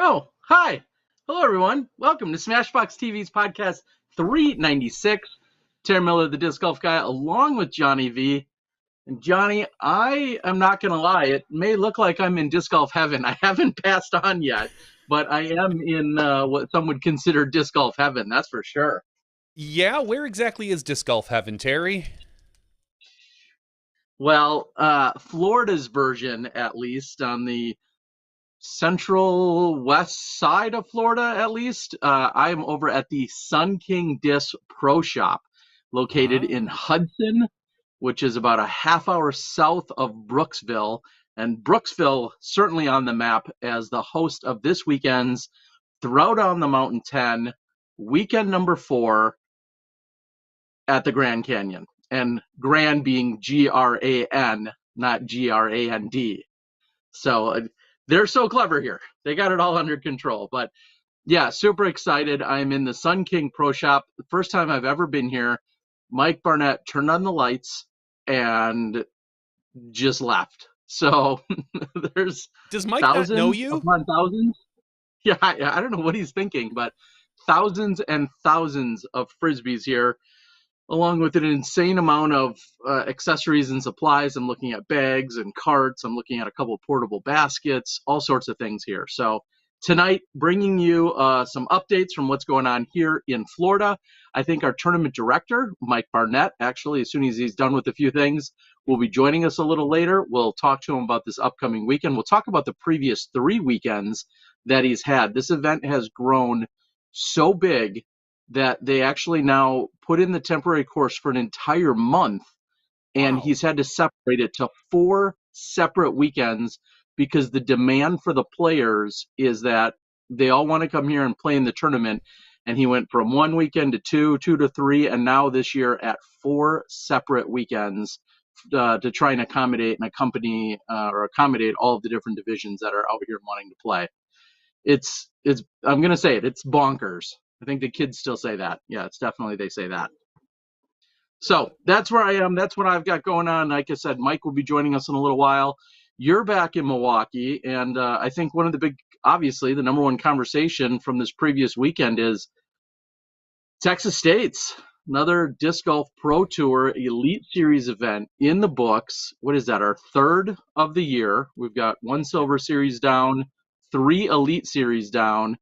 Oh, hi. Hello, everyone. Welcome to Smashbox TV's podcast 396. Terry Miller, the disc golf guy, along with Johnny V. And Johnny, I am not going to lie. It may look like I'm in disc golf heaven. I haven't passed on yet, but I am in what some would consider disc golf heaven. That's for sure. Yeah, where exactly is disc golf heaven, Terry? Well, Florida's version, at least, on the central west side of Florida, at least. I am over at the Sun King Disc Pro Shop, located in Ah. Hudson, which is about a half hour south of Brooksville. And Brooksville certainly on the map as the host of this weekend's Throwdown the Mountain 10, weekend number 4 at the Grand Canyon. And Grand being Gran, not Grand. So they're so clever here. They got it all under control. But yeah, super excited. I'm in the Sun King Pro Shop. The first time I've ever been here. Mike Barnett turned on the lights and just left. So there's Does Mike not know thousands you? upon thousands. Yeah, I don't know what he's thinking, but thousands and thousands of Frisbees here, along with an insane amount of accessories and supplies. I'm looking at bags and carts. I'm looking at a couple portable baskets, all sorts of things here. So tonight, bringing you some updates from what's going on here in Florida. I think our tournament director, Mike Barnett, actually, as soon as he's done with a few things, will be joining us a little later. We'll talk to him about this upcoming weekend. We'll talk about the previous 3 weekends that he's had. This event has grown so big that they actually now put in the temporary course for an entire month, and Wow. he's had to separate it to 4 separate weekends because the demand for the players is that they all want to come here and play in the tournament. And he went from 1 weekend to 2, 2 to 3, and now this year at 4 separate weekends to try and accommodate all of the different divisions that are out here wanting to play. It's I'm gonna say it's bonkers. I think the kids still say that. Yeah, it's definitely they say that. So that's where I am. That's what I've got going on. Like I said, Mike will be joining us in a little while. You're back in Milwaukee, and I think one of the obviously, the number one conversation from this previous weekend is Texas State's another disc golf pro tour elite series event in the books. What is that? Our 3rd of the year. We've got 1 Yep. silver series down, 3 elite series down,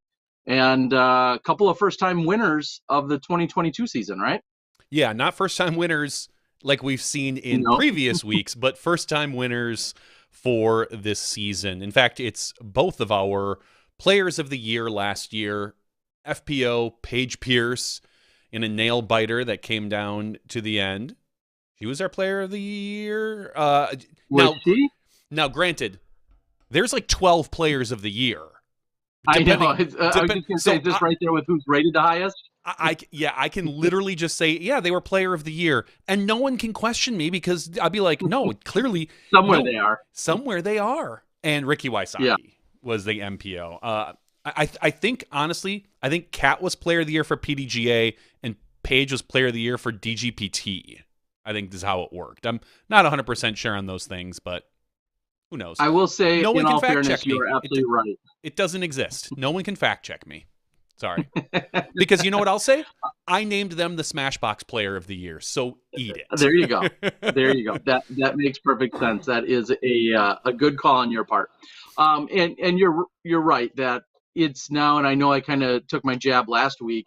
and a couple of first-time winners of the 2022 season, right? Yeah, not first time winners like we've seen in No. previous weeks, but first time winners for this season. In fact, it's both of our players of the year last year, FPO Paige Pierce in a nail biter that came down to the end. She was our player of the year. Was she? Now, granted, there's like 12 players of the year. I know. I Depending, was just going to say, is this right there with who's rated the highest? I can literally just say, yeah, they were player of the year, and no one can question me because I'd be like, no, clearly, Somewhere no, they are. somewhere they are. And Ricky Wysocki Yeah. was the MPO. I think honestly, I think Kat was player of the year for PDGA, and Paige was player of the year for DGPT. I think this is how it worked. I'm not 100% sure on those things, but who knows? I will say, No one in can all fact fairness, check me. you are absolutely right. It doesn't exist. No one can fact check me. Sorry. Because you know what I'll say? I named them the Smashbox Player of the Year, so eat it. There you go. There you go. That makes perfect sense. That is a good call on your part. And you're right that it's now, and I know I kind of took my jab last week.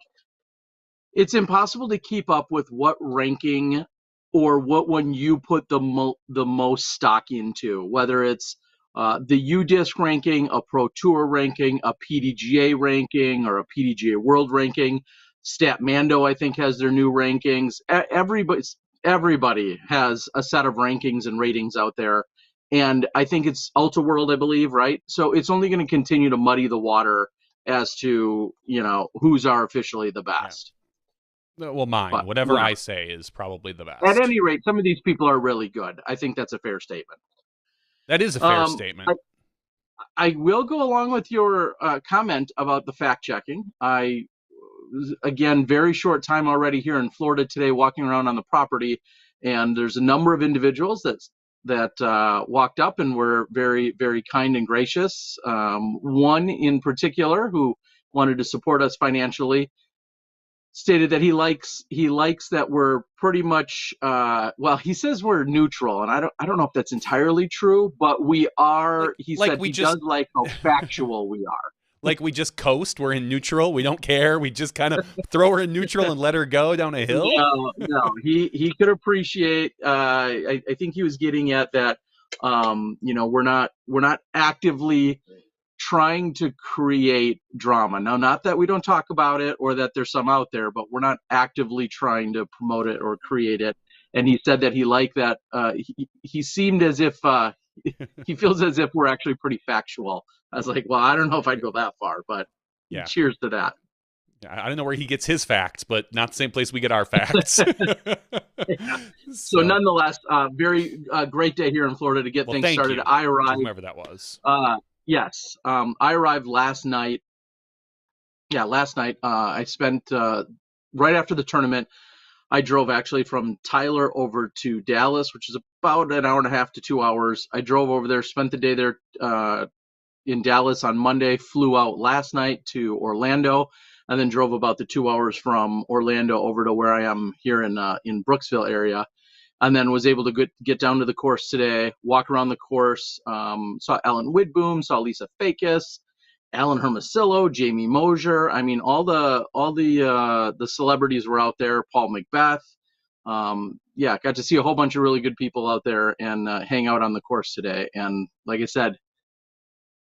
It's impossible to keep up with what ranking or what one you put the most stock into, whether it's the UDisc ranking, a Pro Tour ranking, a PDGA ranking, or a PDGA World ranking. Statmando, I think, has their new rankings. Everybody has a set of rankings and ratings out there. And I think it's Ultra World, I believe, right? So it's only going to continue to muddy the water as to, who's are officially the Yeah. best. Well, mine. But Whatever whatever. I say is probably the best. At any rate, some of these people are really good. I think that's a fair statement. That is a fair statement. I will go along with your comment about the fact checking. I, again, very short time already here in Florida today, walking around on the property, and there's a number of individuals that that walked up and were very, very kind and gracious. One in particular who wanted to support us financially stated that he likes that we're pretty much well, he says we're neutral, and I don't know if that's entirely true, but we are. He like said we he just does like how factual we are. like we just coast. We're in neutral. We don't care. We just kind of throw her in neutral and let her go down a hill. No, he could appreciate. I think he was getting at that. We're not actively trying to create drama. Now, not that we don't talk about it or that there's some out there, but we're not actively trying to promote it or create it. And he said that he liked that. He seemed as if he feels as if we're actually pretty factual. I was like, well, I don't know if I'd go that far, but Yeah. cheers to that. I don't know where he gets his facts, but not the same place we get our facts. Yeah. So nonetheless, very great day here in Florida to get things started. You. I arrived. Whomever that was. Yes. I arrived last night. Yeah, last night. I spent right after the tournament. I drove actually from Tyler over to Dallas, which is about an hour and a half to 2 hours. I drove over there, spent the day there in Dallas on Monday, flew out last night to Orlando, and then drove about the 2 hours from Orlando over to where I am here in Brooksville area. And then was able to get down to the course today, walk around the course, saw Ellen Widboom, saw Lisa Fakis, Alan Hermosillo, Jamie Mosier. I mean, all the celebrities were out there. Paul Macbeth. Got to see a whole bunch of really good people out there and hang out on the course today. And like I said,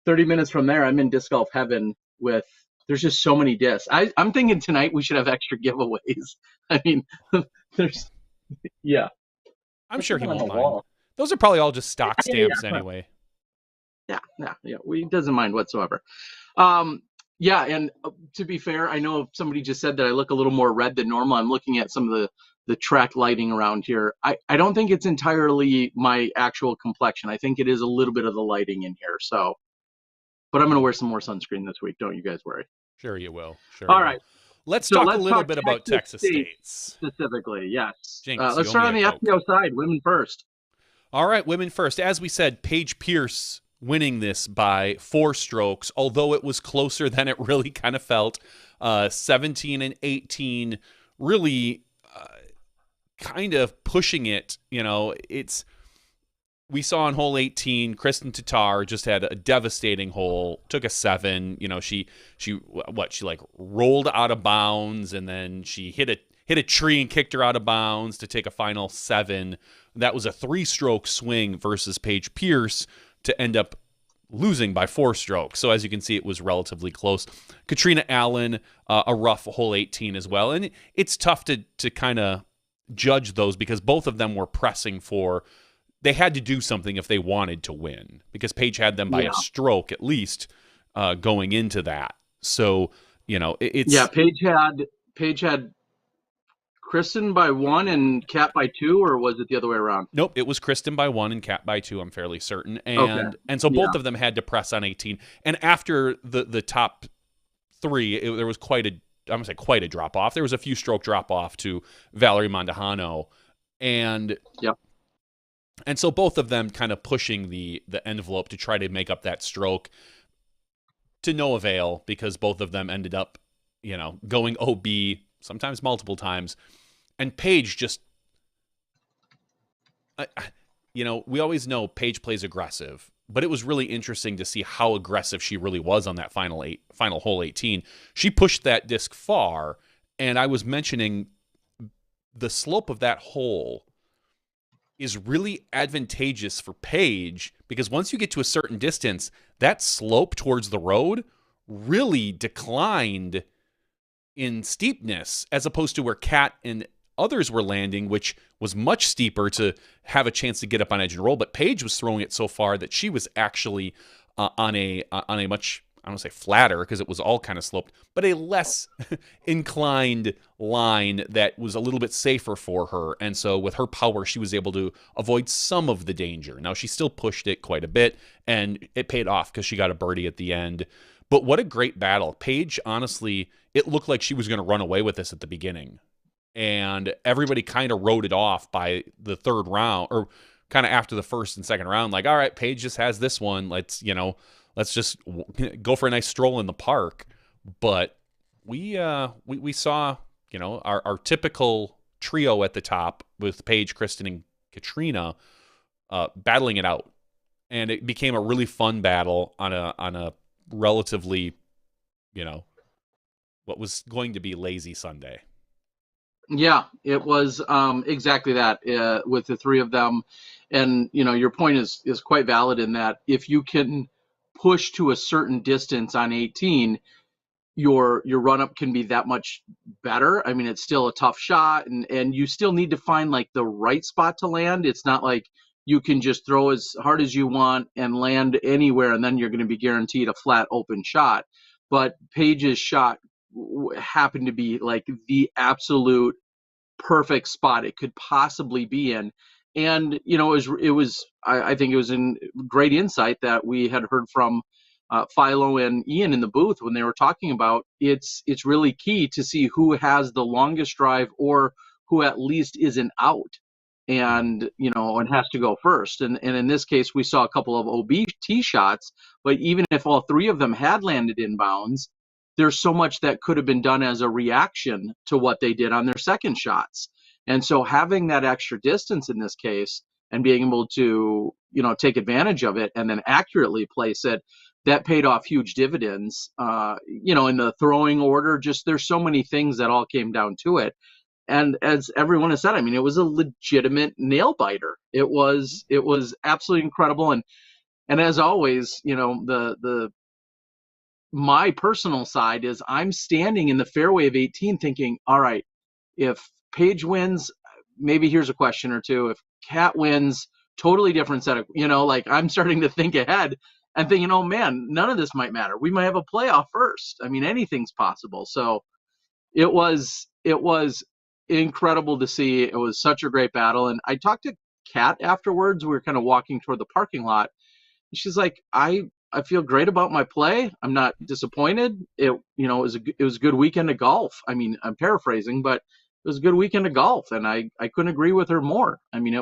30 minutes from there, I'm in disc golf heaven with. There's just so many discs. I'm thinking tonight we should have extra giveaways. I mean, yeah. I'm sure he won't mind. Those are probably all just stock stamps anyway. Yeah. He doesn't mind whatsoever. And to be fair, I know somebody just said that I look a little more red than normal. I'm looking at some of the track lighting around here. I don't think it's entirely my actual complexion. I think it is a little bit of the lighting in here. So, but I'm going to wear some more sunscreen this week. Don't you guys worry. Sure you will. All right. Let's talk a little bit about Texas States. Specifically, yes. Jinx, let's start on the FPO side, women first. All right, women first. As we said, Paige Pierce winning this by 4 strokes, although it was closer than it really kind of felt. 17 and 18, really kind of pushing it. We saw on hole 18, Kristen Tatar just had a devastating hole, took a 7. She like rolled out of bounds, and then she hit a tree and kicked her out of bounds to take a final 7. That was a 3-stroke swing versus Paige Pierce to end up losing by 4 strokes. So as you can see, it was relatively close. Katrina Allen, a rough hole 18 as well. And it's tough to kind of judge those because both of them were pressing for. They had to do something if they wanted to win because Paige had them by a stroke at least going into that. So, it's... Yeah, Paige had Kristen by 1 and Kat by 2, or was it the other way around? Nope, it was Kristen by 1 and Kat by 2, I'm fairly certain. And so both of them had to press on 18. And after the top 3, there was quite a drop-off. There was a few stroke drop-off to Valerie Mondahano. And... Yep. And so both of them kind of pushing the envelope to try to make up that stroke to no avail because both of them ended up, going OB, sometimes multiple times. And Paige just, we always know Paige plays aggressive, but it was really interesting to see how aggressive she really was on that final hole 18. She pushed that disc far, and I was mentioning the slope of that hole is really advantageous for Paige because once you get to a certain distance, that slope towards the road really declined in steepness as opposed to where Kat and others were landing, which was much steeper to have a chance to get up on edge and roll. But Paige was throwing it so far that she was actually on a much, I don't want to say flatter because it was all kind of sloped, but a less inclined line that was a little bit safer for her. And so with her power, she was able to avoid some of the danger. Now, she still pushed it quite a bit, and it paid off because she got a birdie at the end. But what a great battle. Paige, honestly, it looked like she was going to run away with this at the beginning. And everybody kind of wrote it off by the third round, or kind of after the first and second round, like, all right, Paige just has this one. Let's just go for a nice stroll in the park. But we saw, our typical trio at the top with Paige, Kristen, and Katrina battling it out. And it became a really fun battle on a relatively, what was going to be lazy Sunday. Yeah, it was exactly that with the three of them. And, your point is quite valid in that if you can push to a certain distance on 18, your run-up can be that much better. I mean, it's still a tough shot, and you still need to find, like, the right spot to land. It's not like you can just throw as hard as you want and land anywhere, and then you're going to be guaranteed a flat open shot. But Paige's shot happened to be, like, the absolute perfect spot it could possibly be in. And I think it was in great insight that we had heard from Philo and Ian in the booth when they were talking about it's really key to see who has the longest drive or who at least isn't out and has to go first. And in this case, we saw a couple of OB tee shots, but even if all three of them had landed inbounds, there's so much that could have been done as a reaction to what they did on their second shots. And so having that extra distance in this case and being able to, take advantage of it and then accurately place it, that paid off huge dividends, in the throwing order. Just there's so many things that all came down to it. And as everyone has said, I mean, it was a legitimate nail biter. It was absolutely incredible. And as always, my personal side is I'm standing in the fairway of 18 thinking, all right, if Paige wins, maybe here's a question or two. If Kat wins, totally different set of, I'm starting to think ahead and thinking, oh man, none of this might matter. We might have a playoff first. I mean, anything's possible. So it was incredible to see. It was such a great battle. And I talked to Kat afterwards. We were kind of walking toward the parking lot. She's like, I feel great about my play. I'm not disappointed. It was a good weekend of golf. I mean, I'm paraphrasing, but it was a good weekend of golf, and I couldn't agree with her more. I mean,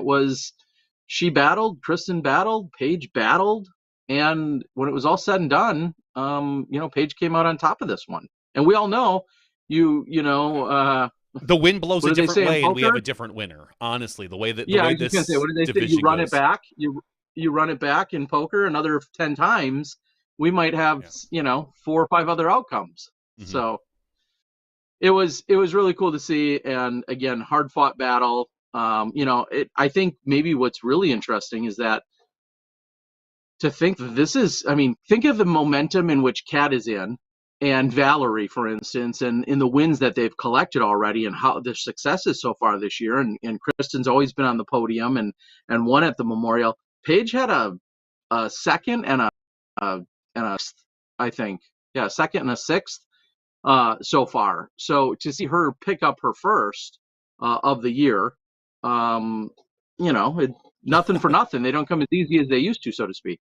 she battled, Kristen battled, Paige battled, and when it was all said and done, Paige came out on top of this one. And we all know, the wind blows a different way, and we have a different winner. Honestly, the way that I was just gonna say, what did they say? You run it back. You run it back in poker another 10 times, we might have 4 or 5 other outcomes. Mm-hmm. So it was really cool to see. And again, hard fought battle. I think maybe what's really interesting is that to think that this is, think of the momentum in which Kat is in and Valerie, for instance, and in the wins that they've collected already and how their successes so far this year. And Kristen's always been on the podium and won at the Memorial. Paige had a second and a I think, second and a sixth so far. So to see her pick up her first of the year, nothing for nothing. They don't come as easy as they used to, so to speak.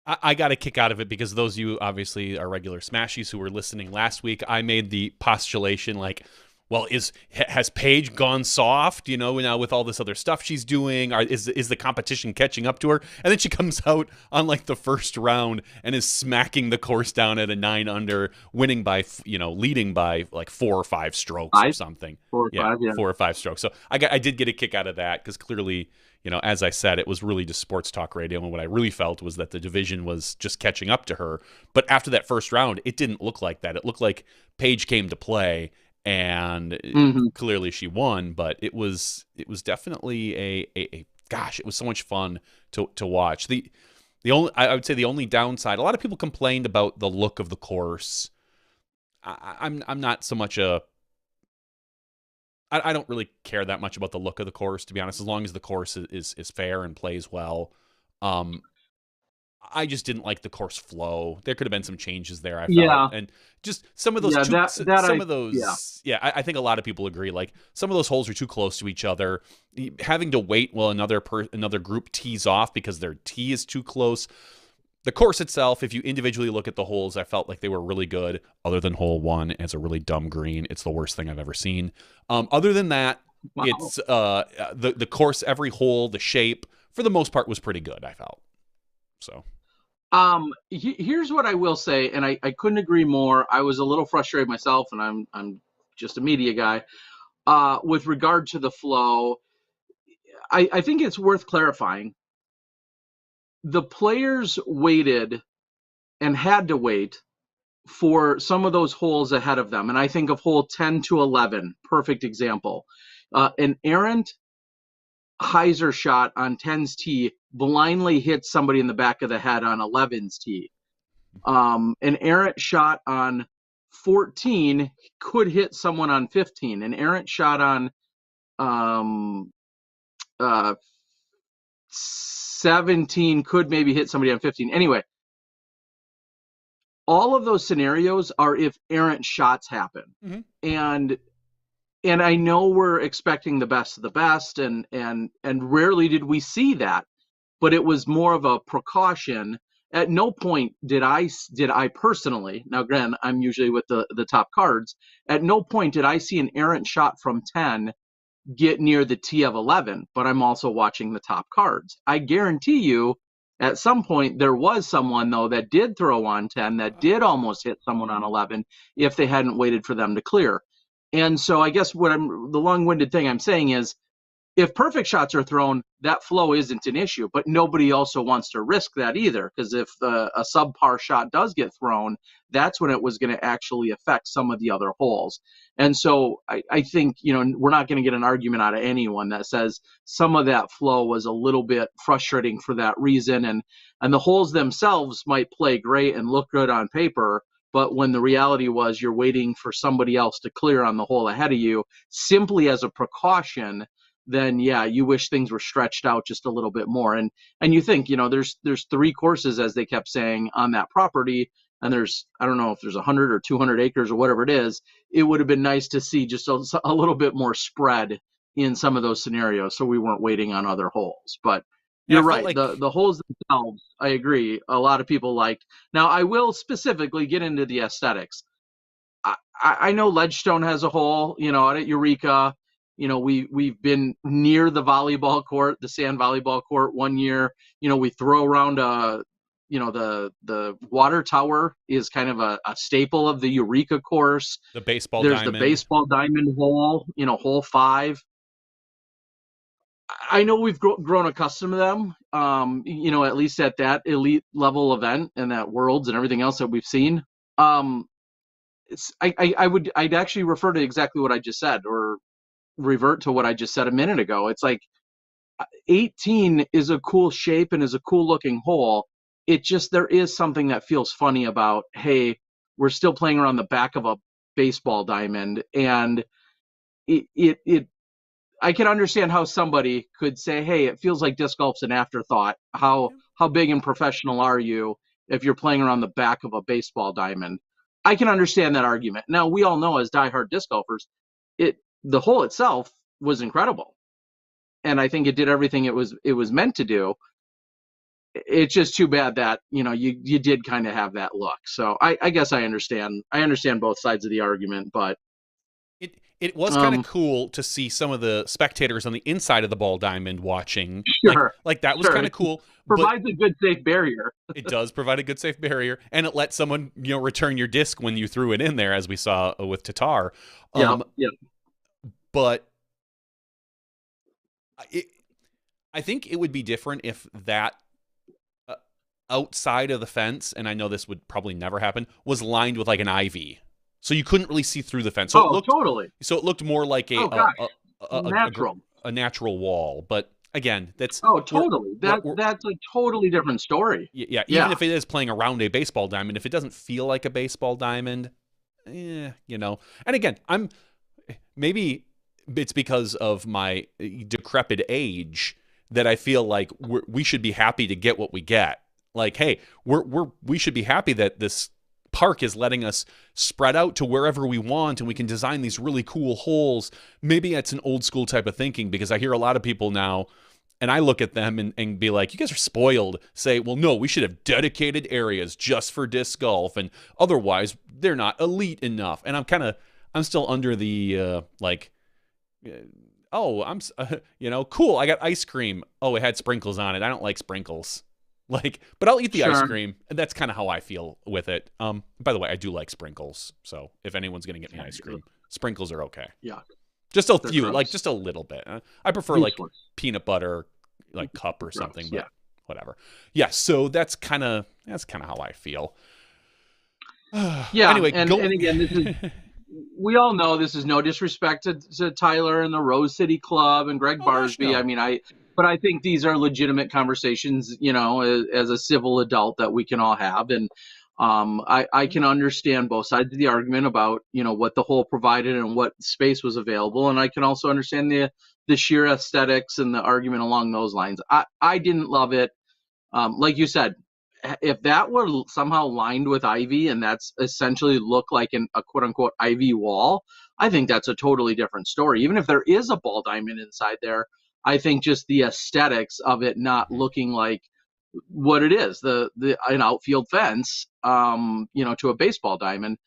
I got a kick out of it because those of you obviously are regular Smashies who were listening last week. I made the postulation like, well, has Paige gone soft, now with all this other stuff she's doing? Is the competition catching up to her? And then she comes out on like the first round and is smacking the course down at a 9 under, winning by, leading by like 4 or 5 strokes or something. 4 or 5, yeah. 4 or 5 strokes. So I did get a kick out of that because clearly, as I said, it was really just sports talk radio. And what I really felt was that the division was just catching up to her. But after that first round, it didn't look like that. It looked like Paige came to play. And clearly she won, but it was definitely a gosh, it was so much fun to watch. I would say the only downside, a lot of people complained about the look of the course. I'm not so much I don't really care that much about the look of the course, to be honest, as long as the course is fair and plays well. I just didn't like the course flow. There could have been some changes there, I felt. And just some of those I think a lot of people agree. Like some of those holes are too close to each other. Having to wait while another group tees off because their tee is too close. The course itself, if you individually look at the holes, I felt like they were really good, other than hole 1. It's a really dumb green. It's the worst thing I've ever seen. Other than that, it's the course, every hole, the shape, for the most part was pretty good, I felt. So Here's what I will say, and I couldn't agree more. I was a little frustrated myself, and I'm just a media guy. With regard to the flow, I think it's worth clarifying. The players waited and had to wait for some of those holes ahead of them. And I think of hole 10 to 11, perfect example. An errant hyzer shot on 10's tee blindly hits somebody in the back of the head on 11's tee. An errant shot on 14 could hit someone on 15. An errant shot on 17 could maybe hit somebody on 15. Anyway, all of those scenarios are if errant shots happen. mm-hmm. And I know we're expecting the best of the best, and rarely did we see that, but it was more of a precaution. At no point did I personally, now granted, I'm usually with the top cards, at no point did I see an errant shot from 10 get near the tee of 11, but I'm also watching the top cards. I guarantee you at some point there was someone, though, that did throw on 10 that did almost hit someone on 11 if they hadn't waited for them to clear. And so I guess the long-winded thing I'm saying is, if perfect shots are thrown, that flow isn't an issue, but nobody also wants to risk that either, because if a subpar shot does get thrown, that's when it was going to actually affect some of the other holes. And so I think, we're not going to get an argument out of anyone that says some of that flow was a little bit frustrating for that reason. And the holes themselves might play great and look good on paper, but when the reality was you're waiting for somebody else to clear on the hole ahead of you, simply as a precaution, then yeah, you wish things were stretched out just a little bit more. And you think, there's 3 courses, as they kept saying, on that property, and there's, I don't know if there's 100 or 200 acres or whatever it is. It would have been nice to see just a little bit more spread in some of those scenarios, so we weren't waiting on other holes. But you're right. Like the holes themselves, I agree, a lot of people liked. Now, I will specifically get into the aesthetics. I know Ledgestone has a hole, out at Eureka. We've been near the volleyball court, the sand volleyball court one year. We throw around the water tower is kind of a staple of the Eureka course. The baseball There's diamond. The baseball diamond hole, hole 5. I know we've grown accustomed to them, at least at that elite level event and that Worlds and everything else that we've seen. I'd actually refer to exactly what I just said, or revert to what I just said a minute ago. It's like 18 is a cool shape and is a cool looking hole. It just, there is something that feels funny about, hey, we're still playing around the back of a baseball diamond. And I can understand how somebody could say, hey, it feels like disc golf's an afterthought. How big and professional are you if you're playing around the back of a baseball diamond? I can understand that argument. Now, we all know as diehard disc golfers, the hole itself was incredible, and I think it did everything it was meant to do. It's just too bad that you did kind of have that look. So I guess I understand both sides of the argument, but it was kind of cool to see some of the spectators on the inside of the ball diamond watching. Sure, like that was kind of cool. Provides a good safe barrier. It does provide a good safe barrier, and it lets someone return your disc when you threw it in there, as we saw with Tatar. Yeah. But I think it would be different if that outside of the fence, and I know this would probably never happen, was lined with like an ivy, so you couldn't really see through the fence. So totally. So it looked more like a natural wall. But again, that's totally. That's a totally different story. Yeah, even if it is playing around a baseball diamond, if it doesn't feel like a baseball diamond, And again, maybe it's because of my decrepit age that I feel like we should be happy to get what we get. Like, hey, we should be happy that this park is letting us spread out to wherever we want, and we can design these really cool holes. Maybe it's an old school type of thinking, because I hear a lot of people now, and I look at them and be like, you guys are spoiled, say, well, no, we should have dedicated areas just for disc golf, and otherwise they're not elite enough. And I'm still under the oh, cool. I got ice cream. Oh, it had sprinkles on it. I don't like sprinkles. Like, but I'll eat the ice Sure. cream, and that's kind of how I feel with it. By the way, I do like sprinkles, so if anyone's gonna get me ice cream, sprinkles are okay. Yeah. Just a They're few, gross. like just a little bit. I prefer like Useless. peanut butter, like cup or Gross, something, but yeah. whatever. Yeah, so that's kind of how I feel. Yeah. Anyway, and again, this is we all know this is no disrespect to Tyler and the Rose City Club and Greg Oh, gosh, Barsby. no. I mean, but I think these are legitimate conversations, as a civil adult that we can all have. And I can understand both sides of the argument about, what the whole provided and what space was available. And I can also understand the sheer aesthetics and the argument along those lines. I didn't love it. Like you said, if that were somehow lined with ivy and that's essentially look like a quote unquote ivy wall, I think that's a totally different story. Even if there is a ball diamond inside there, I think just the aesthetics of it not looking like what it is, an outfield fence, to a baseball diamond.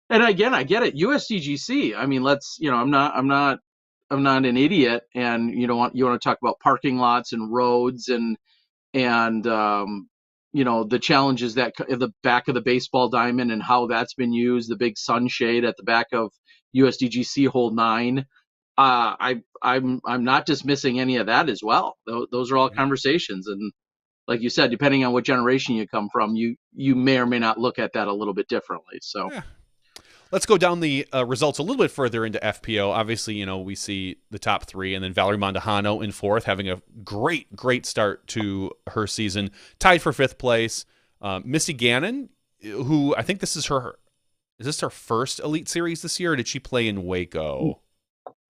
And again, I get it. USDGC. I mean, I'm not an idiot. And you want to talk about parking lots and roads and the challenges that the back of the baseball diamond and how that's been used, the big sunshade at the back of USDGC hole 9. I'm not dismissing any of that as well. Those are all conversations, and like you said, depending on what generation you come from, you may or may not look at that a little bit differently. So. Yeah. Let's go down the results a little bit further into FPO. Obviously, we see the top 3, and then Valerie Mondahano in 4th, having a great start to her season. Tied for 5th place. Missy Gannon, who I think is this her first Elite Series this year, or did she play in Waco?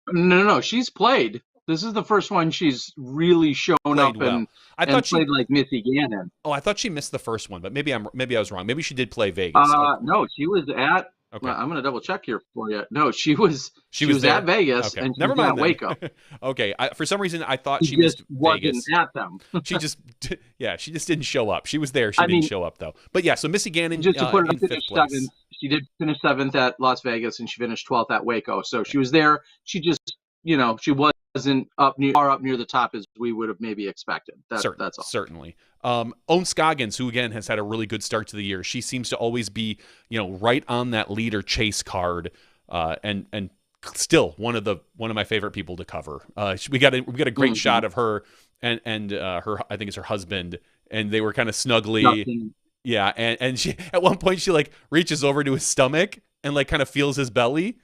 No, she's played. This is the first one she's really shown up well. and played like Missy Gannon. Oh, I thought she missed the first one, but maybe I was wrong. Maybe she did play Vegas. No, she was at. Okay. I'm going to double check here for you. No, she was at Vegas, and she was at Waco. Okay. For some reason, I thought she missed wasn't Vegas. At them. she just didn't show up. She was there. She didn't show up, though. But yeah, so Missy Gannon just to put in 5th place. 7th. She did finish 7th at Las Vegas, and she finished 12th at Waco. So she was there. She just, she wasn't far up near the top as we would have maybe expected. That's all. Certainly. Owen Scoggins, who again has had a really good start to the year, she seems to always be, right on that leader chase card, and still one of my favorite people to cover. We got a great shot of her and her, I think it's her husband, and they were kind of snugly. Nothing. Yeah, and she at one point she like reaches over to his stomach and like kind of feels his belly,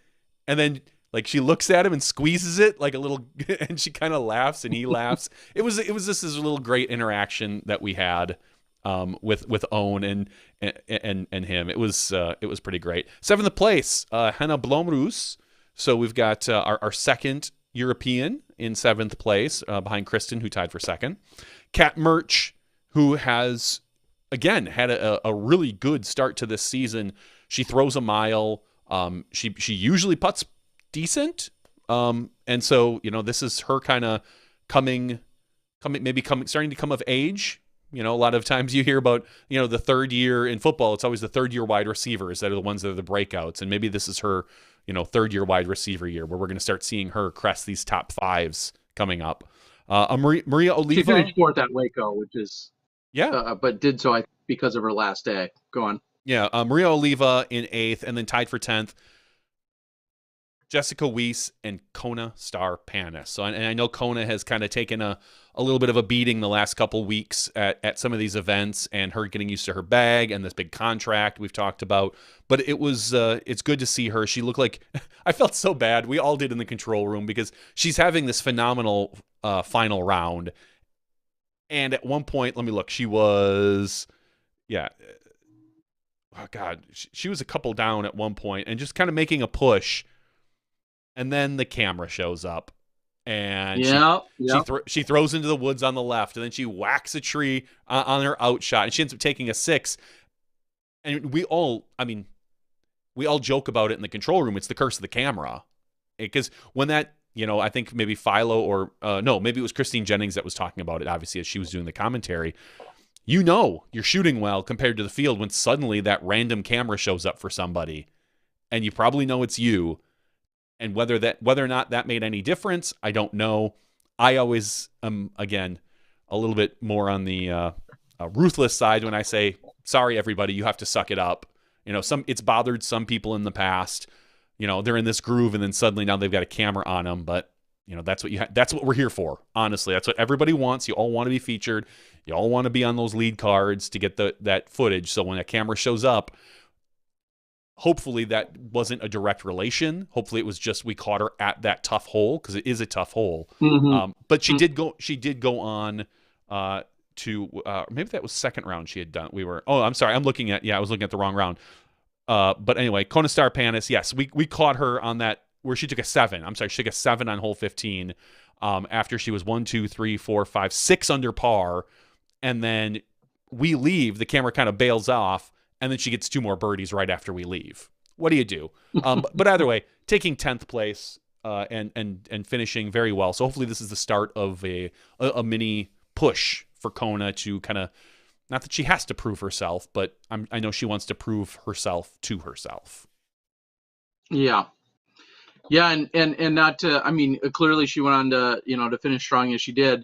and then like she looks at him and squeezes it like a little, and she kind of laughs and he laughs. It was just this little great interaction that we had with Owen and him. It was pretty great. 7th place, Hannah Blomroos. So we've got our second European in 7th place behind Kristen, who tied for 2nd. Kat Murch, who has again had a really good start to this season. She throws a mile. She usually putts decent, and so this is her kind of starting to come of age. A lot of times you hear about the third year in football, it's always the third year wide receivers that are the ones that are the breakouts, and maybe this is her third year wide receiver year where we're going to start seeing her crest these top 5s coming up. Maria Oliva, she finished 4th at Waco, which is but did so because of her last day. Go on. Maria Oliva in 8th, and then tied for 10th, Jessica Weiss and Kona Star Panis. So, and I know Kona has kind of taken a little bit of a beating the last couple weeks at some of these events, and her getting used to her bag and this big contract we've talked about. But it's good to see her. She looked like, I felt so bad. We all did in the control room because she's having this phenomenal final round. And at one point, let me look, she was, oh God, she was a couple down at one point and just kind of making a push. And then the camera shows up, and she throws into the woods on the left, and then she whacks a tree on her outshot, and she ends up taking a 6. And we all joke about it in the control room. It's the curse of the camera, because when that, I think maybe Philo or maybe it was Christine Jennings that was talking about it. Obviously, as she was doing the commentary, you're shooting well compared to the field when suddenly that random camera shows up for somebody, and you probably know it's you. And whether or not that made any difference, I don't know. I always am, again, a little bit more on the ruthless side when I say, sorry, everybody, you have to suck it up. It's bothered some people in the past. They're in this groove, and then suddenly now they've got a camera on them. But that's what we're here for. Honestly, that's what everybody wants. You all want to be featured. You all want to be on those lead cards to get that footage. So when a camera shows up, hopefully that wasn't a direct relation. Hopefully it was just we caught her at that tough hole, because it is a tough hole. But she did go on to maybe that was second round she had done. I'm sorry, I was looking at the wrong round. But anyway, Kona Star Panis, yes, we caught her on that where she took a 7. I'm sorry, she took a 7 on hole 15 after she was 1, 2, 3, 4, 5, 6 under par, and then we leave. The camera kind of bails off, and then she gets 2 more birdies right after we leave. What do you do? But either way, taking 10th place and finishing very well. So hopefully this is the start of a mini push for Kona to kind of, not that she has to prove herself, but I know she wants to prove herself to herself. Yeah. Yeah, and not to, I mean, clearly she went on to, to finish strong as she did.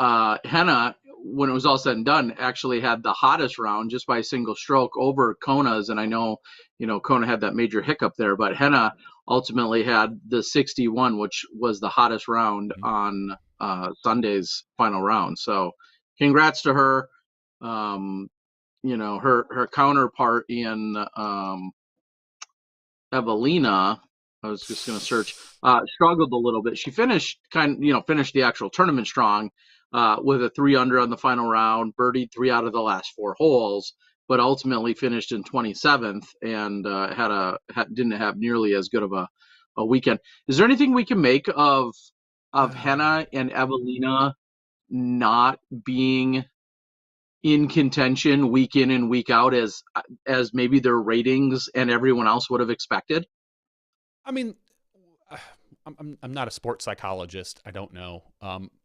Henna, when it was all said and done, actually had the hottest round just by a single stroke over Kona's. And I know, Kona had that major hiccup there, but Henna ultimately had the 61, which was the hottest round on Sunday's final round. So congrats to her. Her counterpart in Evelina, I was just going to search, struggled a little bit. She finished the actual tournament strong with a 3 under on the final round, birdied 3 out of the last 4 holes, but ultimately finished in 27th and didn't have nearly as good of a weekend. Is there anything we can make of Henna and Evelina not being in contention week in and week out as maybe their ratings and everyone else would have expected? I mean, I'm not a sports psychologist. I don't know.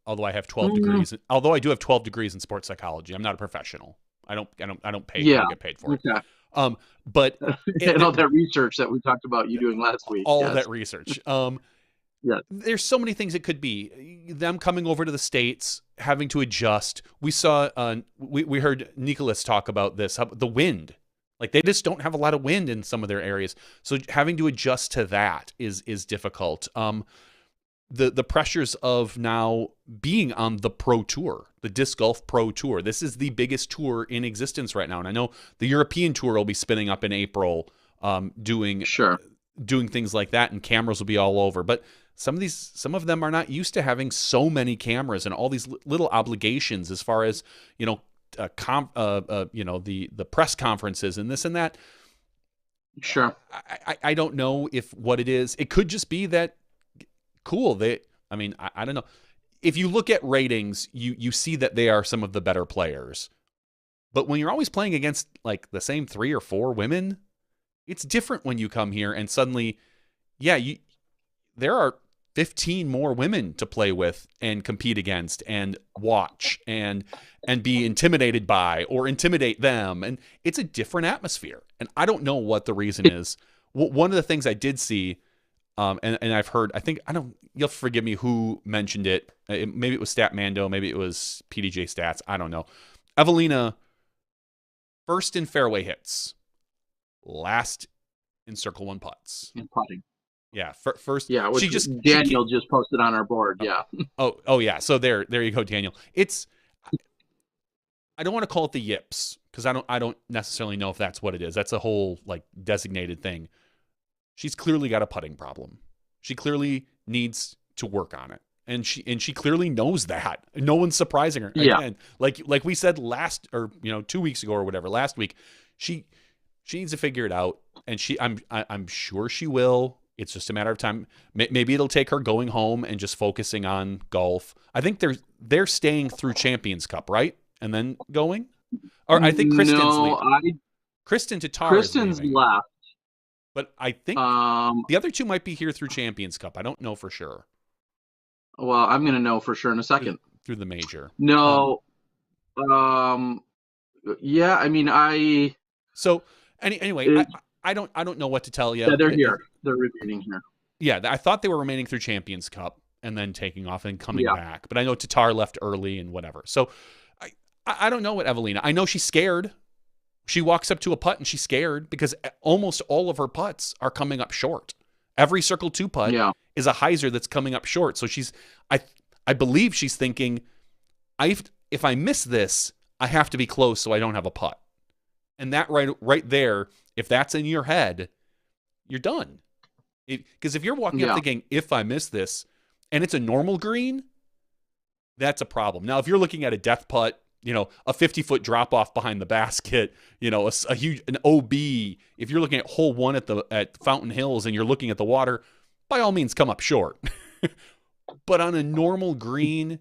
Although I have 12 degrees. Although I do have 12 degrees in sports psychology, I'm not a professional. I don't pay. Yeah. I don't get paid for it. Okay. But all that research that we talked about you doing last week. All that research. Yeah. There's so many things it could be. Them coming over to the States, having to adjust. We saw. We heard Nicholas talk about this. The wind. Like, they just don't have a lot of wind in some of their areas. So having to adjust to that is difficult. The pressures of now being on the Pro Tour, the Disc Golf Pro Tour. This is the biggest tour in existence right now. And I know the European Tour will be spinning up in April, doing things like that, and cameras will be all over. But some of them are not used to having so many cameras and all these little obligations as far as, the press conferences and this and that. Sure. I don't know if what it is. It could just be that cool. I don't know. If you look at ratings, you see that they are some of the better players. But when you're always playing against like the same 3 or 4 women, it's different when you come here and suddenly, there are 15 more women to play with and compete against and watch and be intimidated by or intimidate them. And it's a different atmosphere. And I don't know what the reason is. One of the things I did see, and I've heard, you'll forgive me who mentioned it. Maybe it was Statmando, maybe it was PDJ Stats. I don't know. Evelina, first in fairway hits, last in circle one putts. In putting. Yeah, first. Yeah, which Daniel just posted on our board. Yeah. Oh yeah. So there you go, Daniel. I don't want to call it the yips because I don't necessarily know if that's what it is. That's a whole like designated thing. She's clearly got a putting problem. She clearly needs to work on it, and she clearly knows that. No one's surprising her. Yeah. Again, like we said last 2 weeks ago or whatever, last week, she needs to figure it out, and I'm sure she will. It's just a matter of time. Maybe it'll take her going home and just focusing on golf. I think they're staying through Champions Cup, right? And then going? Or I think Kristen's leaving. Kristen Tatar Kristen's left. But I think the other 2 might be here through Champions Cup. I don't know for sure. Well, I'm going to know for sure in a second. Through the major. No. Yeah, I mean, So, anyway, I don't know what to tell you. Yeah, they're here. They're remaining here. Yeah, I thought they were remaining through Champions Cup and then taking off and coming Yeah. back. But I know Tatar left early and whatever. So I don't know what Evelina. I know she's scared. She walks up to a putt and she's scared because almost all of her putts are coming up short. Every circle 2 putt Yeah. is a hyzer that's coming up short. So I believe she's thinking, if I miss this, I have to be close so I don't have a putt. And that right there, if that's in your head, you're done. Because if you're walking up thinking, if I miss this, and it's a normal green, that's a problem. Now, if you're looking at a death putt, a 50-foot drop off behind the basket, a huge an OB. If you're looking at hole 1 at Fountain Hills and you're looking at the water, by all means, come up short. But on a normal green,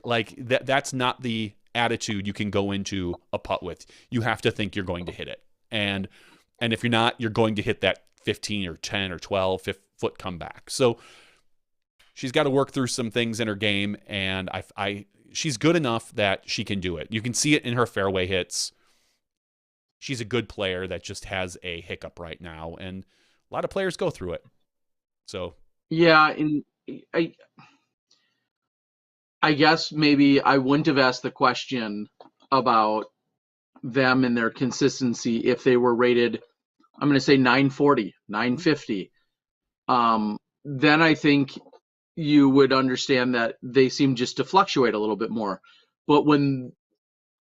like that's not the attitude you can go into a putt with. You have to think you're going to hit it, and if you're not, you're going to hit that 15 or 10 or 12 foot comeback. So she's got to work through some things in her game, and she's good enough that she can do it. You can see it in her fairway hits. She's a good player that just has a hiccup right now, and a lot of players go through it. So yeah, and I guess maybe I wouldn't have asked the question about them and their consistency if they were rated, I'm going to say 940, 950. Then I think you would understand that they seem just to fluctuate a little bit more. But and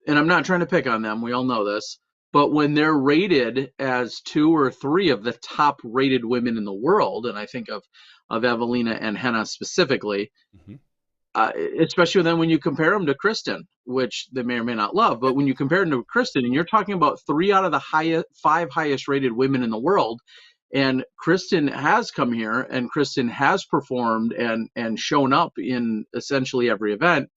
I'm not trying to pick on them, we all know this, but when they're rated as 2 or 3 of the top rated women in the world, and I think of Evelina and Henna specifically, especially then when you compare them to Kristen, which they may or may not love, but when you compare them to Kristen, and you're talking about 3 out of the 5 highest rated women in the world, and Kristen has come here and Kristen has performed and shown up in essentially every event.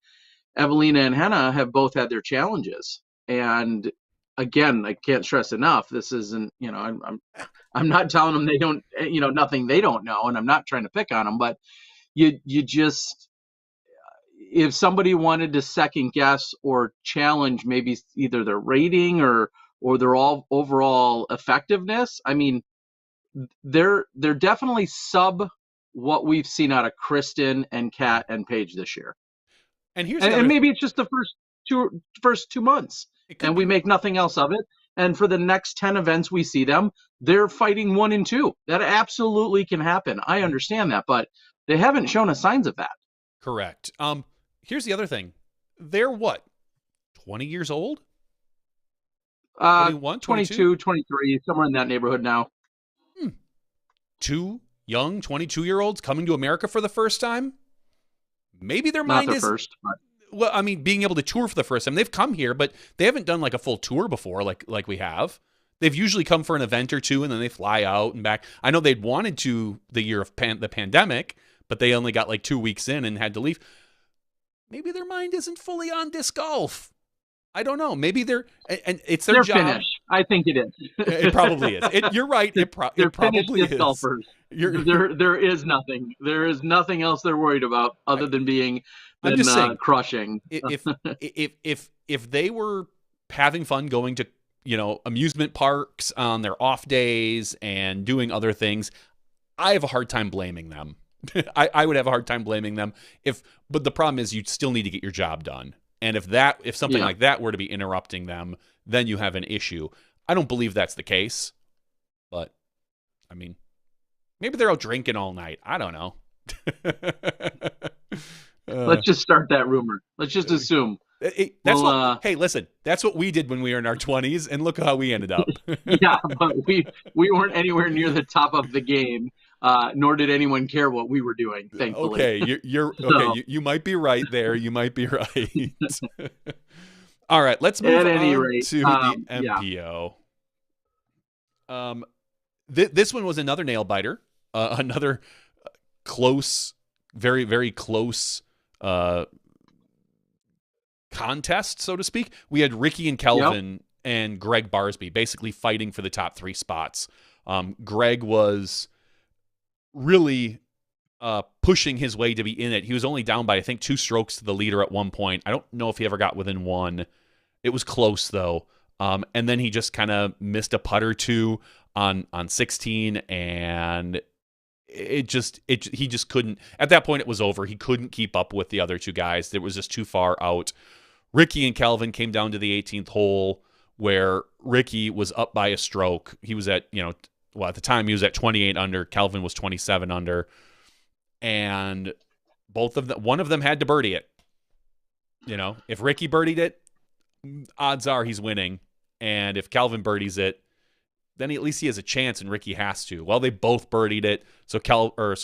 Evelina and Henna have both had their challenges. And again, I can't stress enough, this isn't, I'm not telling them they don't, nothing they don't know, and I'm not trying to pick on them, but you just, if somebody wanted to second guess or challenge maybe either their rating or their overall effectiveness, I mean, they're definitely sub what we've seen out of Kristen and Kat and Paige this year. And here's and maybe it's just the first 2 months, and we make nothing else of it. And for the next 10 events we see them, they're fighting 1 and 2. That absolutely can happen. I understand that, but they haven't shown us signs of that. Correct. Here's the other thing. They're what? 20 years old? 21, 22, 23, somewhere in that neighborhood now. 2 young 22-year-olds coming to America for the first time? Maybe their mind Not the is first. But... Well, I mean, being able to tour for the first time. They've come here, but they haven't done like a full tour before like we have. They've usually come for an event or 2 and then they fly out and back. I know they'd wanted to the year of the pandemic, but they only got like 2 weeks in and had to leave. Maybe their mind isn't fully on disc golf. I don't know. Maybe and it's their job. Finished. I think it is. It probably is. You're right. It probably is. Golfers. There is nothing. There is nothing else they're worried about other than I'm just saying, crushing. If they were having fun going to amusement parks on their off days and doing other things, I have a hard time blaming them. I would have a hard time blaming them but the problem is you still need to get your job done. And if something like that were to be interrupting them, then you have an issue. I don't believe that's the case, but I mean, maybe they're out drinking all night. I don't know. Let's just start that rumor. Let's just assume. Hey, listen, that's what we did when we were in our 20s, and look how we ended up. Yeah, but we weren't anywhere near the top of the game, nor did anyone care what we were doing, thankfully. Okay, you're okay. You might be right there. You might be right. All right, let's move on to the MPO. Yeah. This one was another nail biter, another close, very, very close contest, so to speak. We had Ricky and Kelvin and Greg Barsby basically fighting for the top 3 spots. Greg was really pushing his way to be in it. He was only down by, I think, 2 strokes to the leader at one point. I don't know if he ever got within 1. It was close, though. And then he just kind of missed a putt or 2 on 16, and he just couldn't. At that point, it was over. He couldn't keep up with the other two guys. It was just too far out. Ricky and Calvin came down to the 18th hole where Ricky was up by a stroke. He was at, at the time he was at 28 under. Calvin was 27 under. And one of them had to birdie it. If Ricky birdied it, odds are he's winning. And if Calvin birdies it, then at least he has a chance and Ricky has to. Well, they both birdied it. So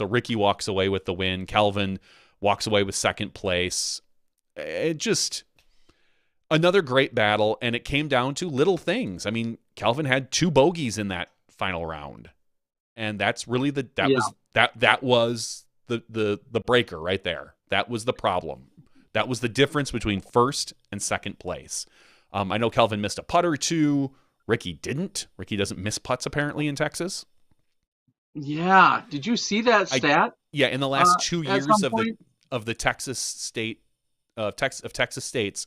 Ricky walks away with the win. Calvin walks away with second place. It just another great battle, and it came down to little things. I mean, Calvin had 2 bogeys in that final round. And that's really that was the breaker right there. That was the problem. That was the difference between first and second place. I know Calvin missed a putt or 2. Ricky didn't. Ricky doesn't miss putts apparently in Texas. Yeah. Did you see that stat? In the last 2 years of the Texas state of Texas states,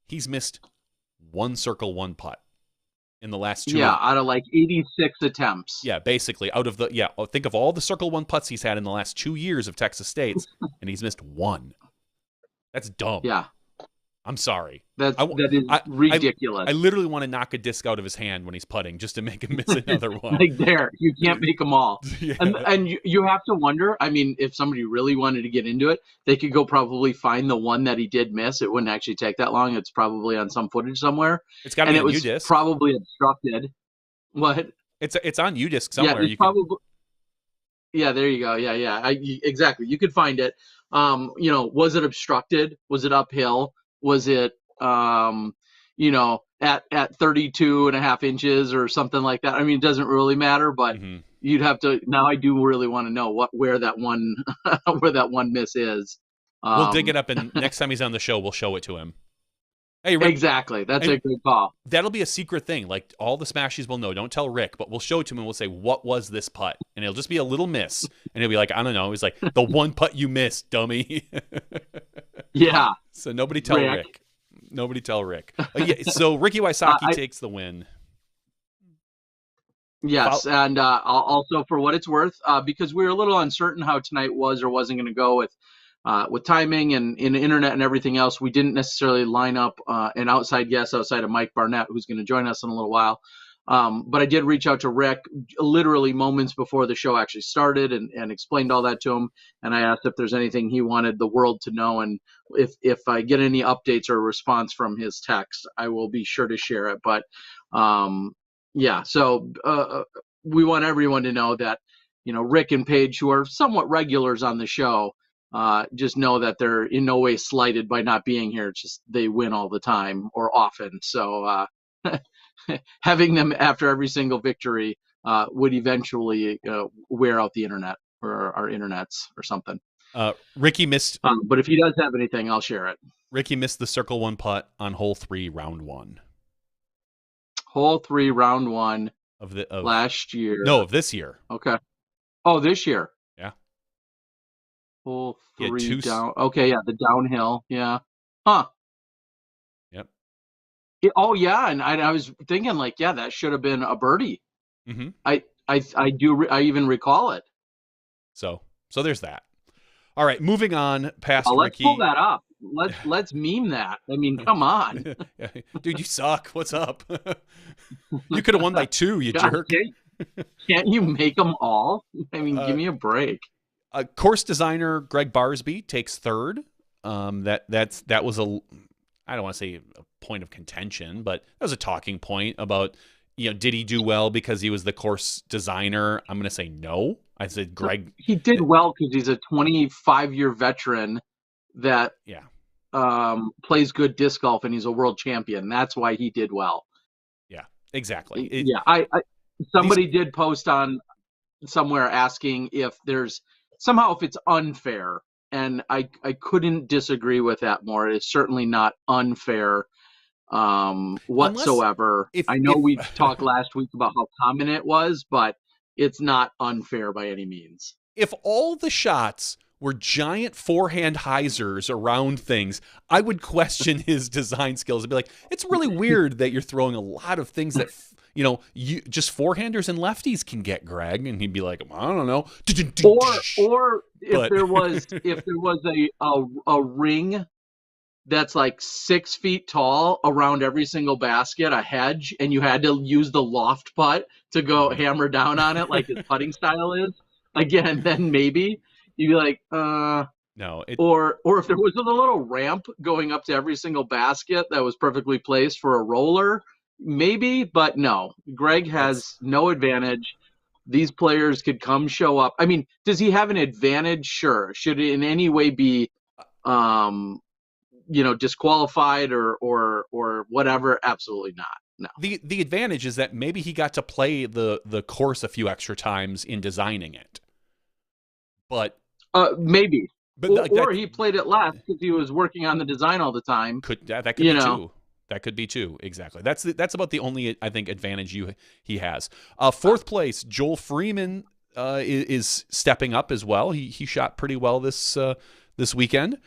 he's missed 1 circle, 1 putt in the last 2. Yeah, out of like 86 attempts. Yeah, basically out of think of all the circle 1 putts he's had in the last 2 years of Texas states, and he's missed 1. That's dumb. Yeah. I'm sorry. That is ridiculous. I literally want to knock a disc out of his hand when he's putting just to make him miss another one. Like you can't make them all. Yeah. And you have to wonder, I mean, if somebody really wanted to get into it, they could go probably find the one that he did miss. It wouldn't actually take that long. It's probably on some footage somewhere. It's got to be on UDisc. It was probably obstructed. What? It's on UDisc somewhere. Yeah, there you go. Yeah. Exactly. You could find it. Was it obstructed? Was it uphill? Was it, at 32 and a half inches or something like that? I mean, it doesn't really matter, but you'd have to. Now I do really want to know where that one miss is. We'll dig it up, and next time he's on the show, we'll show it to him. Hey, Rick, exactly. That's a good call. That'll be a secret thing. Like all the Smashies will know. Don't tell Rick, but we'll show it to him and we'll say, "What was this putt?" And it'll just be a little miss, and he'll be like, "I don't know." He's like, "The 1 putt you missed, dummy." Yeah. So nobody tell Rick. Nobody tell Rick. So Ricky Wysocki takes the win. Yes, and also for what it's worth, because we were a little uncertain how tonight was or wasn't going to go with timing and in the internet and everything else, we didn't necessarily line up an outside guest outside of Mike Barnett, who's going to join us in a little while. But I did reach out to Rick literally moments before the show actually started and explained all that to him. And I asked if there's anything he wanted the world to know. And if I get any updates or a response from his text, I will be sure to share it. But so we want everyone to know that, Rick and Paige, who are somewhat regulars on the show, just know that they're in no way slighted by not being here. It's just they win all the time or often. So having them after every single victory would eventually wear out the internet or our internets or something. Ricky missed. But if he does have anything, I'll share it. Ricky missed the circle 1 putt on hole 3, round 1. Hole 3, round 1 of last year. No, of this year. Okay. Oh, this year. Yeah. Hole 3 down. Okay, yeah, the downhill. Yeah. Huh. Yep. Yeah, and I was thinking that should have been a birdie. Mm-hmm. I even recall it. So there's that. All right, moving on past let's Ricky. Pull that up. Let's meme that. I mean, come on. Dude, you suck. What's up? You could have won by 2, you jerk. Can't you make them all? I mean, give me a break. Course designer Greg Barsby takes 3rd. That was I don't want to say a point of contention, but that was a talking point about, did he do well because he was the course designer? I'm going to say no. I said Greg. He did well because he's a 25-year veteran that plays good disc golf, and he's a world champion. That's why he did well. Yeah, exactly. Somebody did post on somewhere asking if there's somehow if it's unfair, and I couldn't disagree with that more. It's certainly not unfair whatsoever. I know we talked last week about how common it was, but it's not unfair by any means. If all the shots were giant forehand hyzers around things, I would question his design skills and be like, it's really weird that you're throwing a lot of things that, you just forehanders and lefties can get Greg, and he'd be like, I don't know. Or if But there was a ring that's like 6 feet tall around every single basket, a hedge, and you had to use the loft putt to go hammer down on it like his putting style is, again, then maybe you'd be like, no, or if there was a little ramp going up to every single basket that was perfectly placed for a roller, maybe, but no. Greg has no advantage. These players could come show up. I mean, does he have an advantage? Sure. Should it in any way be disqualified or whatever? Absolutely not. No. The advantage is that maybe he got to play the course a few extra times in designing it. But maybe. But or he played it less because he was working on the design all the time. That could be too. That could be too. Exactly. That's about the only, I think, advantage he has. Fourth place, Joel Freeman is stepping up as well. He shot pretty well this weekend.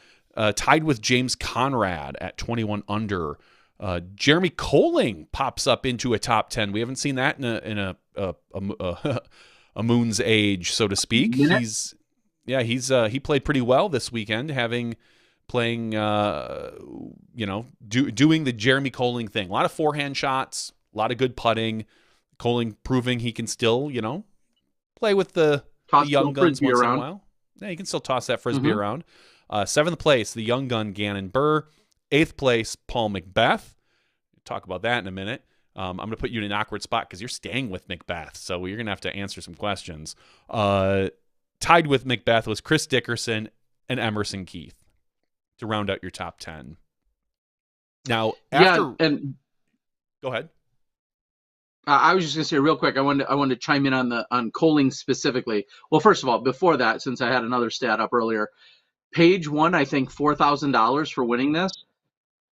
Tied with James Conrad at 21 under. Jeremy Colling pops up into a top 10. We haven't seen that in a moon's age, so to speak. He played pretty well this weekend, doing the Jeremy Colling thing. A lot of forehand shots, a lot of good putting. Colling proving he can still, play with the young guns once in a while. Yeah, he can still toss that frisbee around. Seventh place, the young gun Gannon Burr. Eighth place, Paul Macbeth. Talk about that in a minute. I'm going to put you in an awkward spot because you're staying with Macbeth, so you're going to have to answer some questions. Tied with Macbeth was Chris Dickerson and Emerson Keith to round out your top 10. Now, go ahead. I was just going to say real quick, I wanted to chime in on Colling specifically. Well, first of all, before that, since I had another stat up earlier, Paige won, I think, $4,000 for winning this.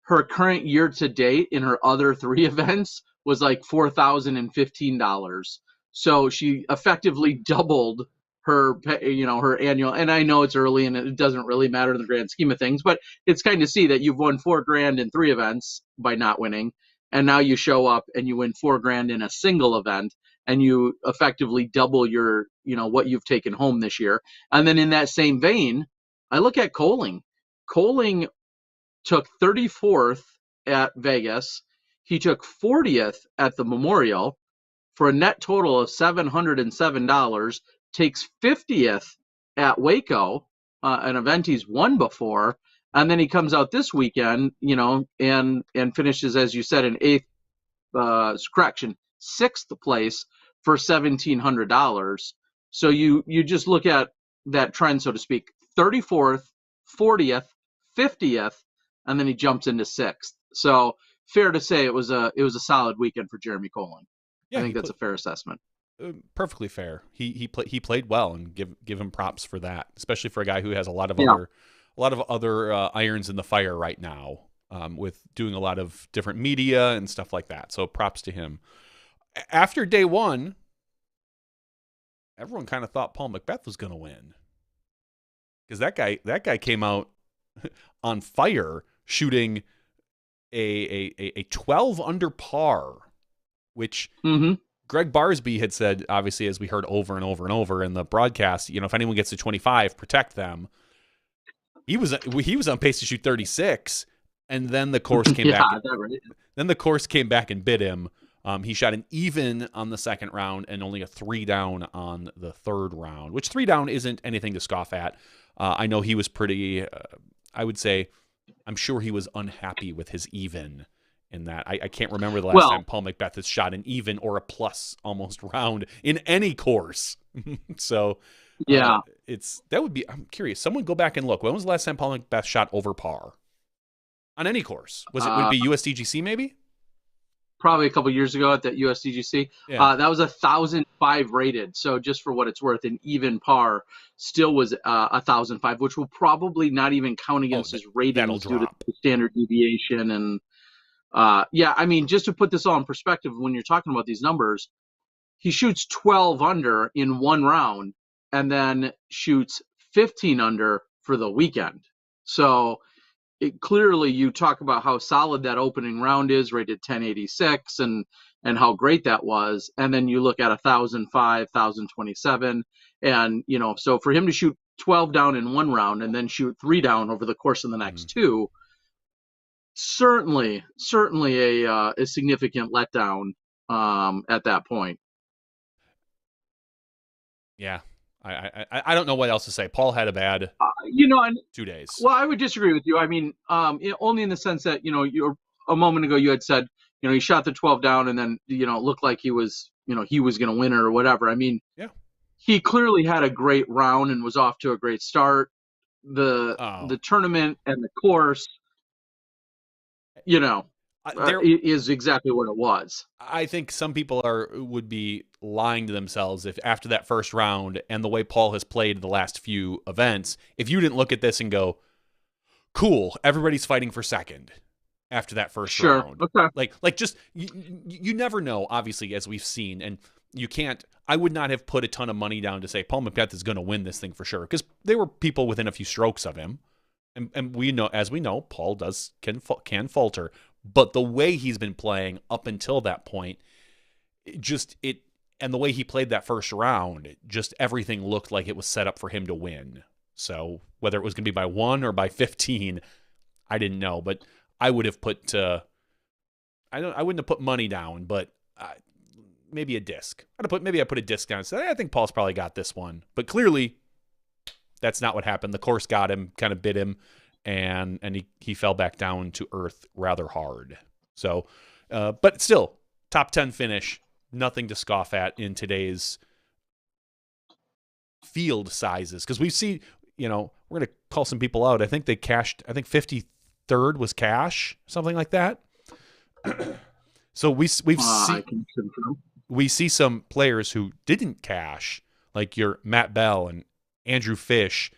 Her current year to date in her other 3 events was like $4,015. So she effectively doubled her annual. And I know it's early and it doesn't really matter in the grand scheme of things, but it's kind of see that you've won $4,000 in 3 events by not winning. And now you show up and you win $4,000 in a single event, and you effectively double your, what you've taken home this year. And then in that same vein, I look at Colling. Colling took 34th at Vegas. He took 40th at the Memorial for a net total of $707. Takes 50th at Waco, an event he's won before, and then he comes out this weekend, and finishes, as you said, in 6th place for $1,700. So you just look at that trend, so to speak: 34th, 40th, 50th, and then he jumps into 6th. So fair to say it was a solid weekend for Jeremy Colling. Yeah, I think that's a fair assessment. Perfectly fair. He played well, and give him props for that, especially for a guy who has a lot of other irons in the fire right now, with doing a lot of different media and stuff like that. So props to him. After day one, everyone kind of thought Paul Macbeth was going to win, because that guy came out on fire, shooting a 12 under par, which Greg Barsby had said, obviously, as we heard over and over and over in the broadcast, if anyone gets to 25, protect them. He was on pace to shoot 36, and then the course came back. Right? Then the course came back and bit him. He shot an even on the second round and only a 3 down on the third round, which 3 down isn't anything to scoff at. I know he was pretty, I would say, I'm sure he was unhappy with his even in that. I can't remember the last time Paul Macbeth has shot an even or a plus almost round in any course. So yeah, I'm curious. Someone go back and look. When was the last time Paul Macbeth shot over par on any course? Would it be USDGC maybe? Probably a couple years ago at that USDGC. Yeah. That was 1,005 rated. So just for what it's worth, an even par still was 1,005, which will probably not even count against his ratings due to the standard deviation. And I mean, just to put this all in perspective, when you're talking about these numbers, he shoots 12 under in one round and then shoots 15 under for the weekend. So clearly you talk about how solid that opening round is, rated 1086, and how great that was, and then you look at 1005, 1027, and so for him to shoot 12 down in one round and then shoot 3 down over the course of the next two, certainly a significant letdown at that point. Yeah. I don't know what else to say. Paul had a bad 2 days. Well, I would disagree with you. I mean, only in the sense that you're a moment ago you had said he shot the 12 down and then it looked like he was going to win it or whatever. I mean, yeah, he clearly had a great round and was off to a great start. The tournament and the course, is exactly what it was. I think some people would be lying to themselves if after that first round and the way Paul has played the last few events, if you didn't look at this and go, cool, everybody's fighting for second after that first round. Okay. Like just you never know, obviously, as we've seen, and you can't. I would not have put a ton of money down to say Paul McBeth is going to win this thing for sure, because there were people within a few strokes of him, and we know, as we know, Paul can falter. But the way he's been playing up until that point, and the way he played that first round, just everything looked like it was set up for him to win. So whether it was going to be by 1 or by 15, I didn't know. But I would have put, I wouldn't have put money down, but maybe a disc. I put a disc down and said, I think Paul's probably got this one. But clearly, that's not what happened. The course got him, kind of bit him. And he fell back down to earth rather hard. So, but still, top 10 finish, nothing to scoff at in today's field sizes. Because we see, we're going to call some people out. I think they cashed, I think 53rd was cash, something like that. So we see some players who didn't cash, like your Matt Bell and Andrew Fish,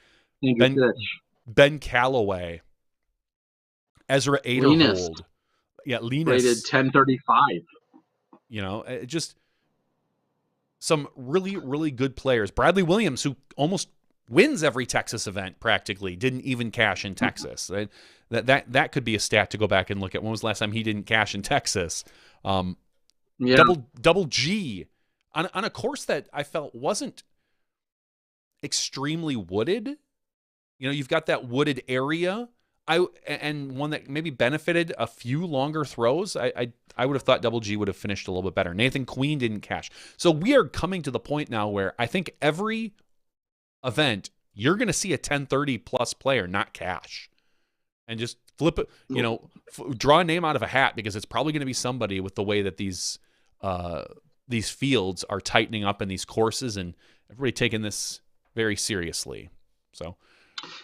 Ben Calloway, Ezra Aderhold. Yeah, Linus. Rated 1035. Just some really, really good players. Bradley Williams, who almost wins every Texas event practically, didn't even cash in Texas. That could be a stat to go back and look at. When was the last time he didn't cash in Texas? Double G on a course that I felt wasn't extremely wooded. You've got that wooded area, and one that maybe benefited a few longer throws. I would have thought Double G would have finished a little bit better. Nathan Queen didn't cash. So we are coming to the point now where I think every event you're going to see a 1030 plus player not cash, and just flip it. Draw a name out of a hat, because it's probably going to be somebody with the way that these fields are tightening up in these courses, and everybody taking this very seriously. So.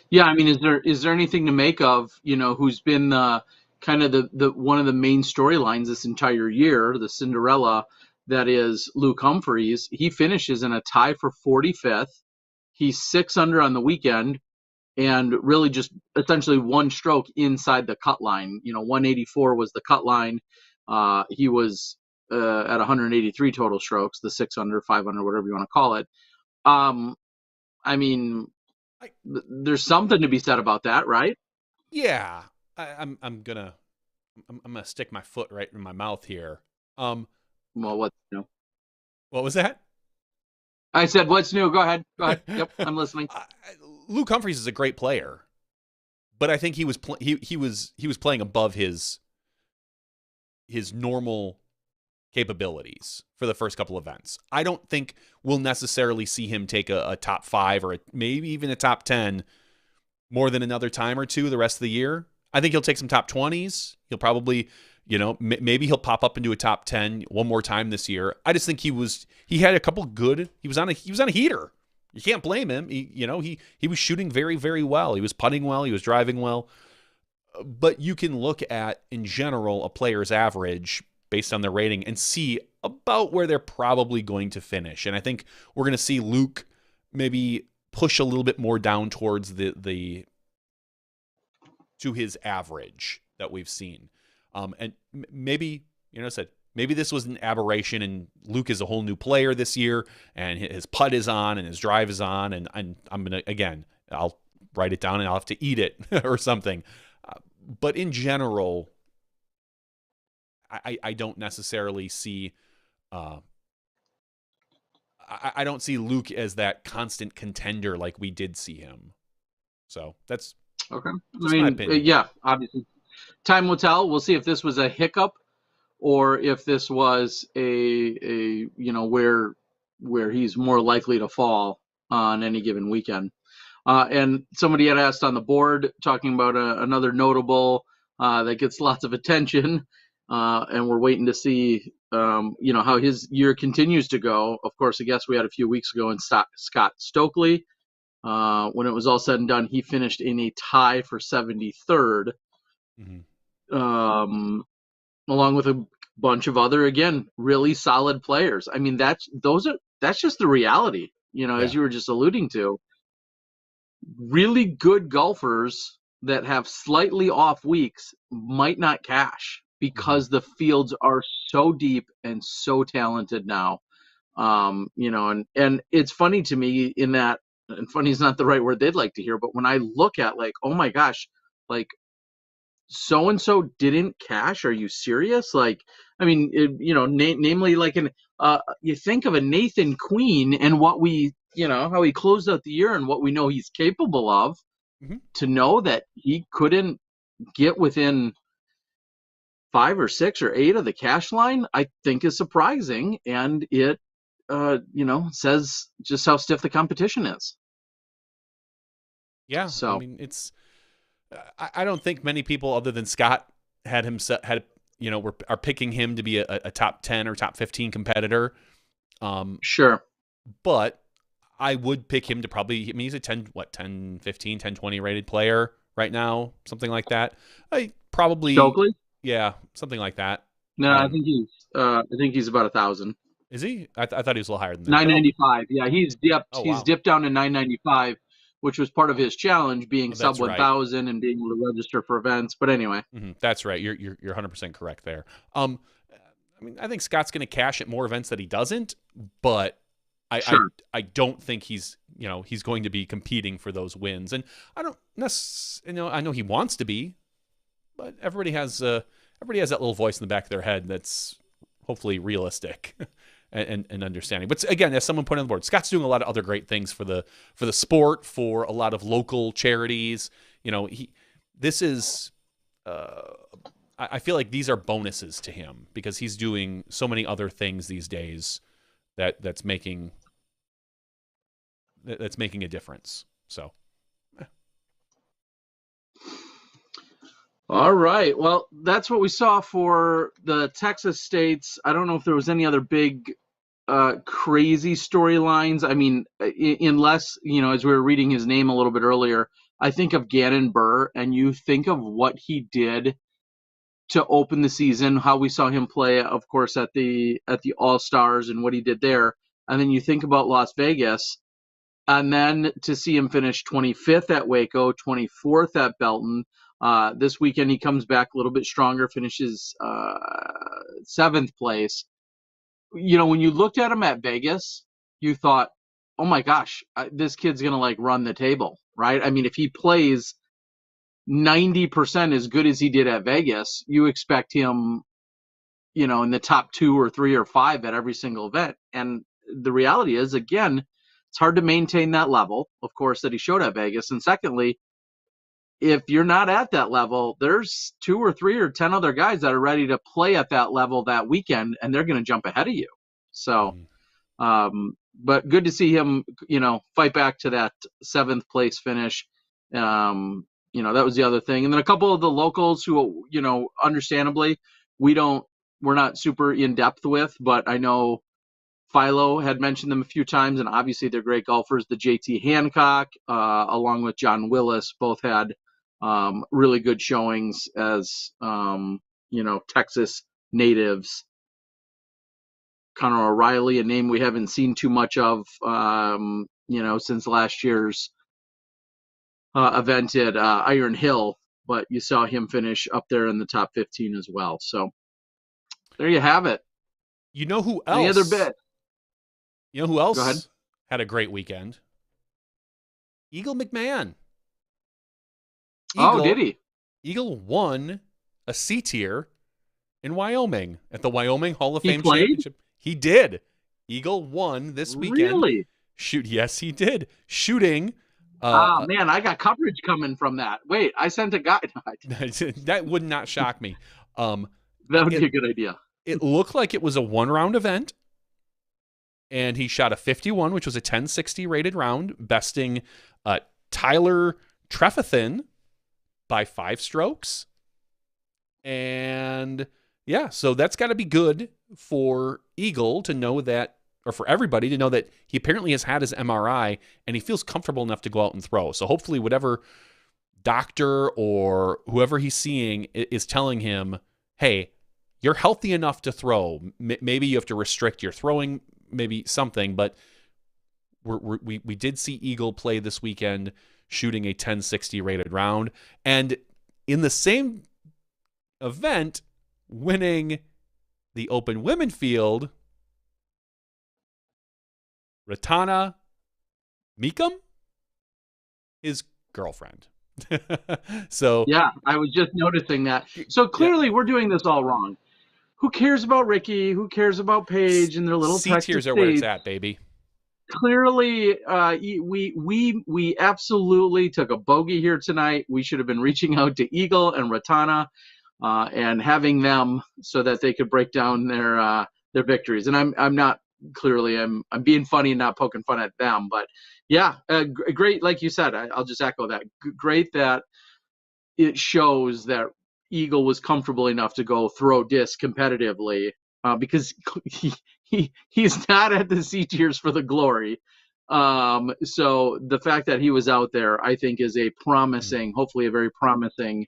Yeah, I mean, is there anything to make of, who's been kind of the one of the main storylines this entire year, the Cinderella, that is Luke Humphreys. He finishes in a tie for 45th. He's 6 under on the weekend, and really just essentially one stroke inside the cut line. 184 was the cut line. He was at 183 total strokes, the 6 under, 5 under, whatever you want to call it. I mean, there's something to be said about that, right? Yeah, I'm gonna stick my foot right in my mouth here. Well, what's new? What was that? I said, what's new? Go ahead. Yep, I'm listening. Luke Humphreys is a great player, but I think he was playing above his normal capabilities for the first couple events. I don't think we'll necessarily see him take a top 5 or maybe even a top 10 more than another time or two the rest of the year. I think he'll take some top 20s. He'll probably, maybe he'll pop up into a top 10 one more time this year. I just think he had a couple good. He was on a heater. You can't blame him. He was shooting very, very well. He was putting well. He was driving well. But you can look at, in general, a player's average based on their rating and see about where they're probably going to finish. And I think we're going to see Luke maybe push a little bit more down towards to his average that we've seen. And maybe, maybe this was an aberration and Luke is a whole new player this year and his putt is on and his drive is on. And I'm going to, again, I'll write it down and I'll have to eat it or something. But in general, I don't necessarily see I don't see Luke as that constant contender like we did see him. So that's Okay. I just my mean, opinion. yeah, obviously, time will tell. We'll see if this was a hiccup or if this was a where he's more likely to fall on any given weekend. And somebody had asked on the board talking about another notable that gets lots of attention, and we're waiting to see how his year continues to go. Of course, a guest we had a few weeks ago in Scott Stokely. When it was all said and done, he finished in a tie for 73rd, um, along with a bunch of other, again, really solid players. I mean, that's just the reality, as Yeah. you were just alluding to. Really good golfers that have slightly off weeks might not cash Mm-hmm. because the fields are so deep and so talented now. And it's funny to me in that, and funny is not the right word they'd like to hear, but when I look at like, oh my gosh, like so and so didn't cash. Are you serious? Like, I mean, namely, like you think of a Nathan Queen and what how he closed out the year and what we know he's capable of. Mm-hmm. To know that he couldn't get within 5 or 6 or 8 of the cash line, I think is surprising, and it says just how stiff the competition is. Yeah. I So mean, it's. I don't think many people other than Scott are picking him to be a top 10 or top 15 competitor. sure. But I would pick him to probably, I mean, he's a 10, 15, 10, 20 rated player right now, something like that. I probably, Stokely? yeah, something like that. No, I think he's about 1,000. Is he? I thought he was a little higher than that. But 995. Yeah, he's dipped. oh He's wow, dipped down to 995, which was part of his challenge, being oh, sub that's right. 1,000 and being able to register for events. But anyway, That's right. You're 100% correct there. I mean, I think Scott's going to cash at more events that he doesn't, but sure. I don't think he's going to be competing for those wins. And I don't I know he wants to be, but everybody has that little voice in the back of their head that's hopefully realistic and understanding. But again, as someone put on the board, Scott's doing a lot of other great things for the sport, for a lot of local charities. This is I feel like these are bonuses to him because he's doing so many other things these days that's making a difference. So All right. Well, that's what we saw for the Texas states. I don't know if there was any other big, crazy storylines. I mean, unless, as we were reading his name a little bit earlier, I think of Gannon Burr, and you think of what he did to open the season, how we saw him play, of course, at the All-Stars and what he did there. And then you think about Las Vegas, and then to see him finish 25th at Waco, 24th at Belton. This weekend he comes back a little bit stronger, finishes 7th place. When you looked at him at Vegas, you thought, oh my gosh, this kid's going to like run the table, right? I mean, if he plays 90% as good as he did at Vegas, you expect him, in the top 2 or 3 or 5 at every single event. And the reality is, again, it's hard to maintain that level, of course, that he showed at Vegas. And secondly, if you're not at that level, there's 2 or 3 or 10 other guys that are ready to play at that level that weekend, and they're going to jump ahead of you. So, but good to see him, fight back to that 7th place finish. That was the other thing. And then a couple of the locals who, understandably, we're not super in depth with, but I know Philo had mentioned them a few times, and obviously they're great golfers. The JT Hancock, along with John Willis, both had really good showings as Texas natives. Connor O'Reilly, a name we haven't seen too much of, since last year's event at Iron Hill, but you saw him finish up there in the top 15 as well. So there you have it. you know who else? Any other bit? You know who Go ahead. else had a great weekend? Eagle McMahon. Oh, did he? Eagle won a C tier in Wyoming at the Wyoming Hall of He Fame played? Championship. He did. Eagle won this weekend. Really? Yes, he did. Shooting. Man, I got coverage coming from that. Wait, I sent a guy. That would not shock me. That would be a good idea. It looked like it was a 1-round event, and he shot a 51, which was a 1060 rated round, besting Tyler Trefethen by 5 strokes. And yeah, so that's got to be good for Eagle to know that, or for everybody to know that he apparently has had his MRI and he feels comfortable enough to go out and throw. So hopefully whatever doctor or whoever he's seeing is telling him, hey, you're healthy enough to throw. Maybe you have to restrict your throwing, maybe something, but we did see Eagle play this weekend shooting a 1060 rated round. And in the same event, winning the open women field, Ratana Meekum, his girlfriend. So yeah, I was just noticing that. So clearly we're doing this all wrong. Who cares about Ricky? Who cares about Paige and their little C Texas tiers are states? where it's at, baby. Clearly, we absolutely took a bogey here tonight. We should have been reaching out to Eagle and Ratana and having them so that they could break down their victories. And I'm not clearly I'm being funny and not poking fun at them, but yeah, great. Like you said, I'll just echo that. Great that it shows that Eagle was comfortable enough to go throw disc competitively because he's not at the C tiers for the glory. So the fact that he was out there, I think, is a promising, hopefully a very promising,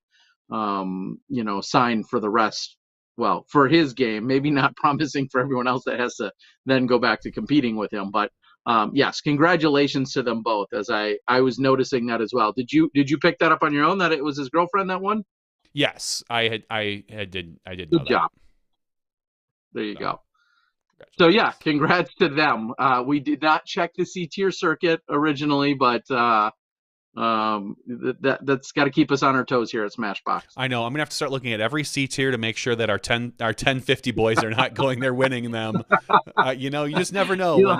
sign for the rest. Well, for his game, maybe not promising for everyone else that has to then go back to competing with him. But yes, congratulations to them both. As I was noticing that as well. Did you pick that up on your own that it was his girlfriend that won? Yes, I did know Good that. job. There you go. So yeah, congrats to them. We did not check the C tier circuit originally, but that's got to keep us on our toes here at Smashbox. I know. I'm gonna have to start looking at every C tier to make sure that our 1050 boys are not going there winning them. You just never know.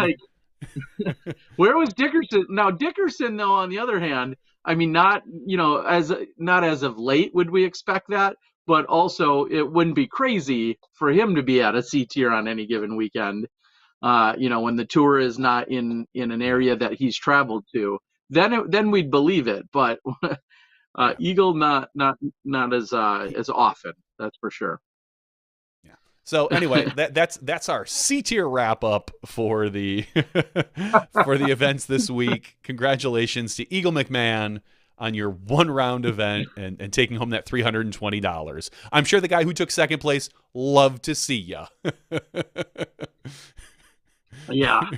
Where was Dickerson? Now Dickerson, though, on the other hand, I mean, not as of late would we expect that, but also it wouldn't be crazy for him to be at a C tier on any given weekend. When the tour is not in an area that he's traveled to, then we'd believe it. But Eagle not as often. That's for sure. Yeah. So anyway, that's our C tier wrap up for the for the events this week. Congratulations to Eagle McMahon on your 1-round event and taking home that $320. I'm sure the guy who took second place loved to see ya. Yeah.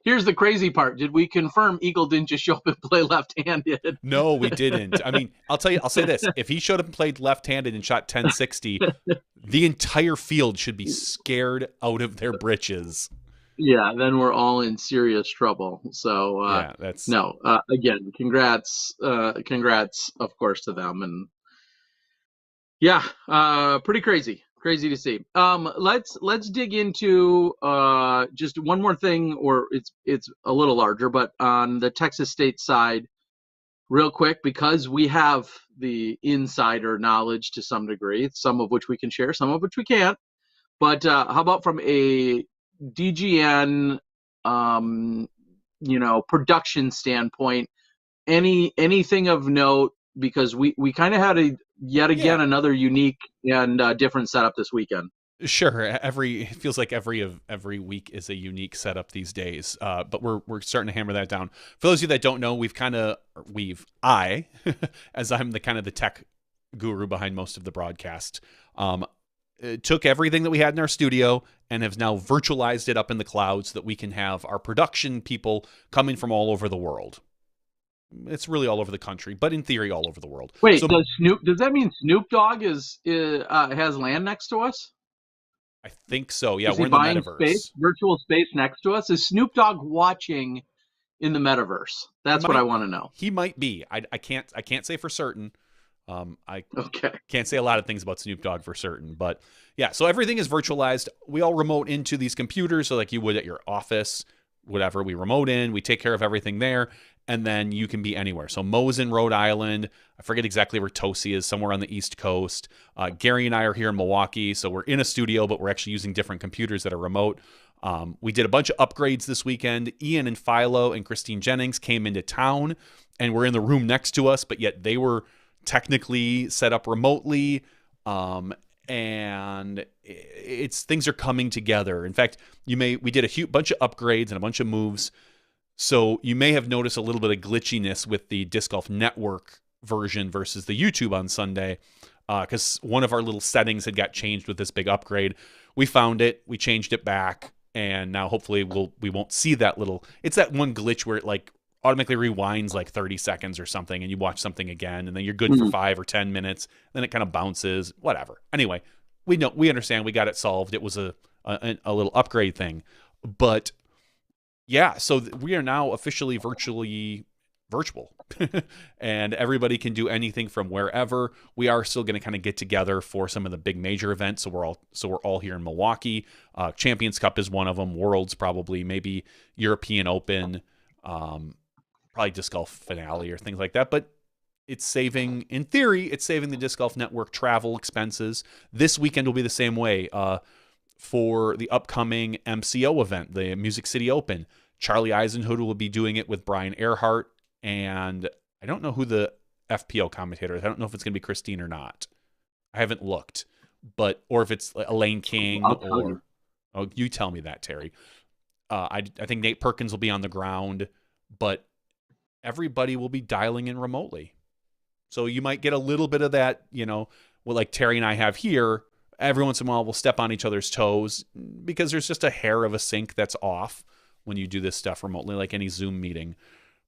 Here's the crazy part. Did we confirm Eagle didn't just show up and play left-handed? No, we didn't. I mean, I'll say this. If he showed up and played left-handed and shot 1060, the entire field should be scared out of their britches. Yeah, then we're all in serious trouble. So again, congrats, of course, to them. And yeah, pretty crazy to see. Let's dig into just one more thing, or it's a little larger, but on the Texas State side, real quick, because we have the insider knowledge to some degree, some of which we can share, some of which we can't. But how about from a DGN, production standpoint, anything of note? Because we kind of had another unique and different setup this weekend. Sure, it feels like every week is a unique setup these days. But we're starting to hammer that down. For those of you that don't know, I, as I'm the tech guru behind most of the broadcast, took everything that we had in our studio and have now virtualized it up in the cloud so that we can have our production people coming from all over the world. It's really all over the country, but in theory, all over the world. Wait, does that mean Snoop Dogg has land next to us? I think so. Yeah, is we're in the metaverse. Virtual space next to us. Is Snoop Dogg watching in the metaverse? That's what I want to know. He might be. I can't say for certain. I Okay. can't say a lot of things about Snoop Dogg for certain, but yeah. So everything is virtualized. We all remote into these computers, so like you would at your office, whatever. We remote in. We take care of everything there, and then you can be anywhere. So Mo's in Rhode Island. I forget exactly where Tosi is, somewhere on the East Coast. Gary and I are here in Milwaukee, so we're in a studio, but we're actually using different computers that are remote. We did a bunch of upgrades this weekend. Ian and Philo and Christine Jennings came into town and were in the room next to us, but yet they were technically set up remotely. And things are coming together. In fact, we did a bunch of upgrades and a bunch of moves. So you may have noticed a little bit of glitchiness with the Disc Golf Network version versus the YouTube on Sunday, because one of our little settings had got changed with this big upgrade. We found it, we changed it back, and now hopefully we won't see that little. It's that one glitch where it like automatically rewinds like 30 seconds or something, and you watch something again, and then you're good for 5 or 10 minutes. Then it kind of bounces, whatever. Anyway, we understand, we got it solved. It was a little upgrade thing, but yeah. So we are now officially virtual, and everybody can do anything from wherever. We are still going to kind of get together for some of the big major events. So we're all here in Milwaukee. Champions Cup is one of them. Worlds probably, maybe European Open. Probably disc golf finale or things like that, but in theory, it's saving the Disc Golf Network travel expenses. This weekend will be the same way. For the upcoming MCO event, the Music City Open, Charlie Eisenhood will be doing it with Brian Earhart, and I don't know who the FPO commentator is. I don't know if it's going to be Christine or not. I haven't looked, or if it's Elaine King or... Oh, you tell me that, Terry. I think Nate Perkins will be on the ground, but everybody will be dialing in remotely. So you might get a little bit of that, like Terry and I have here. Every once in a while, we'll step on each other's toes because there's just a hair of a sync that's off when you do this stuff remotely, like any Zoom meeting.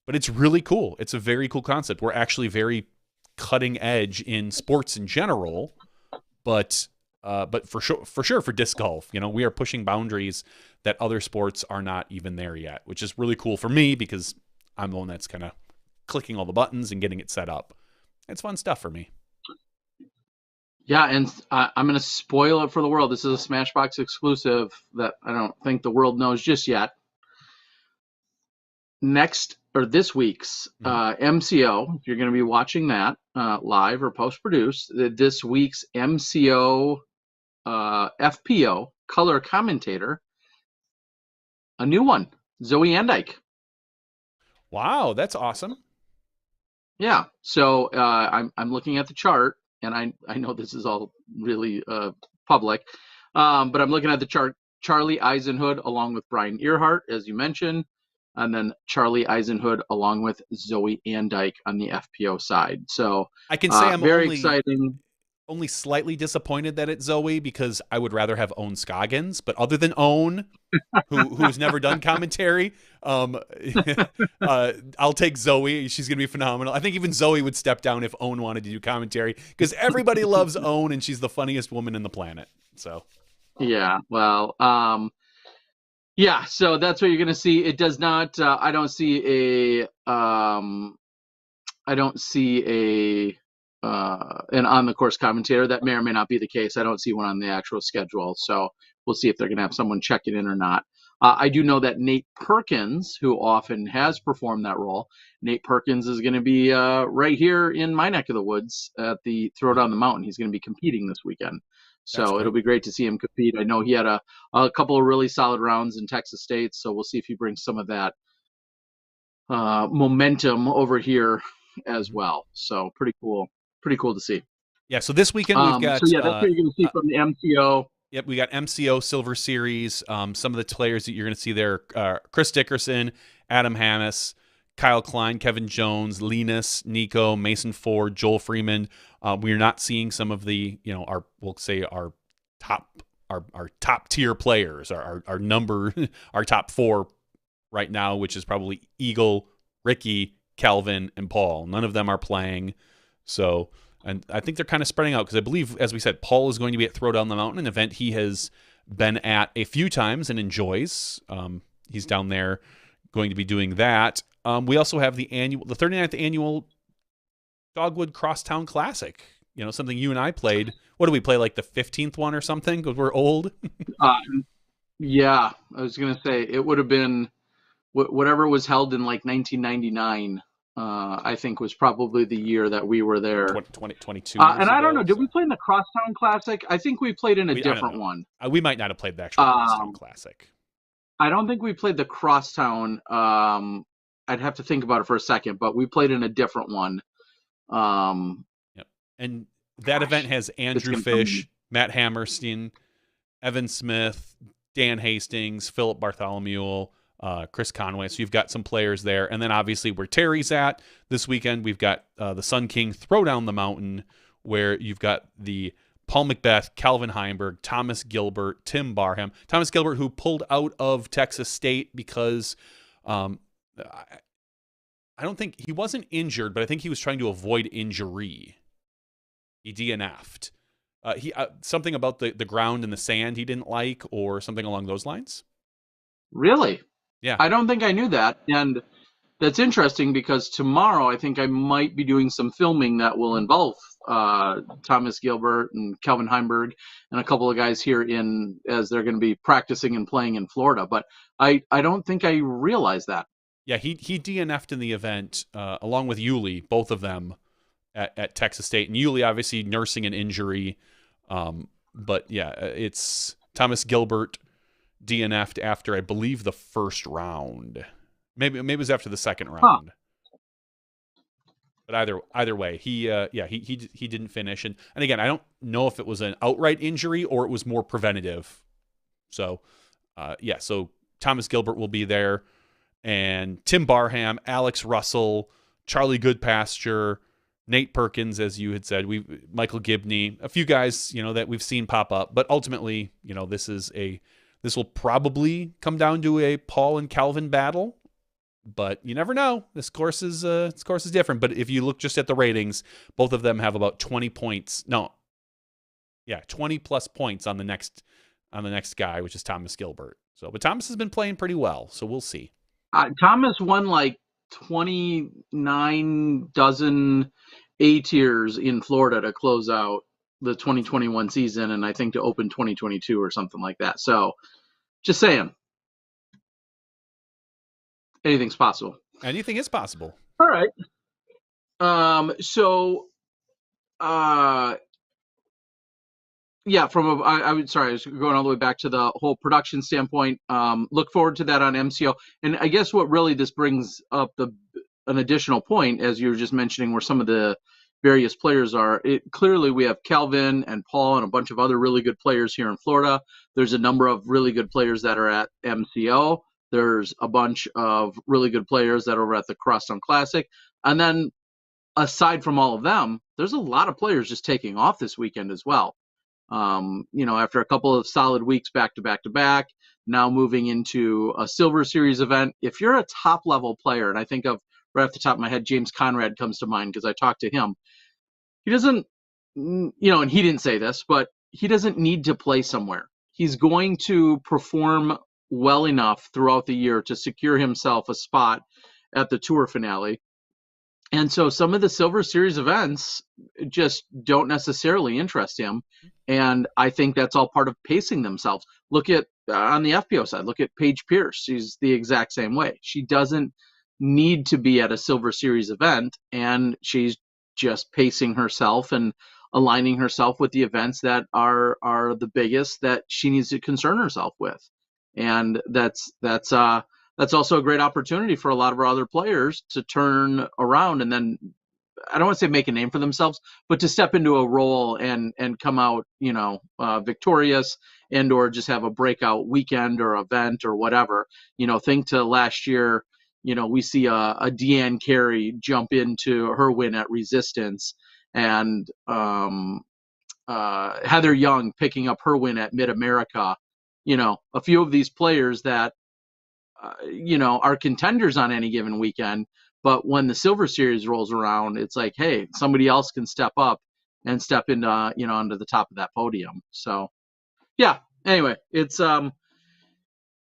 But it's really cool. It's a very cool concept. We're actually very cutting edge in sports in general, but for sure for disc golf, we are pushing boundaries that other sports are not even there yet, which is really cool for me because I'm the one that's kind of clicking all the buttons and getting it set up. It's fun stuff for me. Yeah, and I'm going to spoil it for the world. This is a Smashbox exclusive that I don't think the world knows just yet. This week's MCO, you're going to be watching that live or post-produced. This week's MCO FPO color commentator, a new one, Zoe Andike. Wow, that's awesome. Yeah, so I'm looking at the chart, and I know this is all really public, but I'm looking at the chart. Charlie Eisenhood along with Brian Earhart, as you mentioned, and then Charlie Eisenhood along with Zoe Andike on the FPO side. So I can say I'm very exciting. Only slightly disappointed that it's Zoe because I would rather have Owen Scoggins. But other than Owen, who's never done commentary, I'll take Zoe. She's going to be phenomenal. I think even Zoe would step down if Owen wanted to do commentary because everybody loves Owen and she's the funniest woman in the planet. So, yeah, well, yeah, so that's what you're going to see. It does not, I don't see an on-the-course commentator. That may or may not be the case. I don't see one on the actual schedule, so we'll see if they're going to have someone checking in or not. I do know that Nate Perkins, who often has performed that role, Nate Perkins is going to be right here in my neck of the woods at the Throwdown the Mountain. He's going to be competing this weekend, so it'll be great to see him compete. I know he had a couple of really solid rounds in Texas State, so we'll see if he brings some of that momentum over here as well. So pretty cool to see. Yeah, so this weekend we've got... that's what you're going to see from the MCO. Yep, we got MCO Silver Series. Some of the players that you're going to see there, Chris Dickerson, Adam Hammes, Kyle Klein, Kevin Jones, Linus, Nico, Mason Ford, Joel Freeman. We're not seeing some of the, our top tier players, our top four right now, which is probably Eagle, Ricky, Calvin, and Paul. None of them are playing. So, and I think they're kind of spreading out because I believe, as we said, Paul is going to be at Throwdown the Mountain, an event he has been at a few times and enjoys. He's down there going to be doing that. We also have the 39th annual Dogwood Crosstown Classic. Something you and I played. What do we play, like the 15th one or something? Because we're old. Yeah, I was gonna say it would have been whatever was held in like 1999. I think was probably the year that we were there. 22 years and I don't ago, know, did we play in the Crosstown Classic? I think we played in a I don't different know. one. We might not have played the actual Crosstown Classic. I don't think we played the Crosstown. I'd have to think about it for a second, but we played in a different one. Yep. And that event has Andrew Fish, Matt Hammerstein, Evan Smith, Dan Hastings, Philip Bartholomew, Chris Conway. So you've got some players there. And then obviously where Terry's at this weekend, we've got the Sun King Throwdown the Mountain, where you've got the Paul Macbeth, Calvin Heimberg, Thomas Gilbert, Tim Barham. Thomas Gilbert, who pulled out of Texas State because I don't think he wasn't injured, but I think he was trying to avoid injury. He DNF'd. Something about the ground and the sand he didn't like, or something along those lines. Really? Yeah. I don't think I knew that. And that's interesting because tomorrow I think I might be doing some filming that will involve Thomas Gilbert and Calvin Heimberg and a couple of guys here as they're going to be practicing and playing in Florida. But I don't think I realized that. Yeah, he DNF'd in the event along with Yuli, both of them at Texas State. And Yuli obviously nursing an injury. But yeah, it's Thomas Gilbert DNF'd after, I believe, the first round. Maybe it was after the second round. But either way, he didn't finish. And again, I don't know if it was an outright injury or it was more preventative. So so Thomas Gilbert will be there, and Tim Barham, Alex Russell, Charlie Goodpasture, Nate Perkins, as you had said, Michael Gibney, a few guys, that we've seen pop up. But ultimately, this will probably come down to a Paul and Calvin battle. But you never know. This course is different. But if you look just at the ratings, both of them have about 20 points. 20 plus points on the next guy, which is Thomas Gilbert. So, but Thomas has been playing pretty well. So we'll see. Thomas won like 29 dozen A tiers in Florida to close out the 2021 season, and I think to open 2022 or something like that. So, just saying. Anything's possible. Anything is possible. All right. Yeah, I was going all the way back to the whole production standpoint. Look forward to that on MCO. And I guess what really this brings up an additional point, as you were just mentioning, where some of the various players are. Clearly, we have Calvin and Paul and a bunch of other really good players here in Florida. There's a number of really good players that are at MCO. There's a bunch of really good players that are over at the Crosstown Classic. And then aside from all of them, there's a lot of players just taking off this weekend as well. After a couple of solid weeks back to back to back, now moving into a Silver Series event. If you're a top level player, and I think of right off the top of my head, James Conrad comes to mind because I talked to him. He doesn't, and he didn't say this, but he doesn't need to play somewhere. He's going to perform well enough throughout the year to secure himself a spot at the tour finale. And so some of the Silver Series events just don't necessarily interest him. And I think that's all part of pacing themselves. Look at, on the FPO side, look at Paige Pierce. She's the exact same way. She doesn't need to be at a Silver Series event, and she's just pacing herself and aligning herself with the events that are the biggest that she needs to concern herself with. And that's also a great opportunity for a lot of our other players to turn around and then, I don't want to say make a name for themselves, but to step into a role and come out, victorious, and or just have a breakout weekend or event or whatever. Think to last year, we see a Deanne Carey jump into her win at Resistance, and Heather Young picking up her win at Mid-America. A few of these players that are contenders on any given weekend, but when the Silver Series rolls around, it's like, hey, somebody else can step up and step into onto the top of that podium. So yeah, anyway, it's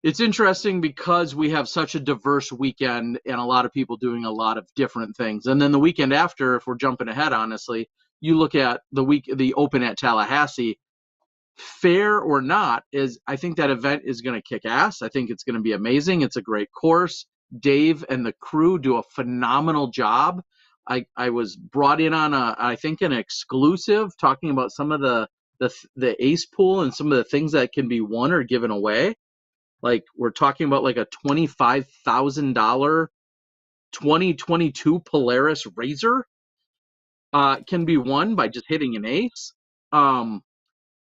It's interesting because we have such a diverse weekend and a lot of people doing a lot of different things. And then the weekend after, if we're jumping ahead, honestly, you look at the Open at Tallahassee. Fair or not, is I think that event is going to kick ass. I think it's going to be amazing. It's a great course. Dave and the crew do a phenomenal job. I was brought in on I think an exclusive talking about some of the ace pool and some of the things that can be won or given away. Like we're talking about like a $25,000 2022 Polaris Razor can be won by just hitting an ace.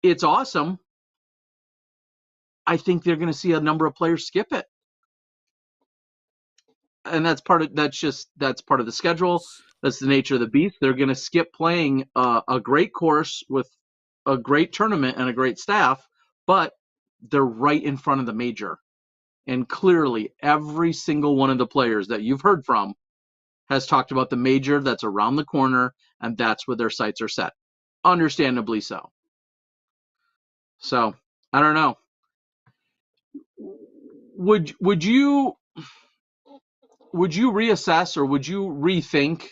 It's awesome. I think they're going to see a number of players skip it, and that's part of the schedule. That's the nature of the beast. They're going to skip playing a great course with a great tournament and a great staff, but they're right in front of the major. And clearly, every single one of the players that you've heard from has talked about the major that's around the corner, and that's where their sights are set. Understandably so. So, I don't know. Would you reassess or would you rethink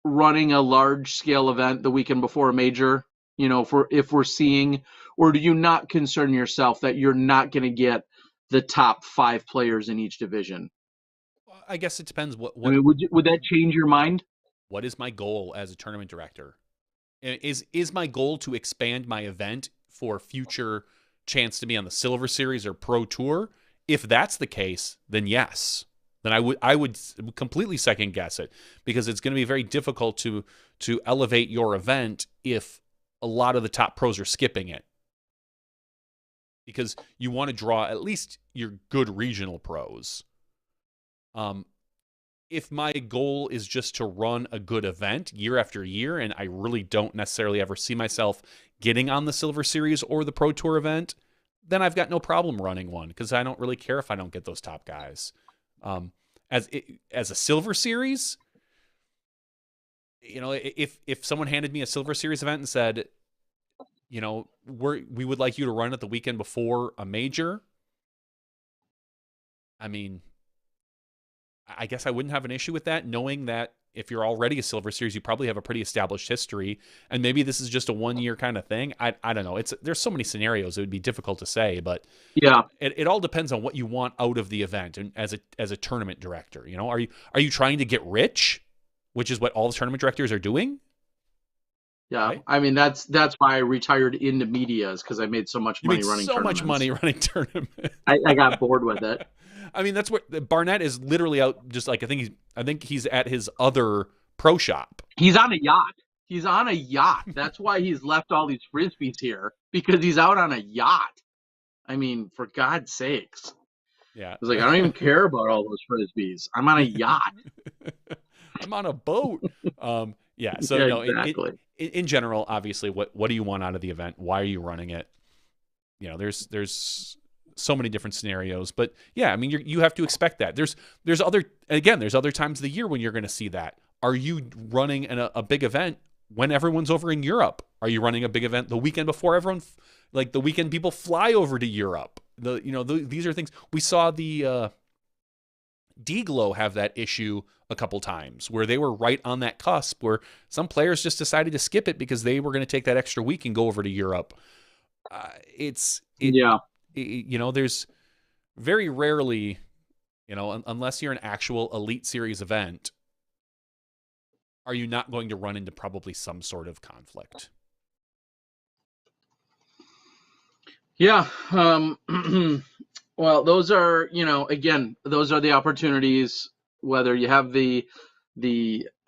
running a large scale event the weekend before a major? You know, if we're seeing, or do you not concern yourself that you're not going to get the top 5 players in each division? I guess it depends. What I mean, would that change your mind? What is my goal as a tournament director? Is my goal to expand my event for future chance to be on the Silver Series or Pro Tour? If that's the case, then yes. Then I would completely second guess it, because it's going to be very difficult to elevate your event if a lot of the top pros are skipping it. Because you want to draw at least your good regional pros. If my goal is just to run a good event year after year, and I really don't necessarily ever see myself getting on the Silver Series or the Pro Tour event, then I've got no problem running one, because I don't really care if I don't get those top guys. As a Silver Series, you know, if someone handed me a Silver Series event and said, you know, we would like you to run it the weekend before a major, I mean, I guess I wouldn't have an issue with that, knowing that if you're already a Silver Series, you probably have a pretty established history, and maybe this is just a 1-year kind of thing. I don't know. There's so many scenarios, it would be difficult to say, but yeah, it all depends on what you want out of the event. And as a tournament director, you know, are you trying to get rich, which is what all the tournament directors are doing? Yeah, right? I mean that's why I retired into media, is because I made so much money running tournaments. So much money running tournaments. I got bored with it. I mean, that's what Barnett is literally out. Just like I think he's at his other pro shop. He's on a yacht. He's on a yacht. That's why he's left all these frisbees here, because he's out on a yacht. I mean, for God's sakes. Yeah. It's like, I don't even care about all those frisbees. I'm on a yacht. I'm on a boat. Yeah. So yeah, no, exactly. In general, obviously, what do you want out of the event? Why are you running it? You know, there's so many different scenarios, but yeah, I mean, you have to expect that. There's other times of the year when you're going to see that. Are you running a big event when everyone's over in Europe? Are you running a big event the weekend before everyone, like the weekend people fly over to Europe? These are things we saw the D-Glow have that issue a couple times, where they were right on that cusp where some players just decided to skip it because they were going to take that extra week and go over to Europe. You know, there's very rarely, you know, unless you're an actual Elite Series event, are you not going to run into probably some sort of conflict? Yeah. Well, those are, you know, again, those are the opportunities, whether you have the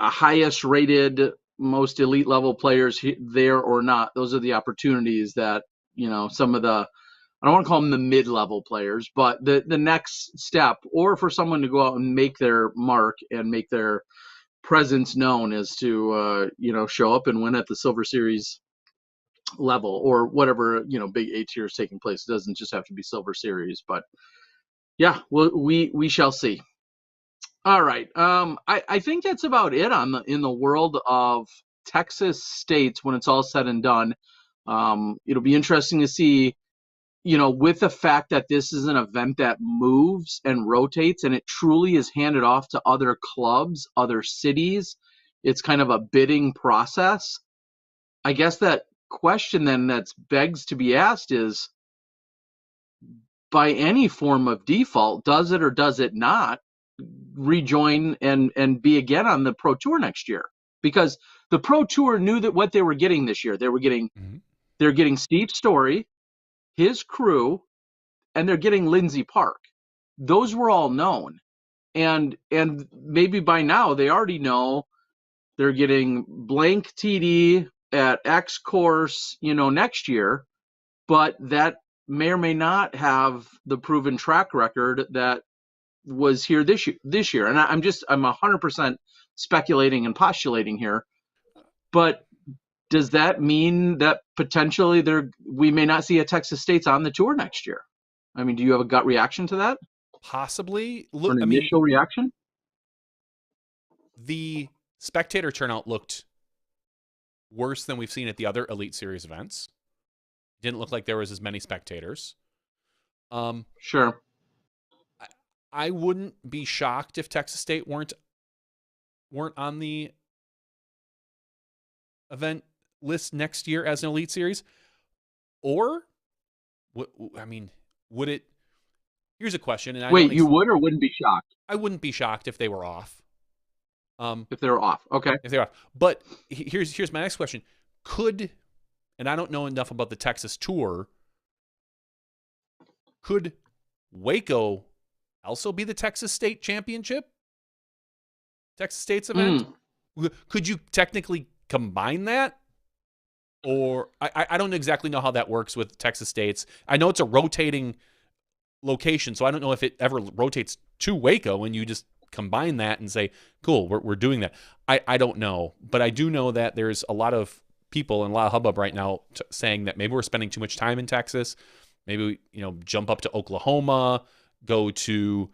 highest rated, most elite level players there or not. Those are the opportunities that, you know, some of the, I don't want to call them the mid-level players, but the next step, or for someone to go out and make their mark and make their presence known, is to, you know, show up and win at the Silver Series level, or whatever, you know, big A tier is taking place. It doesn't just have to be Silver Series, but yeah, we shall see. All right. I think that's about it in the world of Texas states when it's all said and done. It'll be interesting to see, with the fact that this is an event that moves and rotates and it truly is handed off to other clubs, other cities, it's kind of a bidding process. I guess that question then that's begs to be asked is, by any form of default, does it or does it not rejoin and be again on the Pro Tour next year? Because the Pro Tour knew that what they were getting this year. They're getting Steve Story, his crew, and they're getting Lindsey Park. Those were all known. And maybe by now they already know they're getting blank TD at X course, next year, but that may or may not have the proven track record that was here this year. And I'm 100% speculating and postulating here, but does that mean that potentially we may not see a Texas State's on the tour next year? I mean, do you have a gut reaction to that? Possibly. Or an initial reaction? The spectator turnout looked worse than we've seen at the other Elite Series events. Didn't look like there was as many spectators. Sure. I wouldn't be shocked if Texas State weren't on the event list next year as an Elite Series. Or, would it? Here's a question. And wait, you would or wouldn't be shocked? I wouldn't be shocked if they were off. If they were off, okay. If they're off, but here's my next question: and I don't know enough about the Texas tour. Could Waco also be the Texas State Championship? Texas State's event? Could you technically combine that? Or I don't exactly know how that works with Texas State's. I know it's a rotating location, so I don't know if it ever rotates to Waco and you just combine that and say, cool, we're doing that. I don't know, but I do know that there's a lot of people and a lot of hubbub right now saying that maybe we're spending too much time in Texas. Maybe we, jump up to Oklahoma, go to,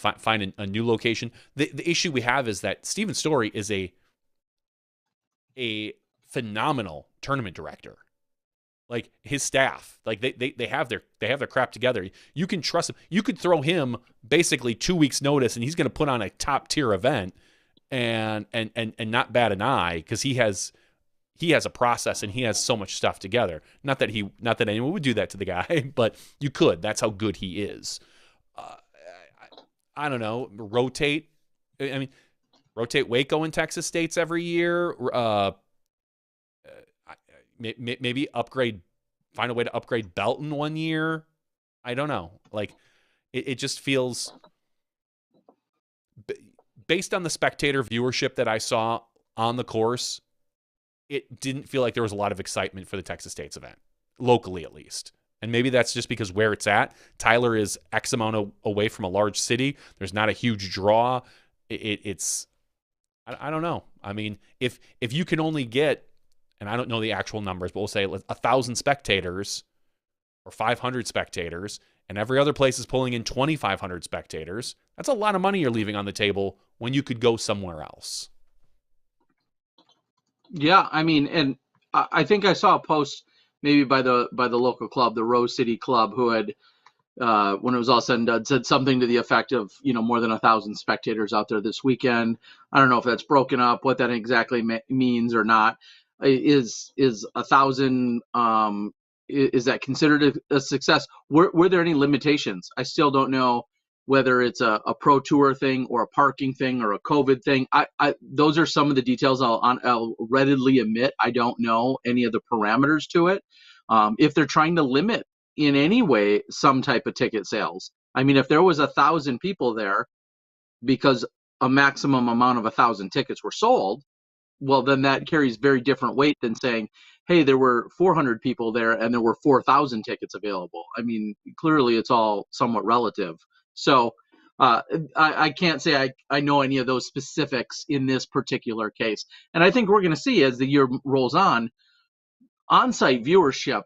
find a new location. The issue we have is that Stephen Story is a phenomenal tournament director. Like his staff, like they have their crap together. You can trust him. You could throw him basically 2 weeks notice, and he's going to put on a top tier event, and not bat an eye because he has a process and he has so much stuff together. Not that anyone would do that to the guy, but you could. That's how good he is. I don't know. Rotate Waco and Texas States every year. Maybe find a way to upgrade Belton 1 year. I don't know. Like it just feels, based on the spectator viewership that I saw on the course, it didn't feel like there was a lot of excitement for the Texas State's event, locally at least. And maybe that's just because where it's at. Tyler is X amount away from a large city. There's not a huge draw. It's I don't know. I mean, if you can only get, and I don't know the actual numbers, but we'll say 1,000 spectators or 500 spectators, and every other place is pulling in 2,500 spectators, that's a lot of money you're leaving on the table when you could go somewhere else. Yeah, I mean, and I think I saw a post maybe by the local club, the Rose City Club, who had, when it was all said and done, said something to the effect of, more than 1,000 spectators out there this weekend. I don't know if that's broken up, what that exactly means or not. Is 1,000, is that considered a success? Were there any limitations? I still don't know whether it's a pro tour thing or a parking thing or a COVID thing. Those are some of the details I'll readily admit. I don't know any of the parameters to it. If they're trying to limit in any way some type of ticket sales. I mean, if there was 1,000 people there because a maximum amount of 1,000 tickets were sold, well, then that carries very different weight than saying, hey, there were 400 people there and there were 4,000 tickets available. I mean, clearly it's all somewhat relative. So I can't say I know any of those specifics in this particular case. And I think we're going to see as the year rolls on-site viewership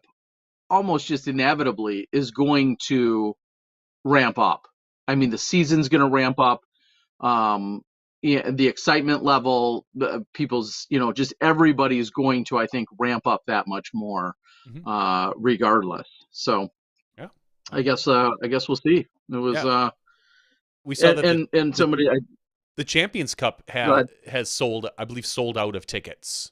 almost just inevitably is going to ramp up. I mean, the season's going to ramp up. The excitement level, people's, just everybody's going to, I think, ramp up that much more, regardless. So, yeah, I guess we'll see. It was Yeah, we saw that and the somebody the Champions Cup go ahead. has sold, I believe, sold out of tickets.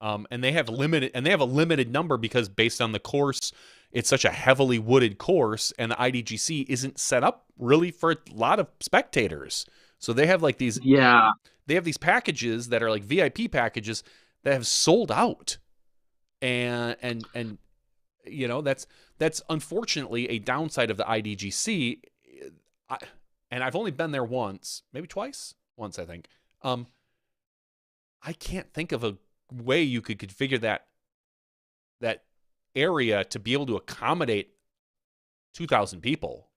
And they have a limited number because based on the course, it's such a heavily wooded course, and the IDGC isn't set up really for a lot of spectators. So they have like Yeah, these packages that are like VIP packages that have sold out, and that's unfortunately a downside of the IDGC. And I've only been there once, maybe twice, once I think. I can't think of a way you could configure that area to be able to accommodate 2,000 people.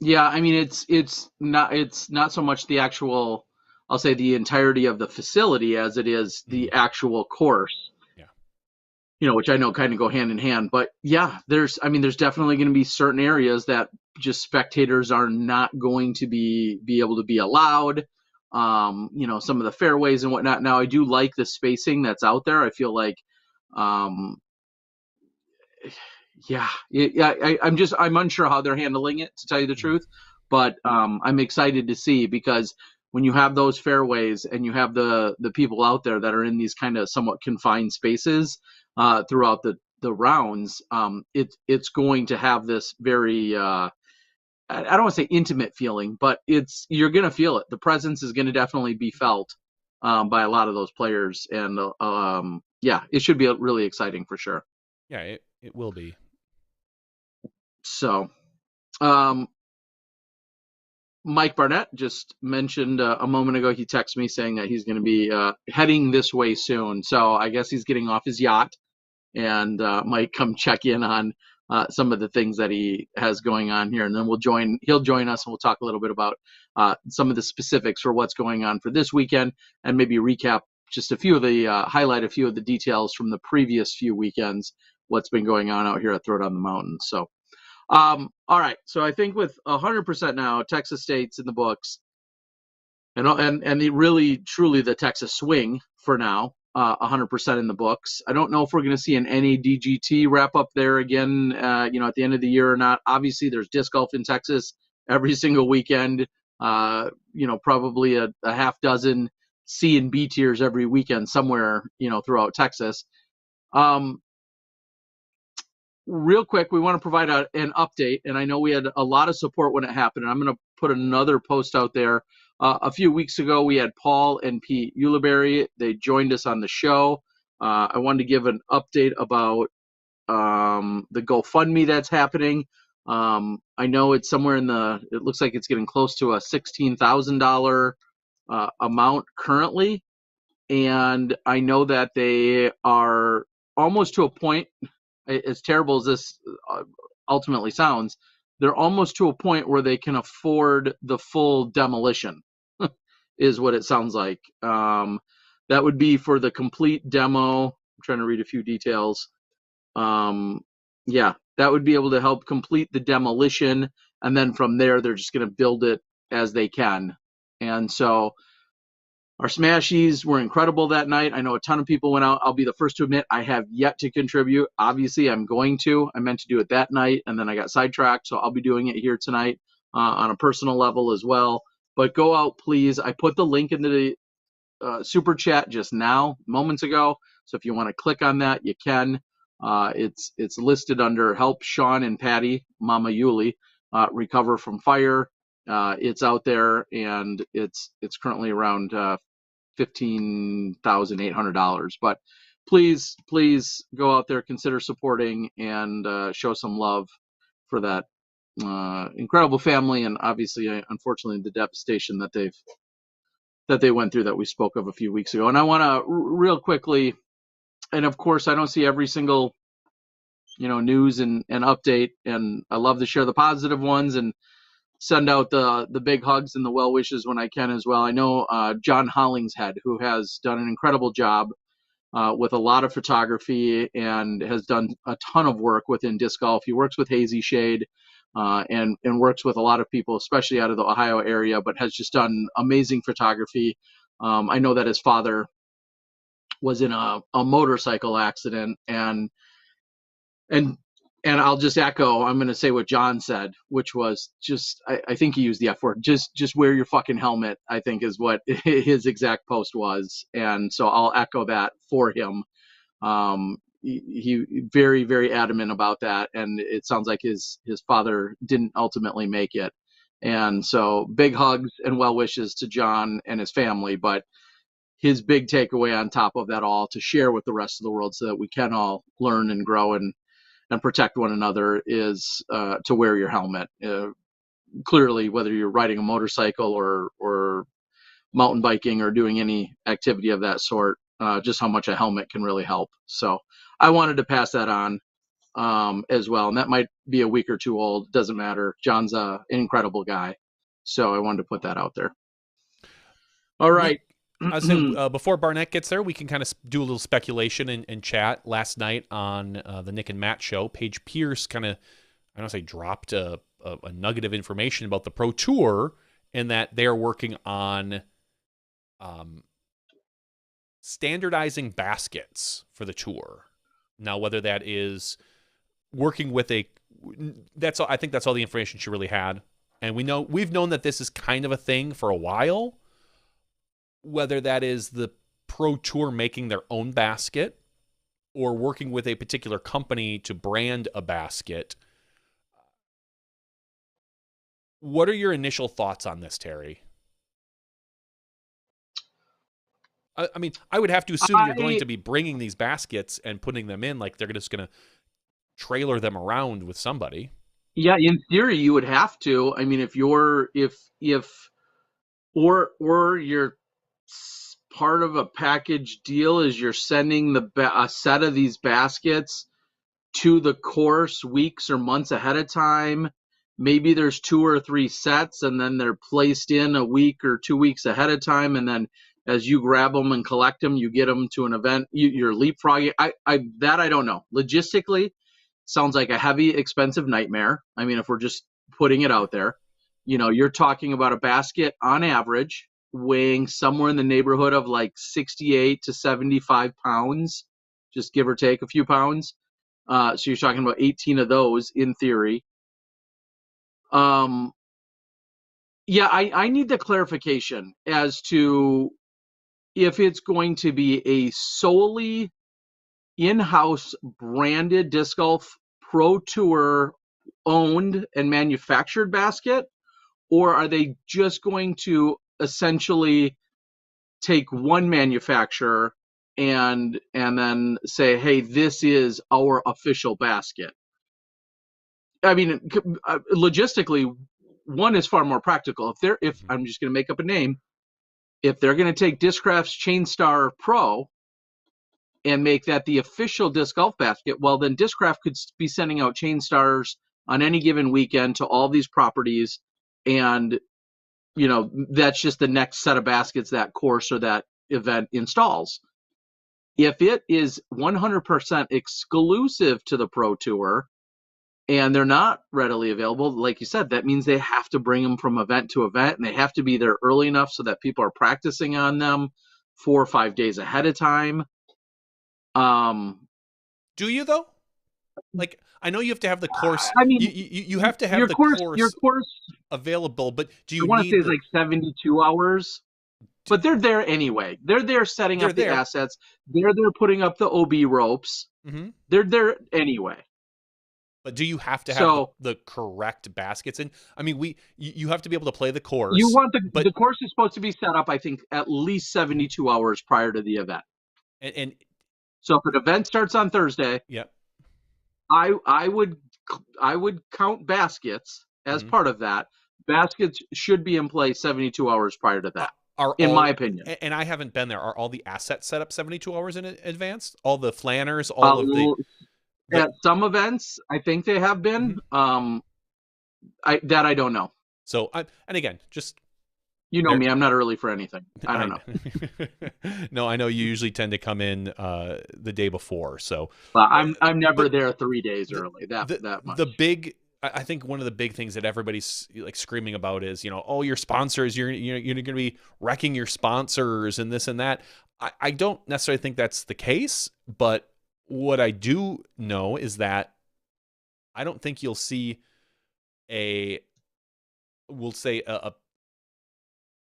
yeah. I mean, it's not so much the actual, I'll say, the entirety of the facility as it is the actual course. Yeah. Which I know kind of go hand in hand. But yeah, there's definitely going to be certain areas that just spectators are not going to be able to be allowed. Some of the fairways and whatnot. Now, I do like the spacing that's out there. I feel like, um, I'm unsure how they're handling it, to tell you the truth. But I'm excited to see, because when you have those fairways and you have the people out there that are in these kind of somewhat confined spaces throughout the rounds, it's going to have this very I don't want to say intimate feeling, but you're going to feel it. The presence is going to definitely be felt by a lot of those players, and yeah, it should be really exciting for sure. Yeah, it will be. So, Mike Barnett just mentioned a moment ago. He texted me saying that he's going to be heading this way soon. So I guess he's getting off his yacht and might come check in on some of the things that he has going on here, and then he'll join us, and we'll talk a little bit about some of the specifics for what's going on for this weekend, and maybe recap just highlight a few of the details from the previous few weekends, what's been going on out here at Throwdown the Mountain. So all right, so I think with 100% now, Texas State's in the books, and really truly the Texas swing for now, 100% in the books. I don't know if we're going to see an NADGT wrap up there again, at the end of the year or not. Obviously, there's disc golf in Texas every single weekend. Probably a half dozen C and B tiers every weekend somewhere, throughout Texas. Real quick, we want to provide an update, and I know we had a lot of support when it happened, and I'm going to put another post out there. A few weeks ago, we had Paul and Pete Ulibarri. They joined us on the show. I wanted to give an update about the GoFundMe that's happening. I know it's somewhere it looks like it's getting close to a $16,000 amount currently, and I know that they are almost to a point, as terrible as this ultimately sounds, they're almost to a point where they can afford the full demolition, is what it sounds like. That would be for the complete demo. I'm trying to read a few details. Yeah, that would be able to help complete the demolition, and then from there, they're just going to build it as they can. And so our Smashies were incredible that night. I know a ton of people went out. I'll be the first to admit I have yet to contribute. Obviously, I'm going to. I meant to do it that night, and then I got sidetracked, so I'll be doing it here tonight on a personal level as well. But go out, please. I put the link in the super chat just now, moments ago. So if you want to click on that, you can. It's listed under Help Sean and Patty, Mama Yuli, Recover from Fire. It's out there, and it's currently around $15,800. But please go out there, consider supporting, and show some love for that incredible family, and obviously, unfortunately, the devastation that they went through that we spoke of a few weeks ago. And I want to real quickly, and of course, I don't see every single news and update, and I love to share the positive ones and send out the big hugs and the well wishes when I can as well. I know John Hollingshead, who has done an incredible job with a lot of photography and has done a ton of work within disc golf. He works with Hazy Shade and works with a lot of people, especially out of the Ohio area, but has just done amazing photography. I know that his father was in a motorcycle accident and And I'll just echo, I'm going to say what John said, which was just, I think he used the F word, just wear your fucking helmet, I think is what his exact post was. And so I'll echo that for him. He very, very adamant about that. And it sounds like his father didn't ultimately make it. And so big hugs and well wishes to John and his family. But his big takeaway on top of that all to share with the rest of the world so that we can all learn and grow and protect one another is to wear your helmet. Clearly, whether you're riding a motorcycle or mountain biking or doing any activity of that sort, just how much a helmet can really help. So I wanted to pass that on as well. And that might be a week or two old. Doesn't matter. John's an incredible guy. So I wanted to put that out there. All right. I said before Barnett gets there, we can kind of do a little speculation and chat. Last night on the Nick and Matt show, Paige Pierce kind of, I don't say dropped a nugget of information about the Pro Tour and that they're working on standardizing baskets for the tour. Now, whether that is working with I think that's all the information she really had. And we've known that this is kind of a thing for a while. Whether that is the Pro Tour making their own basket or working with a particular company to brand a basket. What are your initial thoughts on this, Terry? I mean, I would have to assume you're going to be bringing these baskets and putting them in, like they're just going to trailer them around with somebody. Yeah, in theory, you would have to. I mean, if you're part of a package deal is you're sending a set of these baskets to the course weeks or months ahead of time. Maybe there's 2 or 3 sets and then they're placed in a week or 2 weeks ahead of time. And then as you grab them and collect them, you get them to an event. You're leapfrogging. I don't know. Logistically, sounds like a heavy, expensive nightmare. I mean, if we're just putting it out there, you're talking about a basket on average weighing somewhere in the neighborhood of like 68 to 75 pounds, just give or take a few pounds. So you're talking about 18 of those in theory. Yeah, I need the clarification as to if it's going to be a solely in-house branded disc golf Pro Tour owned and manufactured basket, or are they just going to essentially take one manufacturer and then say, hey, this is our official basket? I mean, logistically, one is far more practical. If I'm just going to make up a name, if they're going to take Discraft's Chainstar Pro and make that the official disc golf basket, well, then Discraft could be sending out Chainstars on any given weekend to all these properties, and that's just the next set of baskets that course or that event installs. If it is 100% exclusive to the Pro Tour and they're not readily available, like you said, that means they have to bring them from event to event, and they have to be there early enough so that people are practicing on them 4 or 5 days ahead of time. Do you though? Like, I know you have to have the course. I mean, you have to have your course available, but do you I want to say it's like 72 hours. But they're there anyway. They're there setting up the assets. They're there putting up the OB ropes. Mm-hmm. They're there anyway. But do you have to have the correct baskets? And I mean, you have to be able to play the course. You want the course is supposed to be set up, I think, at least 72 hours prior to the event. And so if an event starts on Thursday, yep, I would count baskets as part of that. Baskets should be in place 72 hours prior to that. In my opinion. And I haven't been there. Are all the assets set up 72 hours in advance? All the flanners, all of the at some events, I think they have been. Mm-hmm. I don't know. So, and again, just me, I'm not early for anything. I don't know. No, I know you usually tend to come in the day before. So, I'm never there 3 days early. That much. I think one of the big things that everybody's like screaming about is, your sponsors, you're going to be wrecking your sponsors and this and that. I don't necessarily think that's the case, but what I do know is that I don't think you'll see we'll say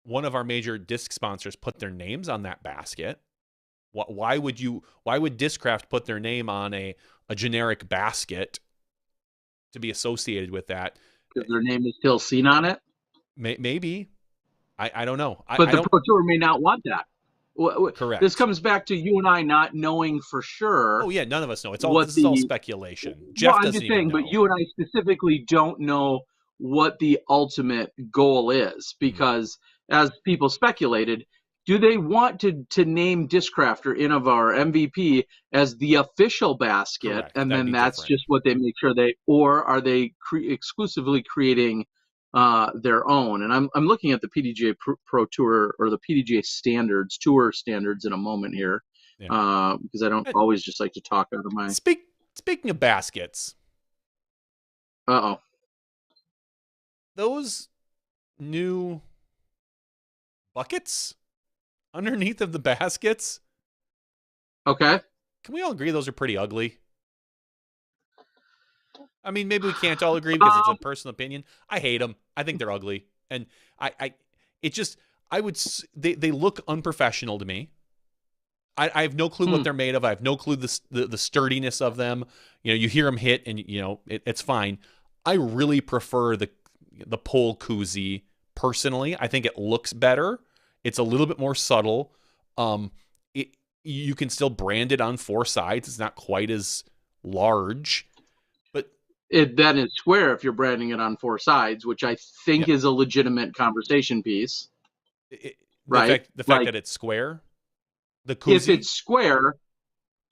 one of our major disc sponsors put their names on that basket. Why would Discraft put their name on a generic basket to be associated with that? Because their name is still seen on it? Maybe. I don't know. But the Pro Tour may not want that. Correct. This comes back to you and I not knowing for sure. Oh yeah, none of us know. This is all speculation. Jeff I'm doesn't just saying, even know. but you and I specifically don't know what the ultimate goal is, because as people speculated, do they want to name Discraft or Innovar MVP as the official basket? Correct. And That'd then be that's different. just what they make sure or are they exclusively creating their own? And I'm looking at the PDGA Pro Tour or the PDGA standards, tour standards in a moment here, because I don't always just like to talk out of my. Speaking of baskets. Those new buckets underneath of the baskets. Okay. Can we all agree those are pretty ugly? I mean, maybe we can't all agree because it's a personal opinion. I hate them. I think they're ugly. And they look unprofessional to me. I have no clue what they're made of. I have no clue the sturdiness of them. You hear them hit and it's fine. I really prefer the pole koozie personally. I think it looks better. It's a little bit more subtle. You can still brand it on 4 sides. It's not quite as large. It then is square if you're branding it on 4 sides, which I think is a legitimate conversation piece. The fact that it's square, the koozie. If it's square,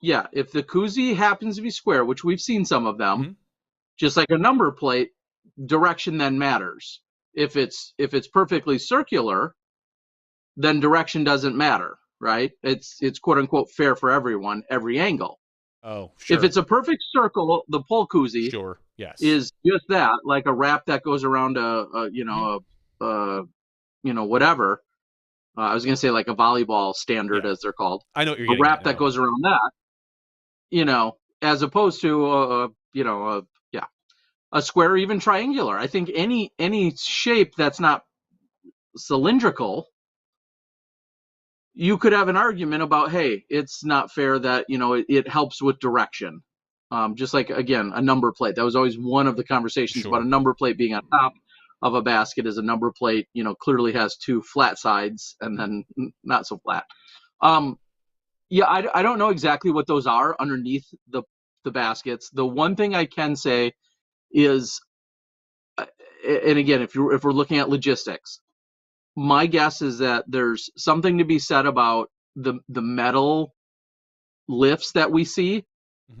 if the koozie happens to be square, which we've seen some of them, just like a number plate, direction then matters. If it's perfectly circular, then direction doesn't matter, right? It's quote unquote fair for everyone, every angle. Oh, sure. If it's a perfect circle, the pole koozie is just that, like a wrap that goes around whatever. I was going to say like a volleyball standard, as they're called. I know what you're getting at. A wrap that goes around that, as opposed to, a square or even triangular. I think any shape that's not cylindrical, you could have an argument about, hey, it's not fair that, it helps with direction. Just like, again, a number plate. That was always one of the conversations about a number plate being on top of a basket. Is a number plate, clearly has 2 flat sides and then not so flat. I don't know exactly what those are underneath the baskets. The one thing I can say is, and again, if we're looking at logistics, my guess is that there's something to be said about the metal lifts that we see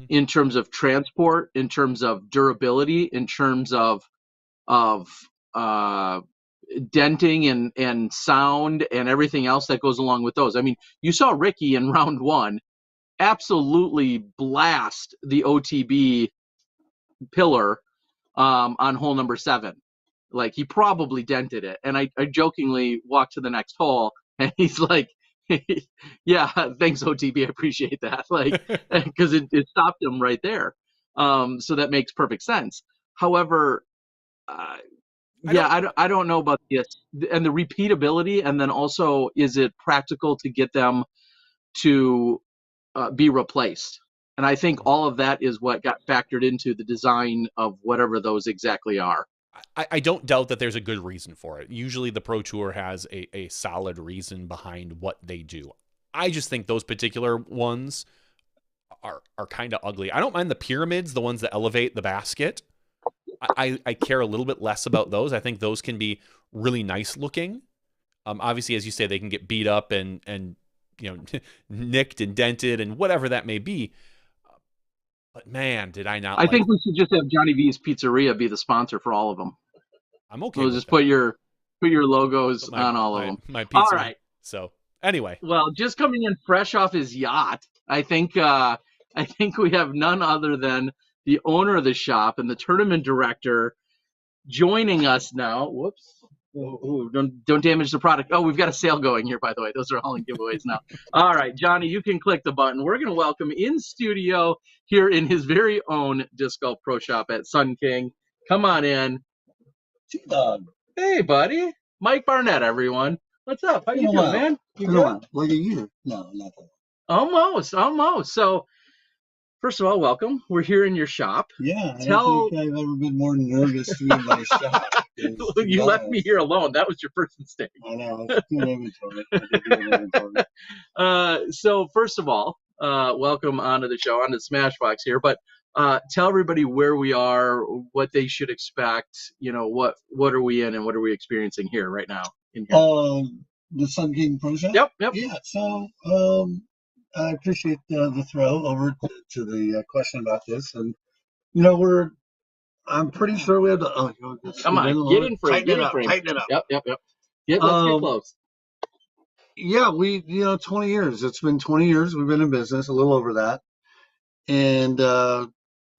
in terms of transport, in terms of durability, in terms of denting and sound and everything else that goes along with those. I mean, you saw Ricky in round 1 absolutely blast the OTB pillar on hole number 7. Like, he probably dented it. And I jokingly walked to the next hole, and he's like, yeah, thanks, OTB. I appreciate that. Like, because it stopped him right there. So that makes perfect sense. However, I don't know about this. And the repeatability, and then also, is it practical to get them to be replaced? And I think all of that is what got factored into the design of whatever those exactly are. I don't doubt that there's a good reason for it. Usually the Pro Tour has a solid reason behind what they do. I just think those particular ones are kind of ugly. I don't mind the pyramids, the ones that elevate the basket. I care a little bit less about those. I think those can be really nice looking. Obviously, as you say, they can get beat up and nicked and dented and whatever that may be. But man, did I not! I think we should just have Johnny V's Pizzeria be the sponsor for all of them. I'm okay. We'll just put your logos on all of them. My pizza. All right. So anyway, well, just coming in fresh off his yacht, I think we have none other than the owner of the shop and the tournament director joining us now. Whoops, Ooh, don't damage the product. Oh, we've got a sale going here, by the way. Those are all in giveaways now. All right, Johnny, you can click the button. We're going to welcome in studio here in his very own Disc Golf Pro Shop at Sun King. Come on in. T-Dog. Hey, buddy. Mike Barnett, everyone. What's up? How you doing, man? You good? Like a year. No, not that. Almost. So, first of all, welcome. We're here in your shop. Yeah, I don't think I've ever been more nervous to be in my shop. You left me here alone. That was your first mistake. I know. I did inventory. So, first of all, welcome onto the show, onto Smashbox here. But tell everybody where we are, what they should expect. You know, what are we in and what are we experiencing here right now? In here? The Sun King Pro Shop? Yep. Yeah, so I appreciate the throw over to the question about this. And, you know, I'm pretty sure we have to. Come on, get in frame. Tighten it up. Yep. Let's get close. Yeah, 20 years. It's been 20 years. We've been in business, a little over that. And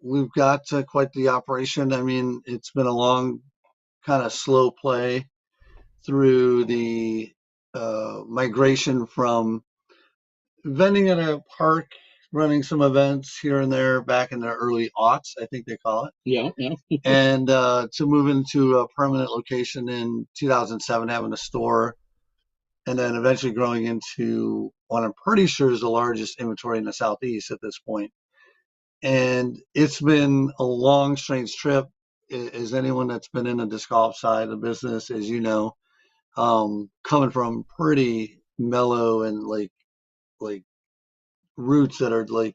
we've got quite the operation. I mean, it's been a long, kind of slow play through the migration from vending at a park, running some events here and there back in the early aughts, I think they call it. Yeah. And to move into a permanent location in 2007, having a store, and then eventually growing into what I'm pretty sure is the largest inventory in the Southeast at this point. And it's been a long, strange trip. As anyone that's been in the disc golf side of the business, as you know, coming from pretty mellow and like roots that are like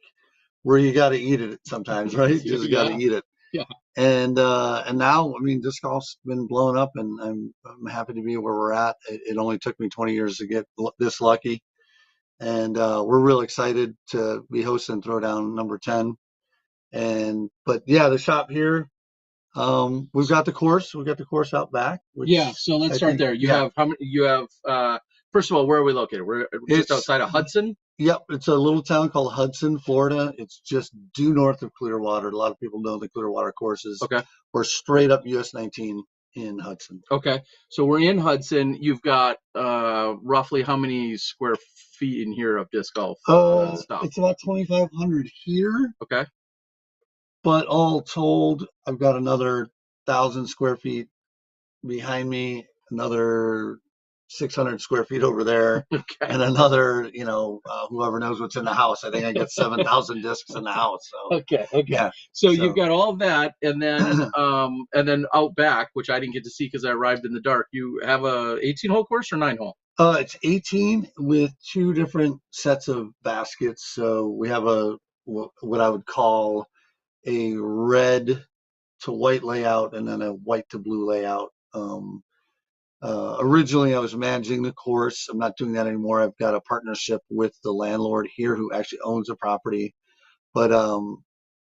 where you got to eat it sometimes, right? You just got to eat it. Yeah. And now, I mean, disc golf's been blown up, and I'm happy to be where we're at. It only took me 20 years to get this lucky, and we're real excited to be hosting Throwdown number 10. But yeah, the shop here. We've got the course. We've got the course out back. So let's start there. You have how many? You have first of all, where are we located? We're just outside of Hudson. Yep, it's a little town called Hudson, Florida. It's just due north of Clearwater. A lot of people know the Clearwater courses. Okay. We're straight up US 19 in Hudson. Okay, so we're in Hudson. You've got roughly how many square feet in here of disc golf stuff? It's about 2,500 here. Okay. But all told, I've got another 1,000 square feet behind me, another 600 square feet over there, and another, whoever knows what's in the house. I think I got 7,000 discs in the house. So. Okay. Yeah. So you've got all of that, and then out back, which I didn't get to see because I arrived in the dark. You have a 18-hole course or 9-hole? It's 18 with 2 different sets of baskets. So we have what I would call a red to white layout and then a white to blue layout. Originally I was managing the course. I'm not doing that anymore. I've got a partnership with the landlord here who actually owns the property, but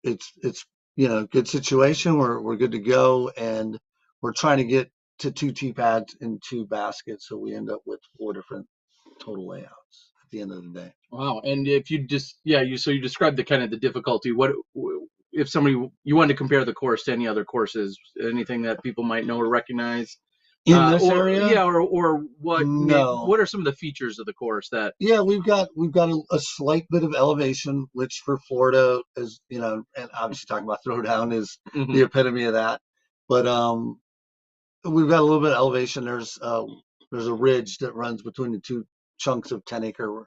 it's good situation. We're good to go, and we're trying to get to 2 tee pads and 2 baskets, so we end up with 4 different total layouts at the end of the day. Wow. And if you just you described the kind of the difficulty. What if you wanted to compare the course to any other courses, anything that people might know or recognize in this area? Yeah, or what? No. What are some of the features of the course that? Yeah, we've got a slight bit of elevation, which for Florida is, and obviously talking about Throwdown is the epitome of that. But we've got a little bit of elevation. There's a ridge that runs between the 2 chunks of 10-acre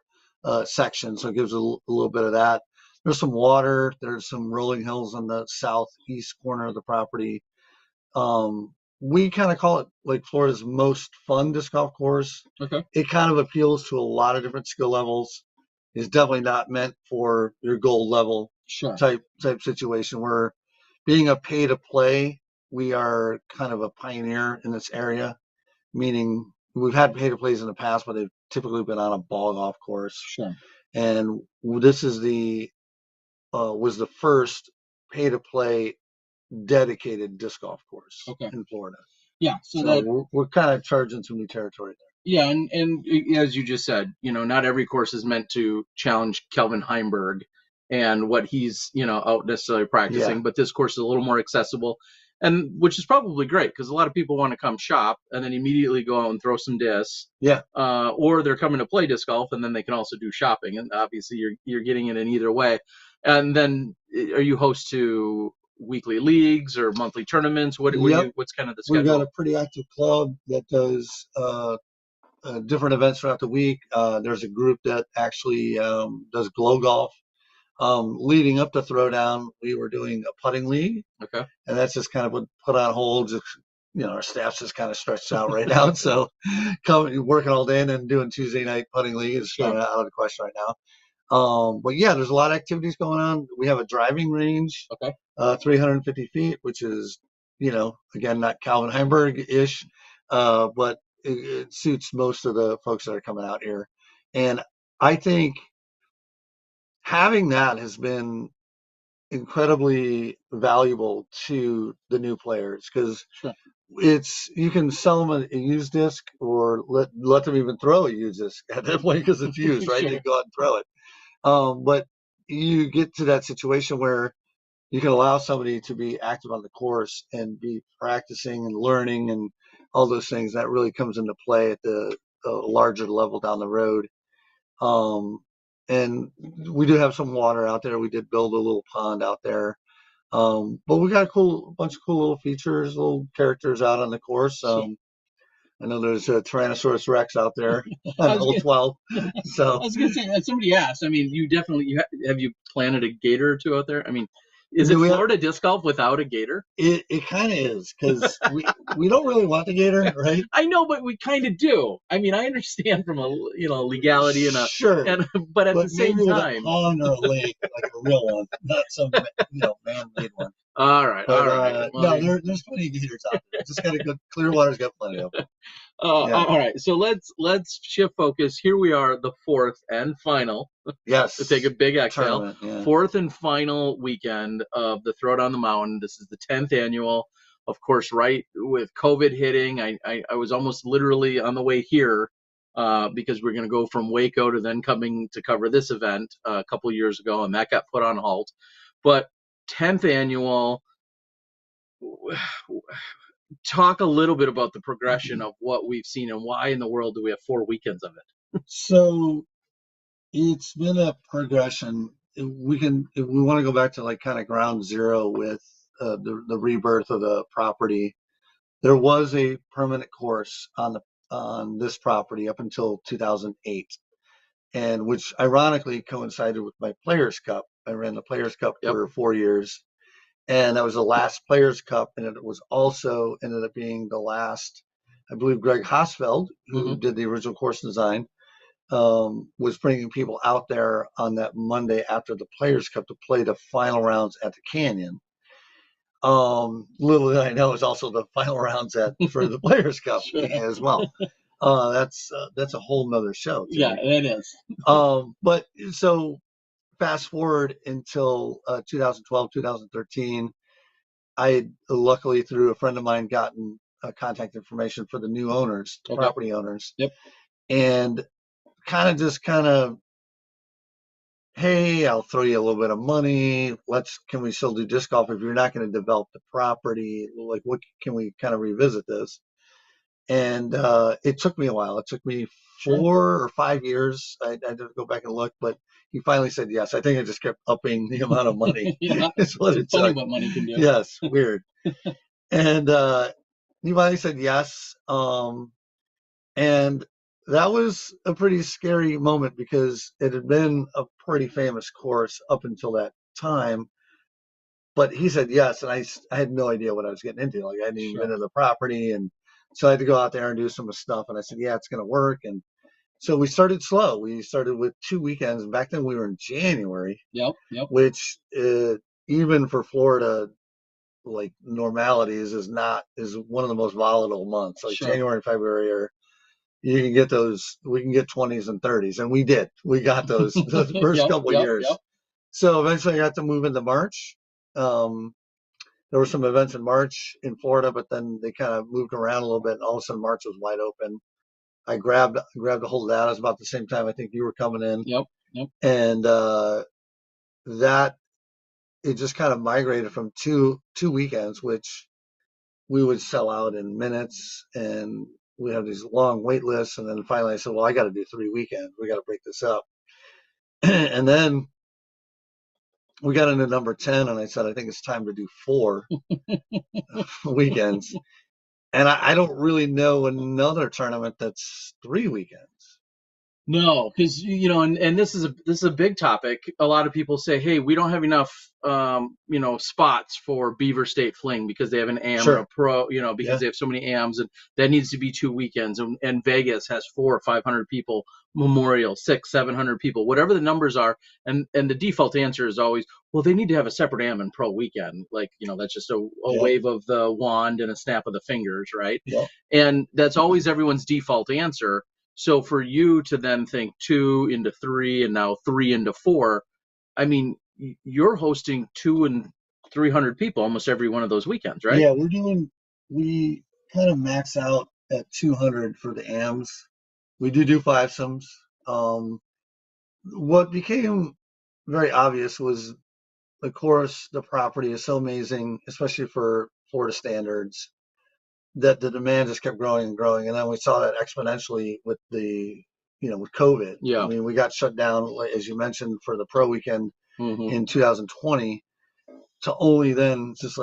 section, so it gives a little bit of that. There's some water. There's some rolling hills on the southeast corner of the property. We kind of call it like Florida's most fun disc golf course. Okay. It kind of appeals to a lot of different skill levels. It's definitely not meant for your gold level type situation. Where being a pay to play, we are kind of a pioneer in this area, meaning we've had pay to plays in the past, but they've typically been on a ball golf course. Sure. And this is was the first pay to play dedicated disc golf course in Florida. Yeah, so we're kind of charging some new territory there. Yeah, and as you just said, not every course is meant to challenge Kelvin Heimberg and what he's out necessarily practicing, but this course is a little more accessible. and which is probably great because a lot of people want to come shop and then immediately go out and throw some discs. Yeah. Or they're coming to play disc golf and then they can also do shopping, and obviously you're getting it in either way. And then are you host to weekly leagues or monthly tournaments? What's kind of the schedule? We've got a pretty active club that does different events throughout the week. There's a group that actually does glow golf. Leading up to Throwdown, we were doing a putting league. Okay. And that's just kind of put on hold. Just, our staff's just kind of stretched out right now. So working all day and then doing Tuesday night putting league is kind of out of the question right now. But yeah, there's a lot of activities going on. We have a driving range, 350 feet, which is, again, not Calvin Heimberg-ish, but it suits most of the folks that are coming out here. And I think having that has been incredibly valuable to the new players because you can sell them a used disc or let them even throw a used disc at that point because it's used, right? They go out and throw it. But you get to that situation where you can allow somebody to be active on the course and be practicing and learning and all those things. That really comes into play at the larger level down the road. And we do have some water out there. We did build a little pond out there. But we got a bunch of cool little features, little characters out on the course. I know there's a Tyrannosaurus Rex out there on hole 12. So I was going to say, somebody asked, I mean, have you planted a gator or two out there? I mean, is it Florida disc golf without a gator? It kind of is because we don't really want the gator, right? I know, but we kind of do. I mean, I understand from a legality and but at the same time, a pond or a lake, like a real one, not some man-made one. All right. No, there's plenty of gators out there. Just got to go. Clearwater's got plenty of them. All right. So let's shift focus. Here we are, the fourth and final. Yes. To take a big exhale. Fourth and final weekend of the Throwdown the Mountain. This is the 10th annual. Of course, right with COVID hitting, I was almost literally on the way here because we're going to go from Waco to then coming to cover this event a couple of years ago, and that got put on hold. But 10th annual. Talk a little bit about the progression of what we've seen and why in the world do we have 4 weekends of it? So it's been a progression. If we want to go back to like kind of ground zero with the rebirth of the property. There was a permanent course on this property up until 2008, and which ironically coincided with my Players Cup. I ran the Players Cup for 4 years. And that was the last Players Cup, and it was also ended up being the last, I believe Greg Hosfeld, who did the original course design, was bringing people out there on that Monday after the Players Cup to play the final rounds at the Canyon. Little did I know it was also the final rounds for the Players Cup as well. That's a whole nother show. Yeah, it is. But so fast forward until 2012, 2013, I had luckily through a friend of mine gotten contact information for the new owners, property owners. Yep. And kind of, hey, I'll throw you a little bit of money. Can we still do disc golf if you're not going to develop the property? Like, what can we kind of revisit this? And it took me a while. It took me 4 or 5 years. I had to go back and look, but he finally said yes. I think I just kept upping the amount of money. It's what it's funny what money can do. Yes, weird. And he finally said yes. And that was a pretty scary moment because it had been a pretty famous course up until that time. But he said yes, and I had no idea what I was getting into. Like I hadn't even been to the property, and so I had to go out there and do some stuff. And I said, yeah, it's going to work. And so we started slow. We started with 2 weekends. Back then we were in January. Yep. Which even for Florida, like normalities is one of the most volatile months. Like January and February you can get those. We can get 20s and 30s, and we did. We got those the first couple of years. So eventually I got to move into March. There were some events in March in Florida, but then they kind of moved around a little bit, and all of a sudden March was wide open. I grabbed a hold of that. It was about the same time I think you were coming in. Yep. And that it just kind of migrated from two weekends, which we would sell out in minutes, and we have these long wait lists. And then finally I said, well, I got to do 3 weekends. We got to break this up. And then we got into number 10, and I said, I think it's time to do 4 weekends. And I don't really know another tournament that's 3 weekends. No, because and this is a big topic. A lot of people say, "Hey, we don't have enough, spots for Beaver State Fling because they have an AM or a pro, because they have so many AMs, and that needs to be 2 weekends. And Vegas has 400 or 500 people, Memorial 600-700 people, whatever the numbers are. And the default answer is always, well, they need to have a separate AM and pro weekend. Like that's just a wave of the wand and a snap of the fingers, right? Yeah. And that's always everyone's default answer. So for you to then think 2 into 3 and now 3 into 4, I mean, you're hosting 200 and 300 people almost every one of those weekends, right? Yeah, we kind of max out at 200 for the AMs. We do fivesomes. What became very obvious was, of course, the property is so amazing, especially for Florida standards, that the demand just kept growing and growing. And then we saw that exponentially with with COVID. Yeah. I mean, we got shut down, as you mentioned, for the pro weekend in 2020, to only then just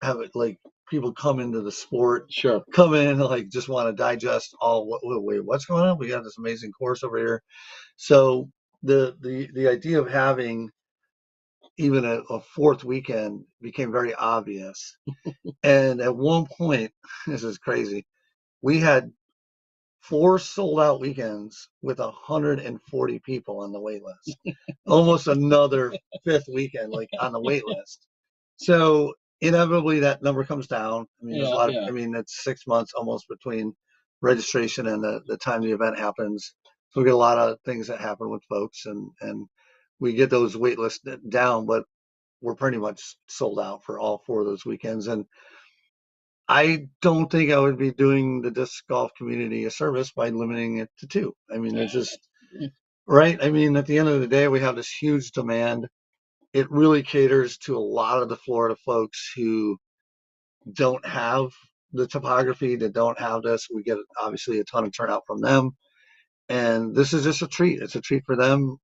have it people come into the sport, come in, just want to digest wait, what's going on? We got this amazing course over here. So the idea of having even a 4th weekend became very obvious. And at one point, this is crazy, we had 4 sold out weekends with 140 people on the wait list. Almost another 5th weekend on the wait list. So inevitably that number comes down. I mean, there's a lot of, I mean, it's 6 months almost between registration and the time the event happens. So we get a lot of things that happen with folks, and we get those wait lists down, but we're pretty much sold out for all 4 of those weekends. And I don't think I would be doing the disc golf community a service by limiting it to 2. I mean, it's just right. I mean, at the end of the day, we have this huge demand. It really caters to a lot of the Florida folks who don't have the topography, that don't have this. We get obviously a ton of turnout from them. And this is just a treat. It's a treat for them.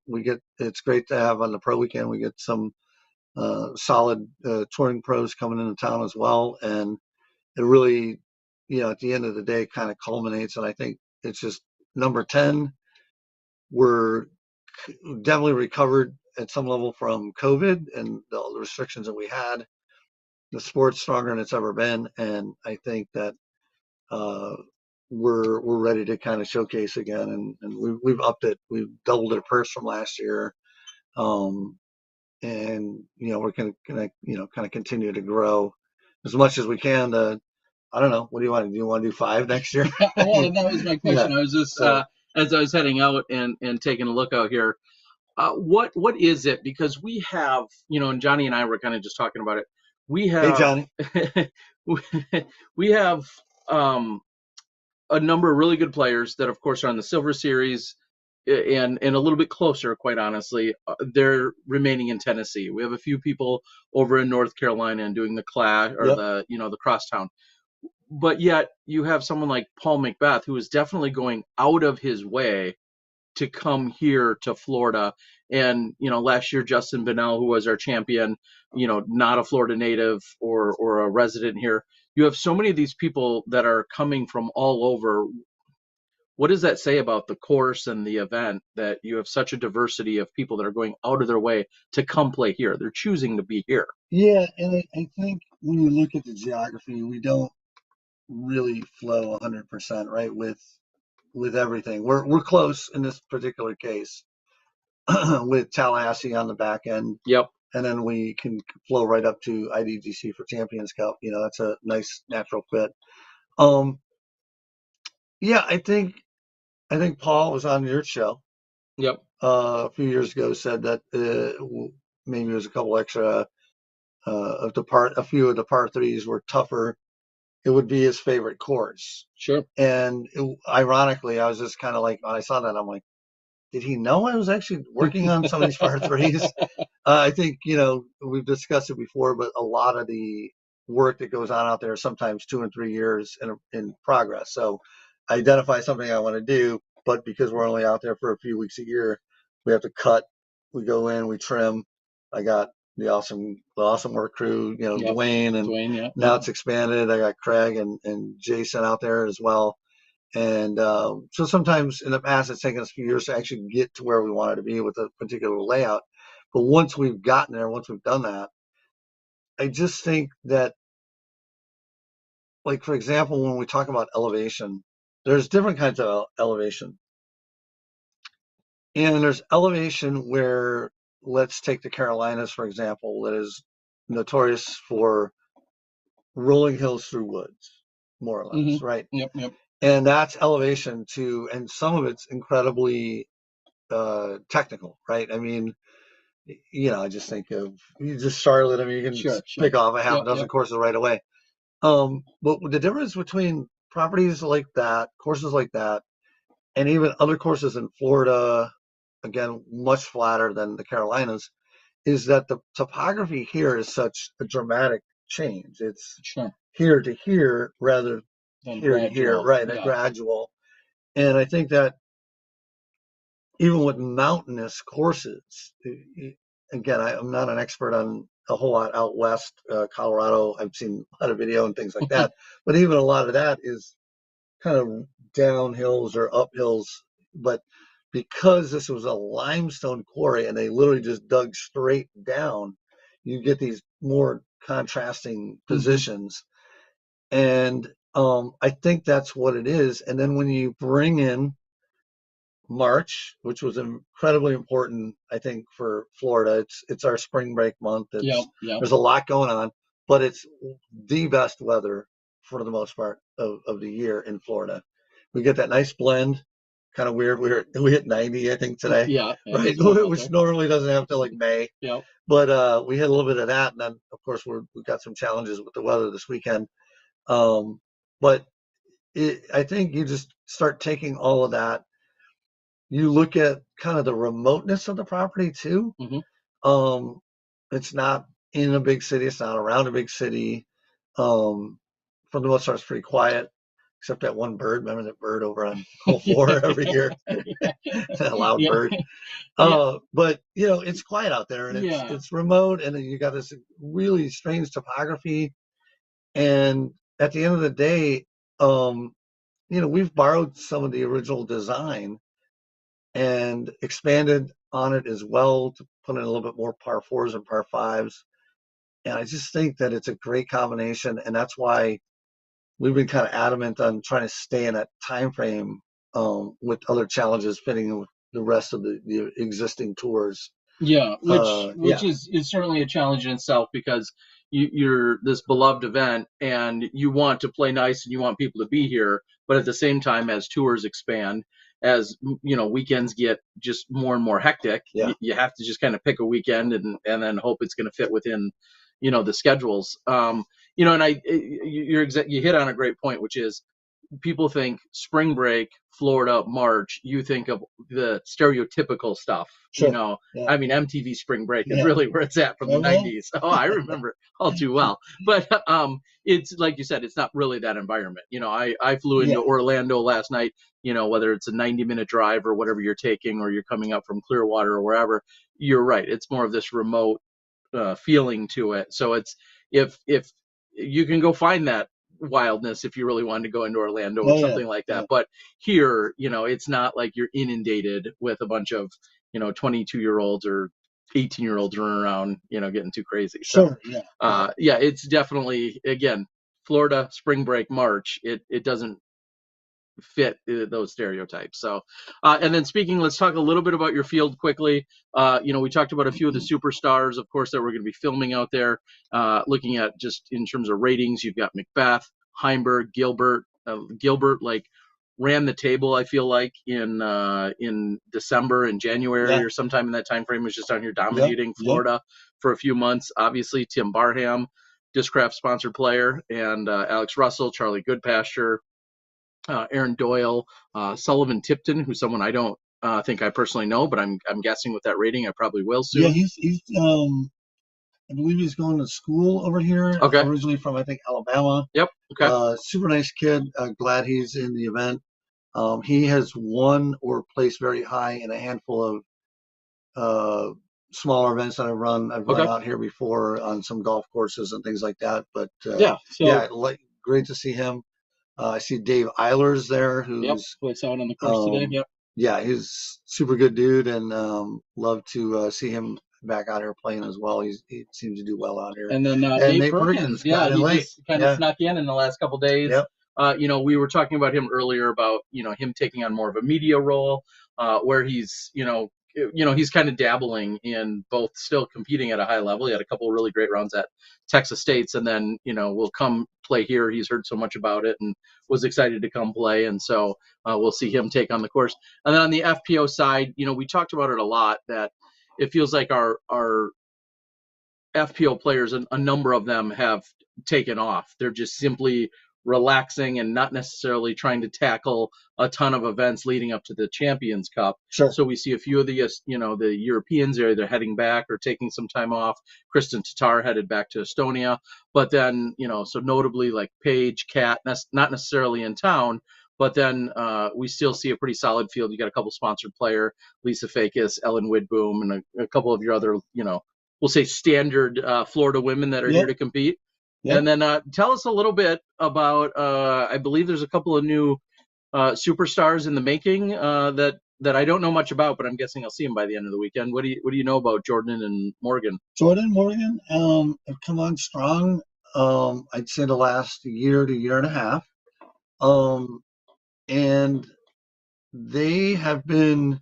It's great to have on the pro weekend. We get some solid touring pros coming into town as well. And it really, at the end of the day, kind of culminates. And I think it's just number 10. We're definitely recovered at some level from COVID and the restrictions that we had. The sport's stronger than it's ever been. And I think that we're ready to kind of showcase again. And we've upped it. We've doubled our purse from last year. And, we're going to, kind of continue to grow as much as we can. I don't know. What do you want to do? You want to do 5 next year? Well, that was my question. Yeah. I was just, as I was heading out and taking a look out here, what is it? Because we have, and Johnny and I were kind of just talking about it. We have, hey, Johnny. We have a number of really good players that, of course, are on the Silver Series and a little bit closer, quite honestly. They're remaining in Tennessee. We have a few people over in North Carolina and doing the class or the Crosstown. But yet you have someone like Paul Macbeth, who is definitely going out of his way to come here to Florida. And, last year, Justin Bennell, who was our champion, not a Florida native or a resident here. You have so many of these people that are coming from all over. What does that say about the course and the event, that you have such a diversity of people that are going out of their way to come play here? They're choosing to be here. Yeah, and I think when you look at the geography, we don't really flow 100%, right, with everything. We're close in this particular case with Tallahassee on the back end. Yep. And then we can flow right up to IDGC for Champions Cup. That's a nice natural fit. Yeah, I think Paul was on your show. Yep. A few years ago, said that maybe it was a couple extra a few of the par 3s were tougher. It would be his favorite course. Sure. And ironically, I was just kind of like, when I saw that, I'm like, did he know I was actually working on some of these par 3s? I think, we've discussed it before, but a lot of the work that goes on out there, sometimes 2 and 3 years in progress. So I identify something I want to do, but because we're only out there for a few weeks a year, we have to cut. We go in, we trim. I got the awesome work crew, Yep. Dwayne, and Dwayne, yeah. now it's expanded. I got Craig and Jason out there as well. And so sometimes in the past, it's taken us a few years to actually get to where we wanted to be with a particular layout. But once we've gotten there, once we've done that, I just think that, like, for example, when we talk about elevation, there's different kinds of elevation. And there's elevation where, let's take the Carolinas, for example, that is notorious for rolling hills through woods, more or less, right? Yep. And that's elevation too, and some of it's incredibly technical, right? I mean, I just think of Charlotte. I mean, you can pick off a half a dozen courses right away. But the difference between properties like that, courses like that, and even other courses in Florida, again, much flatter than the Carolinas, is that the topography here is such a dramatic change. It's here to here rather than here to here, right? A gradual. And I think that even with mountainous courses, again, I'm not an expert on a whole lot out west, Colorado. I've seen a lot of video and things like that, but even a lot of that is kind of downhills or uphills. But because this was a limestone quarry and they literally just dug straight down, you get these more contrasting positions. And I think that's what it is. And then when you bring in March, which was incredibly important, I think, for Florida. It's our spring break month. There's a lot going on, but it's the best weather for the most part of the year in Florida. We get that nice blend. Kind of weird. We hit 90, I think, today. Yeah. Right. Which normally doesn't happen till like May. Yeah. But we had a little bit of that, and then of course we've got some challenges with the weather this weekend. But I think you just start taking all of that. You look at kind of the remoteness of the property too. It's not in a big city. It's not around a big city. For the most part, it's pretty quiet, except that one bird. Remember that bird over on hole 4 every year? That loud bird. But it's quiet out there, and it's remote, and then you got this really strange topography. And at the end of the day, we've borrowed some of the original design and expanded on it as well to put in a little bit more par 4s and par 5s. And I just think that it's a great combination, and that's why we've been kind of adamant on trying to stay in that time frame with other challenges fitting with the rest of the existing tours. Yeah, which is certainly a challenge in itself, because you're this beloved event and you want to play nice and you want people to be here, but at the same time, as tours expand, as weekends get just more and more hectic, you have to just kind of pick a weekend and then hope it's going to fit within the schedules. And you hit on a great point, which is people think spring break, Florida, March, you think of the stereotypical stuff. I mean, MTV Spring Break is really where it's at from the 90s. Oh, I remember all too well. But it's like you said, it's not really that environment. I flew into Orlando last night, whether it's a 90-minute drive or whatever you're taking, or you're coming up from Clearwater or wherever, you're right. It's more of this remote feeling to it. So it's, if you can go find that wildness if you really wanted to go into Orlando or something like that. But here, it's not like you're inundated with a bunch of 22-year-olds or 18-year-olds running around getting too crazy. So it's definitely, again, Florida spring break March, it doesn't fit those stereotypes. So and then let's talk a little bit about your field quickly. We talked about a few of the superstars, of course, that we're going to be filming out there. Looking at just in terms of ratings, you've got Macbeth, Heimberg, Gilbert. Gilbert ran the table, I feel like, in December and January or sometime in that time frame, was just on here dominating Florida for a few months. Obviously, Tim Barham, Discraft sponsored player, and Alex Russell, Charlie Goodpasture, Aaron Doyle, Sullivan Tipton, who's someone I don't think I personally know, but I'm guessing with that rating I probably will soon. Yeah, he's I believe he's going to school over here. Okay. Originally from, I think, Alabama. Yep. Okay. Super nice kid. Glad he's in the event. He has won or placed very high in a handful of smaller events that I've run. I've run out here before on some golf courses and things like that. But great to see him. I see Dave Eilers there, who's plays out on the course today. Yep. Yeah, he's super good dude, and love to see him back out here playing as well. He seems to do well out here. And then Nate Perkins, he just kind of snuck in the last couple days. Yep. We were talking about him earlier about him taking on more of a media role, where he's he's kind of dabbling in both, still competing at a high level. He had a couple of really great rounds at Texas State's, and then will come play here. He's heard so much about it and was excited to come play, and so we'll see him take on the course. And then on the FPO side, we talked about it a lot, that it feels like our FPO players, a number of them have taken off. They're just simply relaxing and not necessarily trying to tackle a ton of events leading up to the Champions Cup. Sure. So we see a few of the the Europeans are either heading back or taking some time off. Kristen Tatar headed back to Estonia, but then so notably like Paige, Kat, not necessarily in town, but then we still see a pretty solid field. You got a couple sponsored player, Lisa Fakis, Ellen Widboom, and a couple of your other we'll say standard Florida women that are here to compete. Yep. And then tell us a little bit about, I believe there's a couple of new superstars in the making that I don't know much about, but I'm guessing I'll see them by the end of the weekend. What do you know about Jordan and Morgan? Jordan and Morgan have come on strong. I'd say the last year to year and a half. And they have been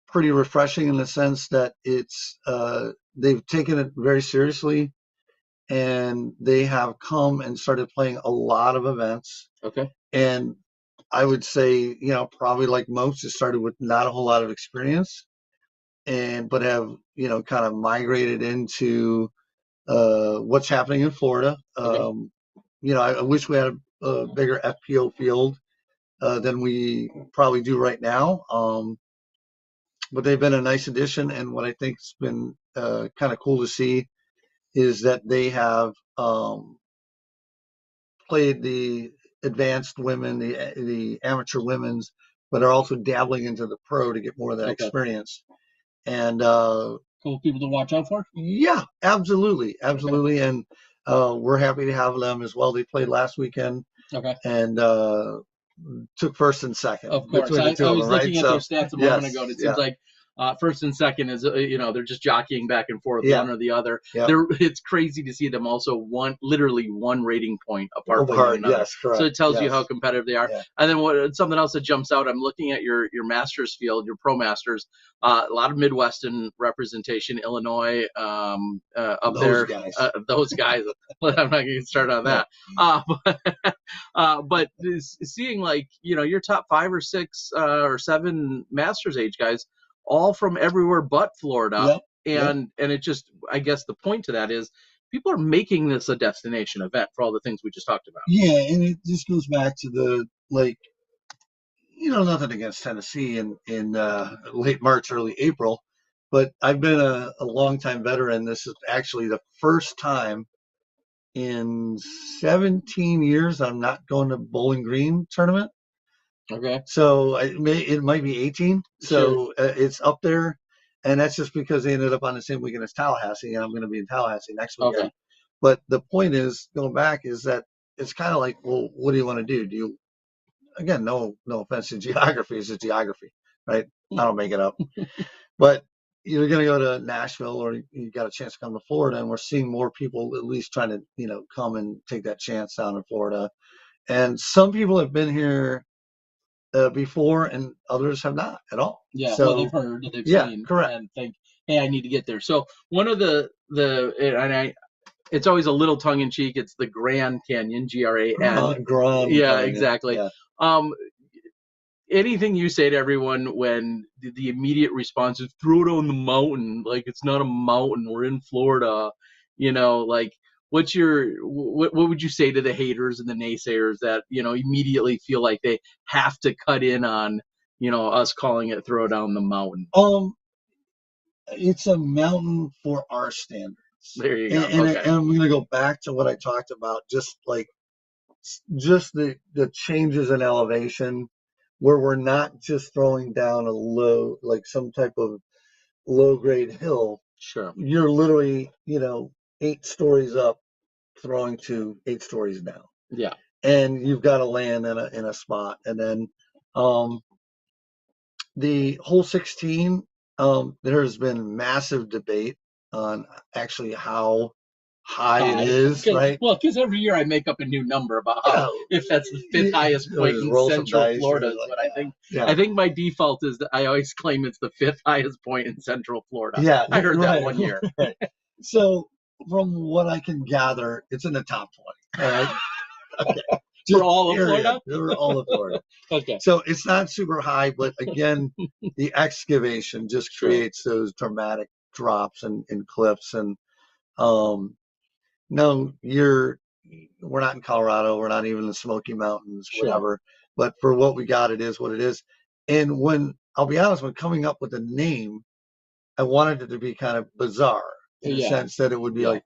pretty refreshing in the sense that it's they've taken it very seriously. And they have come and started playing a lot of events. Okay. And I would say, probably like most, it started with not a whole lot of experience, but have, kind of migrated into what's happening in Florida. Okay. I wish we had a bigger FPO field than we probably do right now. But they've been a nice addition. And what I think has been kind of cool to see is that they have played the advanced women, the amateur women's, but are also dabbling into the pro to get more of that experience. And cool people to watch out for? Yeah, absolutely. And we're happy to have them as well. They played last weekend. Okay. And took first and second. Of course. I was looking at their stats a moment ago, and it seems like first and second is they're just jockeying back and forth, one or the other. Yeah. It's crazy to see them also literally one rating point apart from one another. Yes, correct. So it tells you how competitive they are. Yeah. And then something else that jumps out, I'm looking at your Masters field, your Pro Masters, a lot of Midwestern representation, Illinois up there. Those guys. I'm not going to start on that. But seeing your top 5 or 6 or 7 Masters age guys, all from everywhere but Florida. Yep. And it just, I guess the point to that is people are making this a destination event for all the things we just talked about. Yeah, and it just goes back to the, nothing against Tennessee in late March, early April, but I've been a long-time veteran. This is actually the first time in 17 years I'm not going to Bowling Green tournament. Okay. So it might be 18. So it's up there. And that's just because they ended up on the same weekend as Tallahassee, and I'm going to be in Tallahassee next weekend. Okay. But the point is, going back, is that it's kind of like, well, what do you want to do? Do you, again, no offense to geography, it's just geography, right? I don't make it up. But you're going to go to Nashville, or you got a chance to come to Florida, and we're seeing more people at least trying to, come and take that chance down in Florida. And some people have been here before, and others have not at all. Yeah, so, they've heard, they've seen, correct, and think, hey, I need to get there. So one of it's always a little tongue in cheek. It's the Grand Canyon, GRAN. Grand. Yeah, exactly. Yeah. Anything you say to everyone when the immediate response is throw it on the mountain, like it's not a mountain, we're in Florida, what would you say to the haters and the naysayers that immediately feel like they have to cut in on us calling it throw down the mountain? it's a mountain for our standards. There you go. And, Okay. and I'm going to go back to what I talked about, just the changes in elevation, where we're not just throwing down a low, like some type of low grade hill. Sure. You're literally, 8 stories up, throwing to 8 stories down. Yeah. And you've got to land in a spot. And then the hole 16, there's been massive debate on actually how high it is, right? Well, because every year I make up a new number about how, if that's the 5th highest point in Central Florida is what I think. Yeah. I think my default is that I always claim it's the 5th highest point in Central Florida. Yeah, I heard that one year. Right. So from what I can gather, it's in the top 20. All right. Okay. For all of Florida? For all of Florida. Okay. So it's not super high, but again, the excavation just creates those dramatic drops and cliffs. And no, we're not in Colorado. We're not even in the Smoky Mountains, whatever. But for what we got, it is what it is. And I'll be honest, when coming up with a name, I wanted it to be kind of bizarre in the sense that it would be like,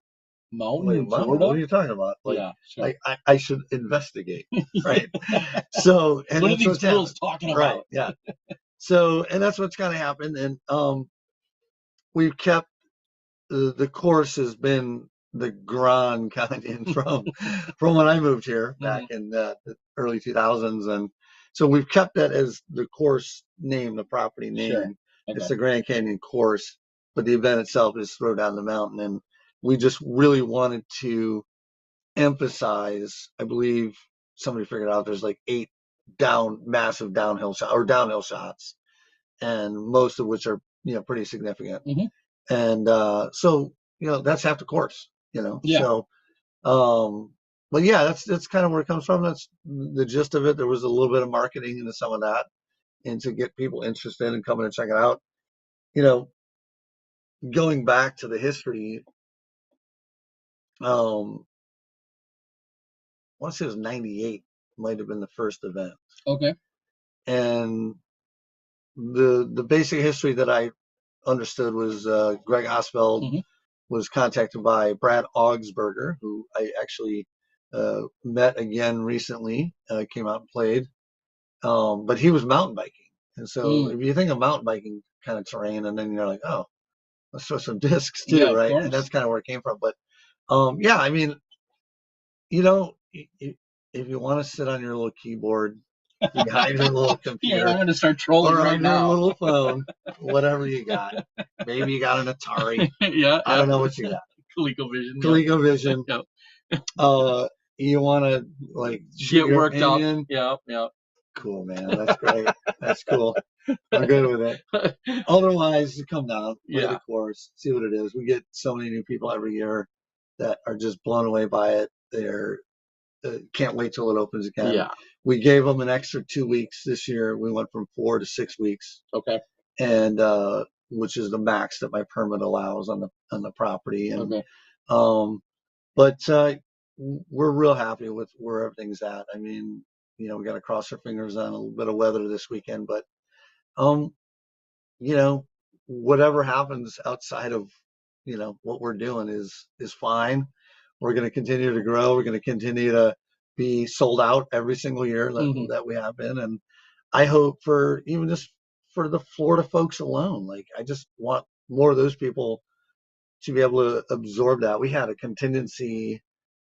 Mountain, Florida? What are you talking about? Like, like I should investigate, right? So, and what are these fools talking about? Right, yeah. So, and that's what's kind of happened. And we've kept the course has been the grand kind of from when I moved here back in the early 2000s, and so we've kept that as the course name, the property name. Sure. Okay. It's the Grand Canyon Course, but the event itself is Throw Down the Mountain, and we just really wanted to emphasize. I believe somebody figured out there's like 8 massive downhill shots, and most of which are pretty significant. And so that's half the course. So but yeah, that's kind of where it comes from. That's the gist of it. There was a little bit of marketing into some of that, and to get people interested in coming and check it out. Going back to the history, I want to say it was 98 might have been the first event. Okay. And the basic history that I understood was Greg Osvald was contacted by Brad Augsburger, who I actually met again recently, came out and played. But he was mountain biking. And so if you think of mountain biking kind of terrain, and then you're like, oh, let's throw some discs too, right? And that's kind of where it came from. But yeah, I mean, if you want to sit on your little keyboard behind your little computer, I'm going to start trolling right now. Or on your little phone, whatever you got. Maybe you got an Atari. I don't know what you got. ColecoVision. Yep. You want to like get worked up. Yeah. Cool, man. That's great. That's cool. I'm good with it. Otherwise, you come down, play the course, see what it is. We get so many new people every year that are just blown away by it. They're can't wait till it opens again. Yeah. We gave them an extra 2 weeks this year. We went from 4 to 6 weeks. Okay. And which is the max that my permit allows on the property. And but we're real happy with where everything's at. I mean, we got to cross our fingers on a little bit of weather this weekend, but whatever happens outside of what we're doing is fine. We're going to continue to grow. We're going to continue to be sold out every single year that we have been. And I hope for even just for the Florida folks alone, like I just want more of those people to be able to absorb that. We had a contingency,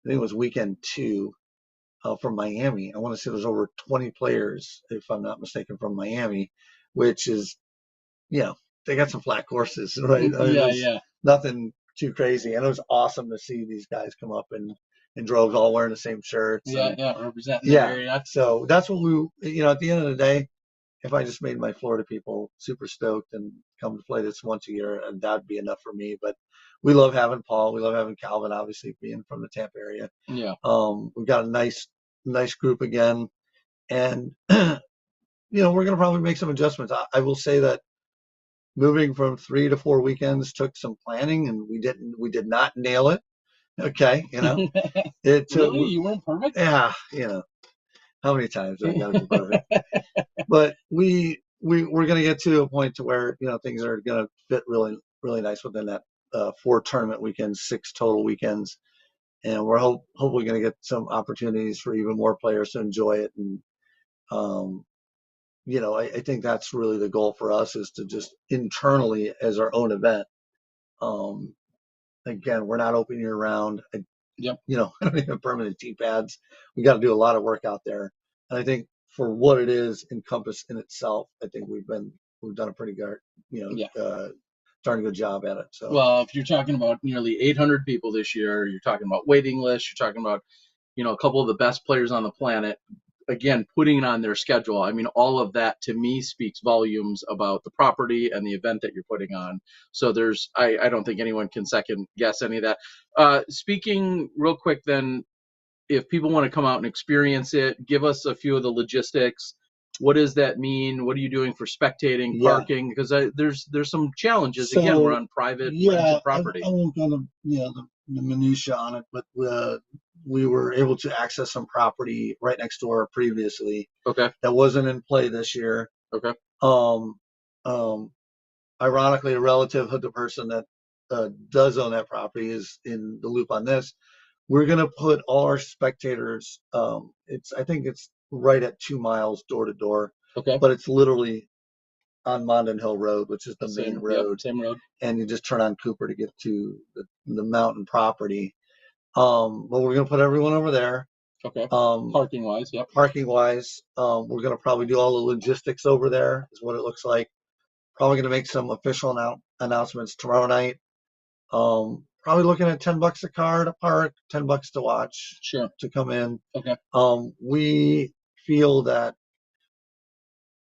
I think it was weekend 2 from Miami. I want to say there's over 20 players, if I'm not mistaken, from Miami, which is, they got some flat courses, right? Nothing too crazy. And it was awesome to see these guys come up in droves, all wearing the same shirts. Representing the area. So that's what we, at the end of the day, if I just made my Florida people super stoked and come to play this once a year, and that'd be enough for me. But we love having Paul. We love having Calvin, obviously, being from the Tampa area. Yeah. We've got a nice group again. And, we're going to probably make some adjustments. I will say that moving from 3 to 4 weekends took some planning, and we did not nail it. Okay. It took, really? You weren't perfect? Yeah. How many times do I got to be perfect? But we're going to get to a point to where, things are going to fit really, really nice within that 4 tournament weekends, 6 total weekends. And we're hopefully going to get some opportunities for even more players to enjoy it. And, I think that's really the goal for us, is to just internally as our own event. Again, we're not open year round. Yep. I don't even have permanent tee pads. We got to do a lot of work out there. And I think for what it is, Encompass in itself, I think we've done a pretty good, darn good job at it. So, well, if you're talking about nearly 800 people this year, you're talking about waiting lists, you're talking about, a couple of the best players on the planet, again, putting it on their schedule. I mean, all of that to me speaks volumes about the property and the event that you're putting on. So I don't think anyone can second guess any of that. Speaking real quick then, if people want to come out and experience it, give us a few of the logistics. What does that mean? What are you doing for spectating, parking? Because there's some challenges. So, again, we're on private rented property. I won't go into the minutia on it, but we were able to access some property right next door previously. Okay. That wasn't in play this year. Okay. Ironically, a relative of the person that does own that property is in the loop on this. We're going to put all our spectators, I think it's right at 2 miles door to door. Okay. But it's literally on Mondin Hill Road, which is the main road. Yep, same road. And you just turn on Cooper to get to the mountain property. But we're going to put everyone over there. Okay. Parking wise, yep. Parking wise, we're going to probably do all the logistics over there, is what it looks like. Probably going to make some official announcements tomorrow night. Probably looking at $10 a car to park, $10 to watch. Sure. To come in. Okay. We feel that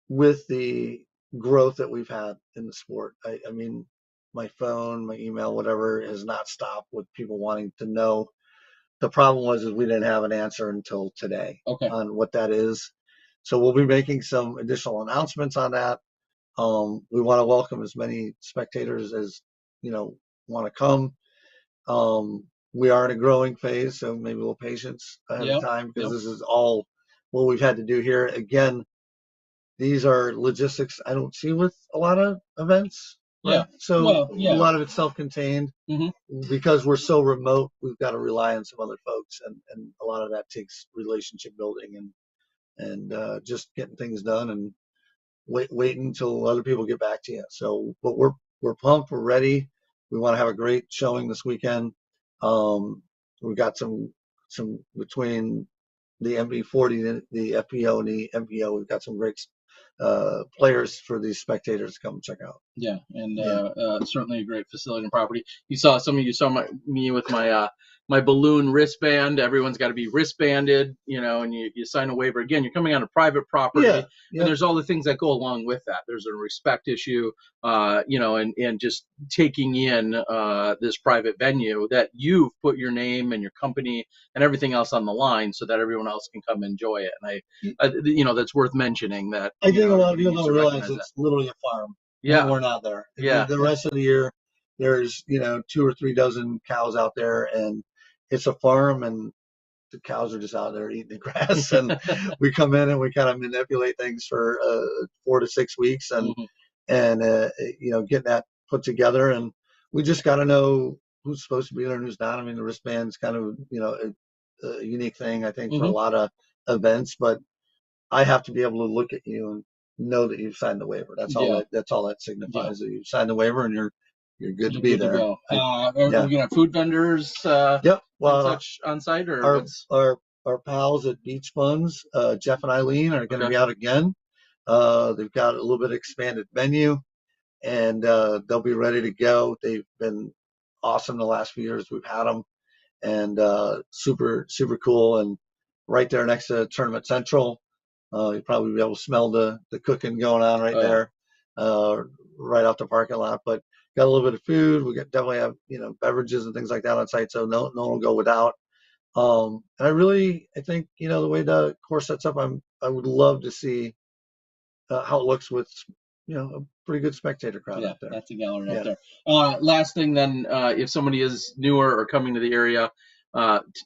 with the growth that we've had in the sport, I mean, my phone, my email, whatever, has not stopped with people wanting to know. The problem is we didn't have an answer until today on what that is. So we'll be making some additional announcements on that. We want to welcome as many spectators as want to come. We are in a growing phase, so maybe a little patience ahead of time, because this is all what we've had to do here. Again, these are logistics I don't see with a lot of events. Right? Yeah. So a lot of it's self-contained. Mm-hmm. Because we're so remote. We've got to rely on some other folks, and a lot of that takes relationship building and just getting things done and waiting until other people get back to you. So, but we're pumped. We're ready. We want to have a great showing this weekend. We've got some between the MB40, the FPO, and the MPO. We've got some great players for these spectators to come check out. Yeah, and certainly a great facility and property. Some of you saw me with my balloon wristband. Everyone's got to be wristbanded, and you sign a waiver. Again, you're coming on a private property, and there's all the things that go along with that. There's a respect issue, and just taking in this private venue that you've put your name and your company and everything else on the line so that everyone else can come enjoy it. And I that's worth mentioning. That I think a lot of people don't realize it's literally a farm. Yeah, we're not there. Yeah, the rest of the year, there's 2 or 3 dozen cows out there, and it's a farm, and the cows are just out there eating the grass, and we come in and we kind of manipulate things for 4 to 6 weeks, and getting that put together, and we just got to know who's supposed to be there and who's not. I mean, the wristband's kind of a unique thing, I think, for a lot of events, but I have to be able to look at you and know that you've signed the waiver. That's all. That's all that signifies. That you've signed the waiver and you're good to be there. Are we gonna have food vendors? Yep. Well, such on site, or our pals at Beach Buns, Jeff and Eileen, are going to be out again. They've got a little bit of expanded menu, and they'll be ready to go. They've been awesome the last few years we've had them, and super cool. And right there next to Tournament Central. You'll probably be able to smell the cooking going on right there, right off the parking lot. But got a little bit of food. We definitely have beverages and things like that on site, so no one will go without. And I think the way the course sets up, I would love to see how it looks with a pretty good spectator crowd out there. That's a gallery out there. Last thing then, if somebody is newer or coming to the area.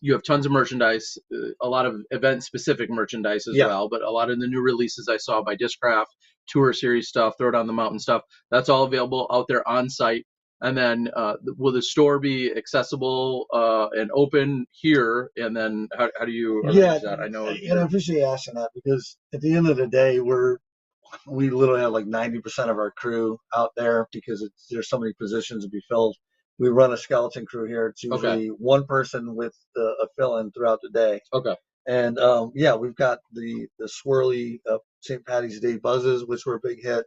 You have tons of merchandise, a lot of event-specific merchandise as well, but a lot of the new releases I saw by Discraft, Tour Series stuff, Throw Down the Mountain stuff, that's all available out there on site. And then will the store be accessible and open here? And then how do you arrange that? I know. And I appreciate you asking that, because at the end of the day, we literally have like 90% of our crew out there because there's so many positions to be filled. We run a skeleton crew here. It's usually one person with a fill-in throughout the day. Okay. And we've got the swirly St. Patty's Day buzzes, which were a big hit.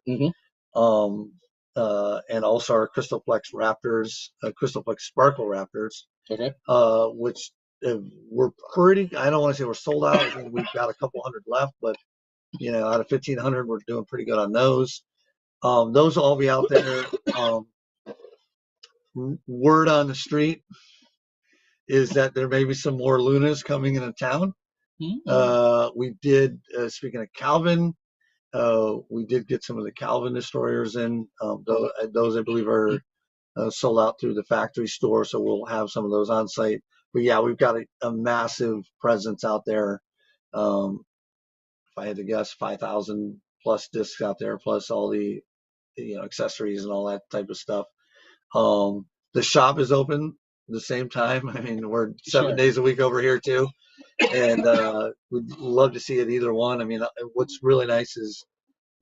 And also our Crystoplex Raptors, Crystoplex Sparkle Raptors. Okay. Which we're pretty. I don't want to say we're sold out. I think we've got a couple hundred left, but out of 1,500, we're doing pretty good on those. Those will all be out there. Word on the street is that there may be some more Lunas coming into town. We did, speaking of Calvin, we did get some of the Calvin destroyers in. Those I believe are sold out through the factory store, so we'll have some of those on site. But yeah, we've got a massive presence out there. If I had to guess, 5,000 plus discs out there, plus all the accessories and all that type of stuff. The shop is open at the same time. I mean, we're 7 days a week over here too, and we'd love to see it either one. I mean, what's really nice is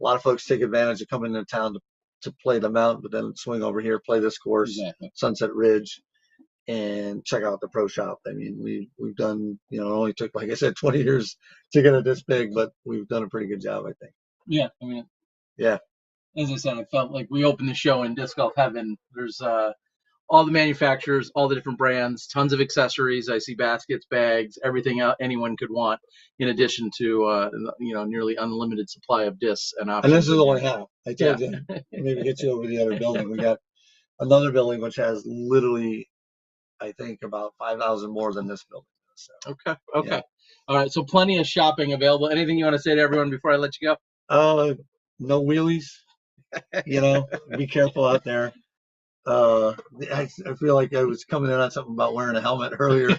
a lot of folks take advantage of coming into town to play the mountain, but then swing over here, play this course, Sunset Ridge, and check out the pro shop. I mean, we've done, it only took, like I said, 20 years to get it this big, but we've done a pretty good job, I think. Yeah, I mean, yeah. As I said, I felt like we opened the show in disc golf heaven. There's all the manufacturers, all the different brands, tons of accessories. I see baskets, bags, everything anyone could want, in addition to nearly unlimited supply of discs and options. And this is all I have. I told you, maybe get you over the other building. We got another building which has literally, I think, about 5,000 more than this building. So. Okay. Yeah. All right. So plenty of shopping available. Anything you want to say to everyone before I let you go? No wheelies. Be careful out there. I feel like I was coming in on something about wearing a helmet earlier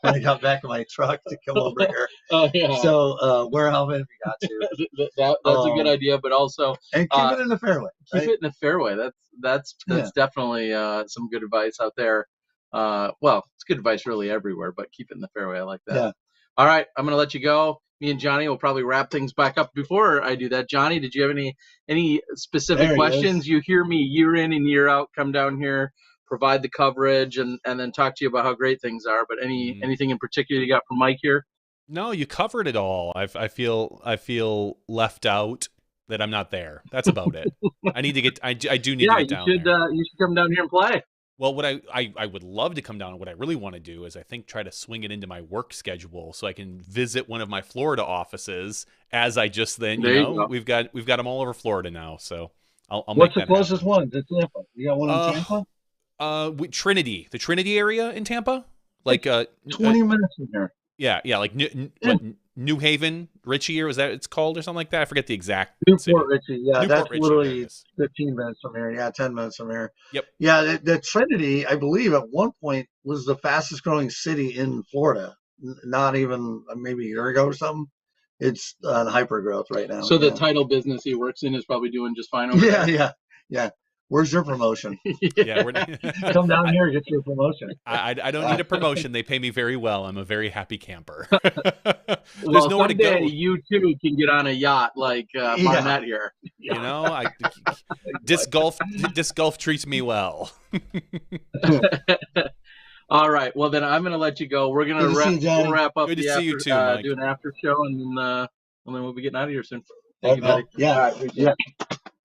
when I got back in my truck to come over here. Oh yeah. So wear a helmet if you got to. That's a good idea, but advice. And keep it in the fairway. Keep it in the fairway. That's definitely some good advice out there. Well, it's good advice really everywhere, but keep it in the fairway. I like that. Yeah. All right, I'm gonna let you go. Me and Johnny will probably wrap things back up. Before I do that, Johnny, did you have any specific questions? You hear me year in and year out come down here, provide the coverage, and then talk to you about how great things are. But anything in particular you got from Mike here? No, you covered it all. I feel left out that I'm not there. That's about it. I need to get. I do need to get down there. You should come down here and play. Well, what I would love to come down. What I really want to do is I think try to swing it into my work schedule so I can visit one of my Florida offices. As I just we've got them all over Florida now. So I'll What's make the closest one to Tampa? You got one in Tampa? Trinity, the Trinity area in Tampa, like 20 minutes from here. Yeah, like New Haven, Ritchie, or is that it's called or something like that? I forget the exact. Newport Ritchie, that's literally 15 minutes from here. Yeah, 10 minutes from here. Yep. Yeah, the Trinity, I believe, at one point was the fastest growing city in Florida. Not even maybe a year ago or something. It's on hyper growth right now. So the title business he works in is probably doing just fine over there. Yeah. Where's your promotion? Yeah, come down here and get your promotion. I don't need a promotion. They pay me very well. I'm a very happy camper. There's nowhere to go. You too can get on a yacht like Barnett here. You know, disc golf treats me well. All right. Well, then I'm going to let you go. We're going to wrap up Good to see you too, Mike. do an after show, and then we'll be getting out of here soon. Thank you, buddy. Yeah.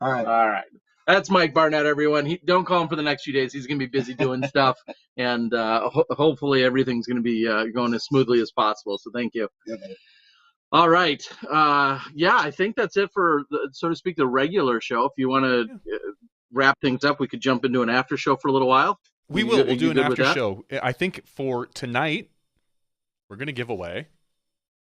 All right. All right. That's Mike Barnett, everyone. Don't call him for the next few days. He's going to be busy doing stuff, and hopefully everything's going to be going as smoothly as possible. So thank you. Yeah. All right. I think that's it for, so to speak, the regular show. If you want to wrap things up, we could jump into an after show for a little while. We'll do an after show. I think for tonight, we're going to give away.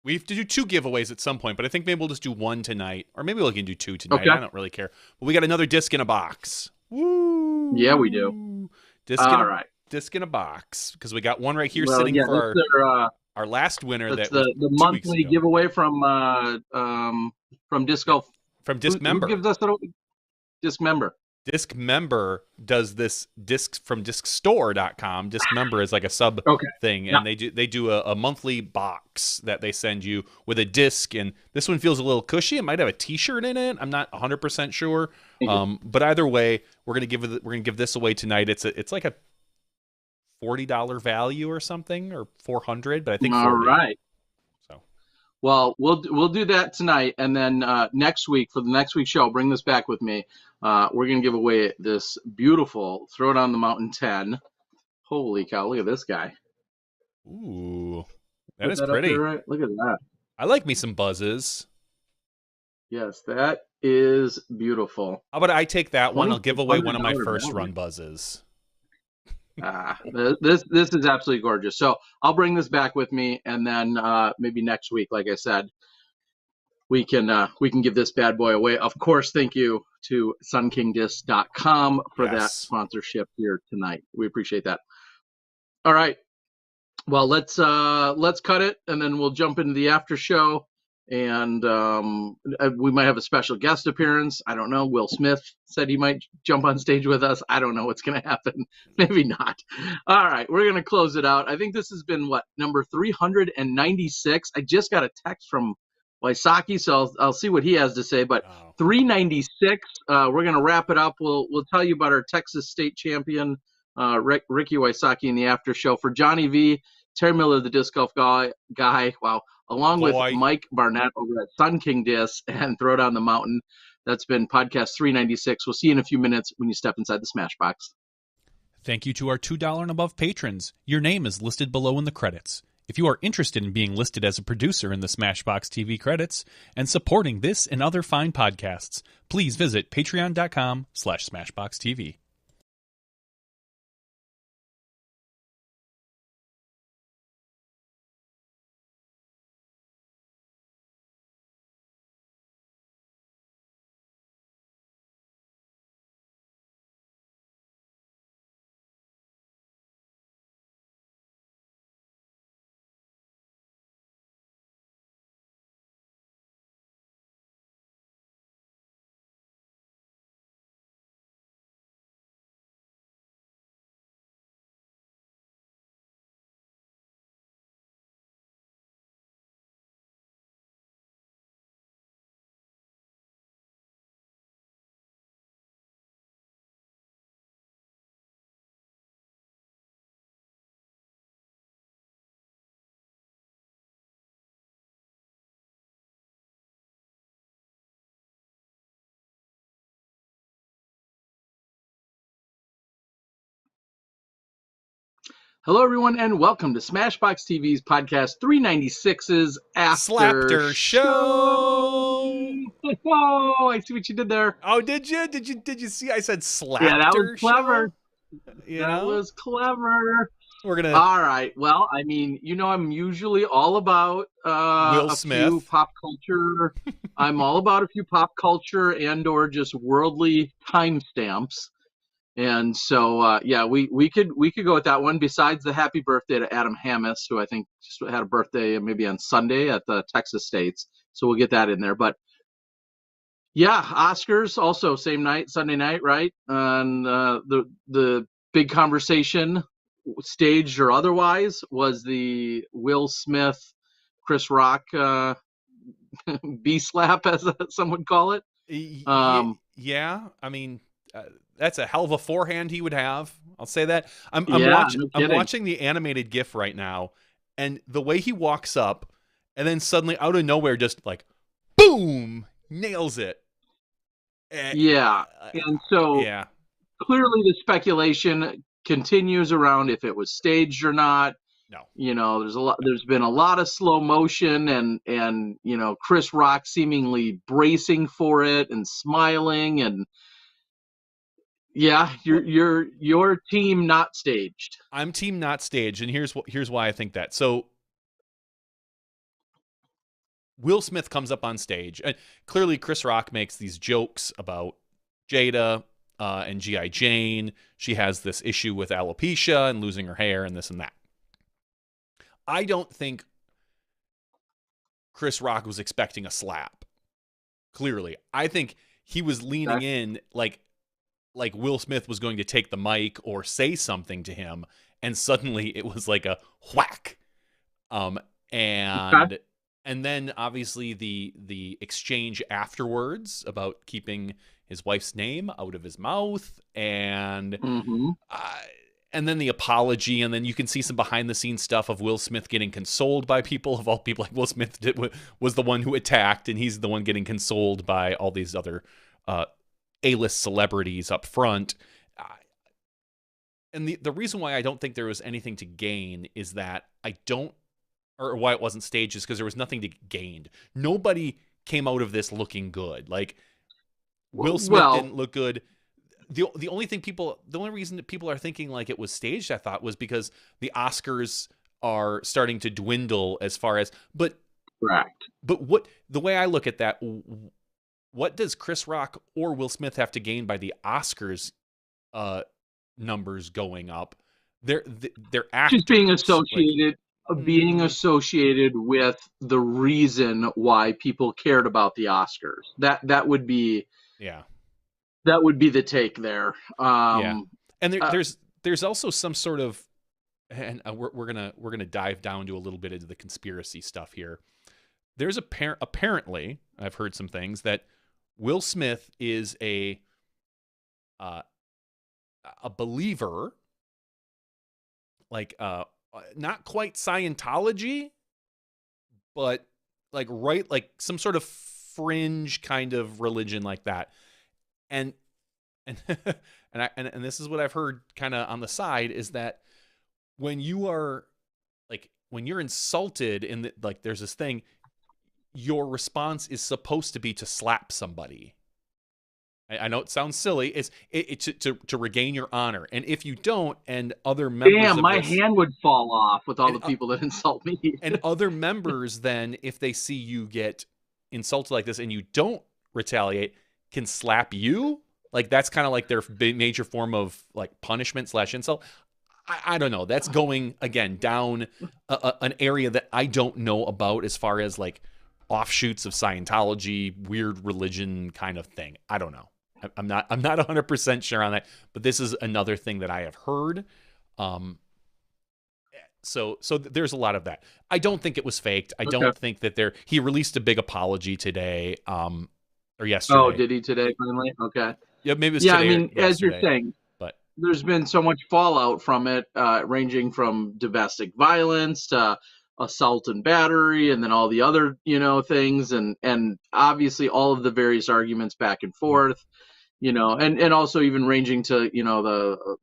We have to do 2 giveaways at some point, but I think maybe we'll just do 1 tonight, or maybe we can do 2 tonight. Okay. I don't really care. But we got another disc in a box. Woo! Yeah, we do. Disc in a box, because we got one right here sitting for our last winner. That's the monthly giveaway from Disc Golf. From Disc Member. Who gives us Disc Member? Disc Member does this disc from discstore.com. Disc Member is like a sub Okay. thing, Yeah. and they do a monthly box that they send you with a disc, and this one feels a little cushy. It might have a T-shirt in it. I'm not 100% sure. But either way, we're gonna give this away tonight. It's like a $40 value or something, or $400, but I think 40. All right. So, well, we'll do that tonight, and then next week for the next week's show, bring this back with me. We're gonna give away this beautiful Throw Down the Mountain 10. Holy cow! Look at this guy. ooh, that Put is that up pretty. there, right? Look at that. I like me some buzzes. Yes, that is beautiful. How about I take that one? I'll give away one of my $2,500 first value. run buzzes. This is absolutely gorgeous. So I'll bring this back with me, and then maybe next week, like I said, we can give this bad boy away. Of course, thank you to sunkingdisc.com for that sponsorship here tonight. We appreciate that. All right. Well, let's cut it, and then we'll jump into the after show, and we might have a special guest appearance. I don't know. Will Smith said he might jump on stage with us. I don't know what's going to happen. Maybe not. All right, we're going to close it out. I think this has been number 396. I just got a text from Wysocki, so I'll see what he has to say. But 396. We're going to wrap it up. We'll tell you about our Texas State champion, Ricky Wysocki, in the after show. For Johnny V, Terry Miller, the disc golf guy. Wow. Along with Mike Barnett over at Sun King Disc and Throw Down the Mountain. That's been podcast 396. We'll see you in a few minutes when you step inside the Smashbox. Thank you to our $2 and above patrons. Your name is listed below in the credits. If you are interested in being listed as a producer in the Smashbox TV credits and supporting this and other fine podcasts, please visit patreon.com/SmashboxTV. Hello, everyone, and welcome to Smashbox TV's podcast 396's After Show. Oh, I see what you did there. Oh, did you? Did you see? I said Slapter. Yeah, that was clever. That was clever. We're gonna. All right. Well, I mean, I'm usually all about Will Smith. few pop culture. I'm all about a few pop culture and/or just worldly timestamps. And so, we could go with that one. Besides the happy birthday to Adam Hammis, who I think just had a birthday maybe on Sunday at the Texas States. So we'll get that in there. But yeah, Oscars also same night, Sunday night, right? And the big conversation, staged or otherwise, was the Will Smith, Chris Rock B slap, as some would call it. Yeah, I mean. That's a hell of a forehand he would have. I'll say that. I'm watching the animated GIF right now, and the way he walks up, and then suddenly out of nowhere, just like, boom, nails it. And so clearly the speculation continues around if it was staged or not. No, there's been a lot of slow motion, and Chris Rock seemingly bracing for it and smiling and. Yeah, your team not staged. I'm team not staged, and here's why I think that. So Will Smith comes up on stage, and clearly Chris Rock makes these jokes about Jada and G.I. Jane. She has this issue with alopecia and losing her hair and this and that. I don't think Chris Rock was expecting a slap. Clearly, I think he was leaning in like. like Will Smith was going to take the mic or say something to him, and suddenly it was like a whack. And then obviously the exchange afterwards about keeping his wife's name out of his mouth, and then the apology, and then you can see some behind the scenes stuff of Will Smith getting consoled by people, of all people. Like Will Smith was the one who attacked, and he's the one getting consoled by all these other A-list celebrities up front. And the reason why I don't think there was anything to gain is that or why it wasn't staged, is because there was nothing to gain. Nobody came out of this looking good. Like Will Smith didn't look good. The only reason that people are thinking like it was staged, I thought, was because the Oscars are starting to dwindle as far as, correct. But what, the way I look at that, what does Chris Rock or Will Smith have to gain by the Oscars numbers going up? They're actors. Just being associated with the reason why people cared about the Oscars. That would be that would be the take there. And there's also some sort of, and we're gonna dive down to a little bit into the conspiracy stuff here. There's apparently, I've heard some things that Will Smith is a believer, like not quite Scientology, but like some sort of fringe kind of religion like that. And this is what I've heard kind of on the side, is that when you're insulted there's this thing, your response is supposed to be to slap somebody. I know it sounds silly. It's to regain your honor, and if you don't, and other members, my hand would fall off with all the people that insult me. And other members, then, if they see you get insulted like this and you don't retaliate, can slap you. Like that's kind of like their major form of like punishment / insult. I don't know. That's going again down an area that I don't know about as far as like offshoots of Scientology, weird religion kind of thing. I don't know. I'm not 100% sure on that, but this is another thing that I have heard. So there's a lot of that. I don't think it was faked. I don't think that he released a big apology today, or yesterday. Oh, did he today finally? Okay. Yeah, maybe it was today. I mean, as you're saying, but there's been so much fallout from it, ranging from domestic violence to assault and battery, and then all the other, things, and obviously all of the various arguments back and forth, and also even ranging to,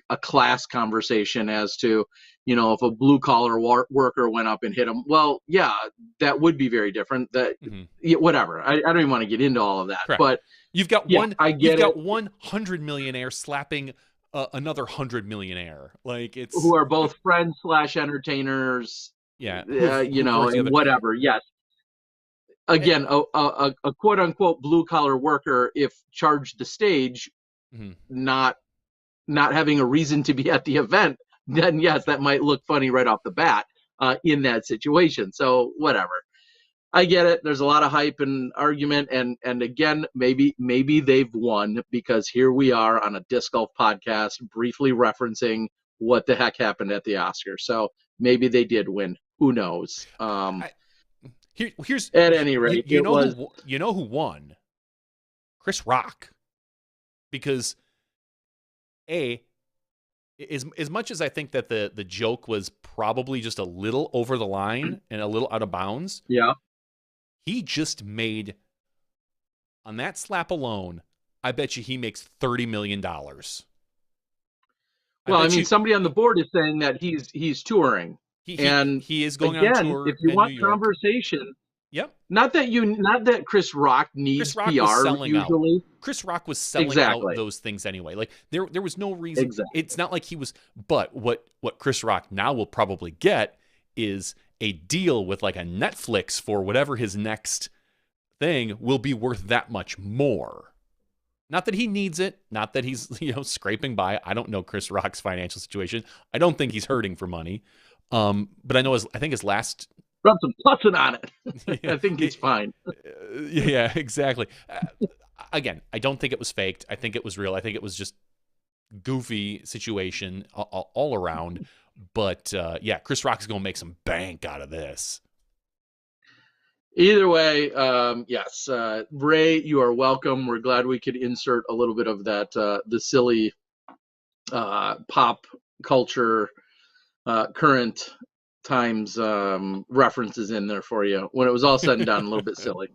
a class conversation as to, if a blue collar worker went up and hit him. Well, yeah, that would be very different. That whatever. I don't even want to get into all of that. Correct. But you've got one 100 millionaire slapping another 100 millionaire. Like it's who are both friends / entertainers. Yeah. And whatever. Yes. Again, a quote unquote blue collar worker, if charged the stage, not having a reason to be at the event, then yes, that might look funny right off the bat in that situation. So whatever. I get it. There's a lot of hype and argument, and again, maybe they've won, because here we are on a disc golf podcast briefly referencing what the heck happened at the Oscars. So maybe they did win. Who knows? Here's at any rate, you know who won? Chris Rock, because as much as I think that the joke was probably just a little over the line and a little out of bounds, he just made, on that slap alone, I bet you he makes $30 million. Well, I mean, somebody on the board is saying that he's touring. He is going on tour. If you want conversation, not that Chris Rock needs PR usually. Out. Chris Rock was selling out those things anyway. Like there was no reason. Exactly. It's not like he was. But what Chris Rock now will probably get is a deal with like a Netflix for whatever his next thing will be worth that much more. Not that he needs it. Not that he's scraping by. I don't know Chris Rock's financial situation. I don't think he's hurting for money. But I know I think his last rub some plussing on it. I think he's fine. Yeah, exactly. again, I don't think it was faked. I think it was real. I think it was just goofy situation all around. But yeah, Chris Rock's going to make some bank out of this. Either way, yes, Ray, you are welcome. We're glad we could insert a little bit of that, the silly pop culture, current times references in there for you. When it was all said and done, a little bit silly.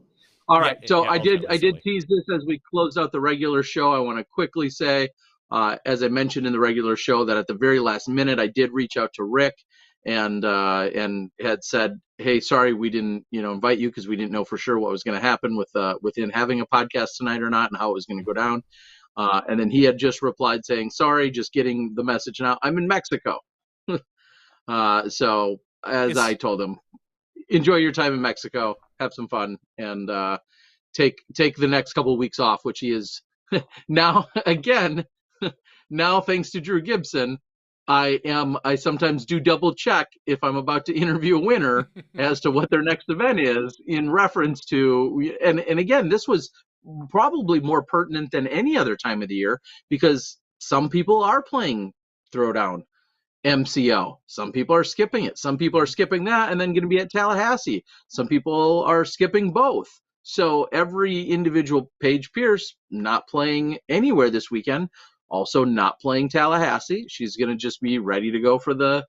All right, so I did tease this as we closed out the regular show. I want to quickly say, as I mentioned in the regular show, that at the very last minute, I did reach out to Rick and had said, hey, sorry, we didn't, invite you because we didn't know for sure what was going to happen with him having a podcast tonight or not and how it was going to go down. And then he had just replied saying, sorry, just getting the message now. I'm in Mexico. So as I told him, enjoy your time in Mexico, have some fun, and take the next couple of weeks off, which he is now again. Now, thanks to Drew Gibson, I sometimes do double check if I'm about to interview a winner as to what their next event is in reference to, and again, this was probably more pertinent than any other time of the year because some people are playing Throwdown MCO. Some people are skipping it. Some people are skipping that and then going to be at Tallahassee. Some people are skipping both. So every individual, Paige Pierce, not playing anywhere this weekend, also not playing Tallahassee. She's going to just be ready to go for the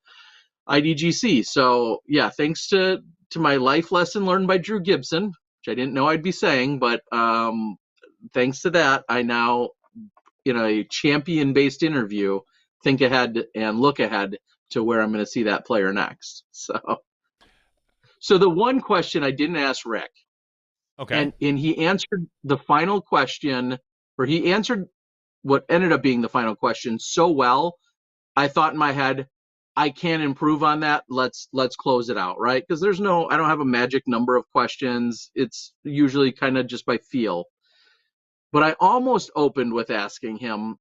IDGC. So yeah, thanks to my life lesson learned by Drew Gibson, which I didn't know I'd be saying, but thanks to that, I now, in a champion-based interview, think ahead and look ahead to where I'm going to see that player next. So the one question I didn't ask Rick, okay, and he answered the final question, or he answered what ended up being the final question so well, I thought in my head, I can improve on that. Let's close it out, right? Because I don't have a magic number of questions. It's usually kind of just by feel. But I almost opened with asking him,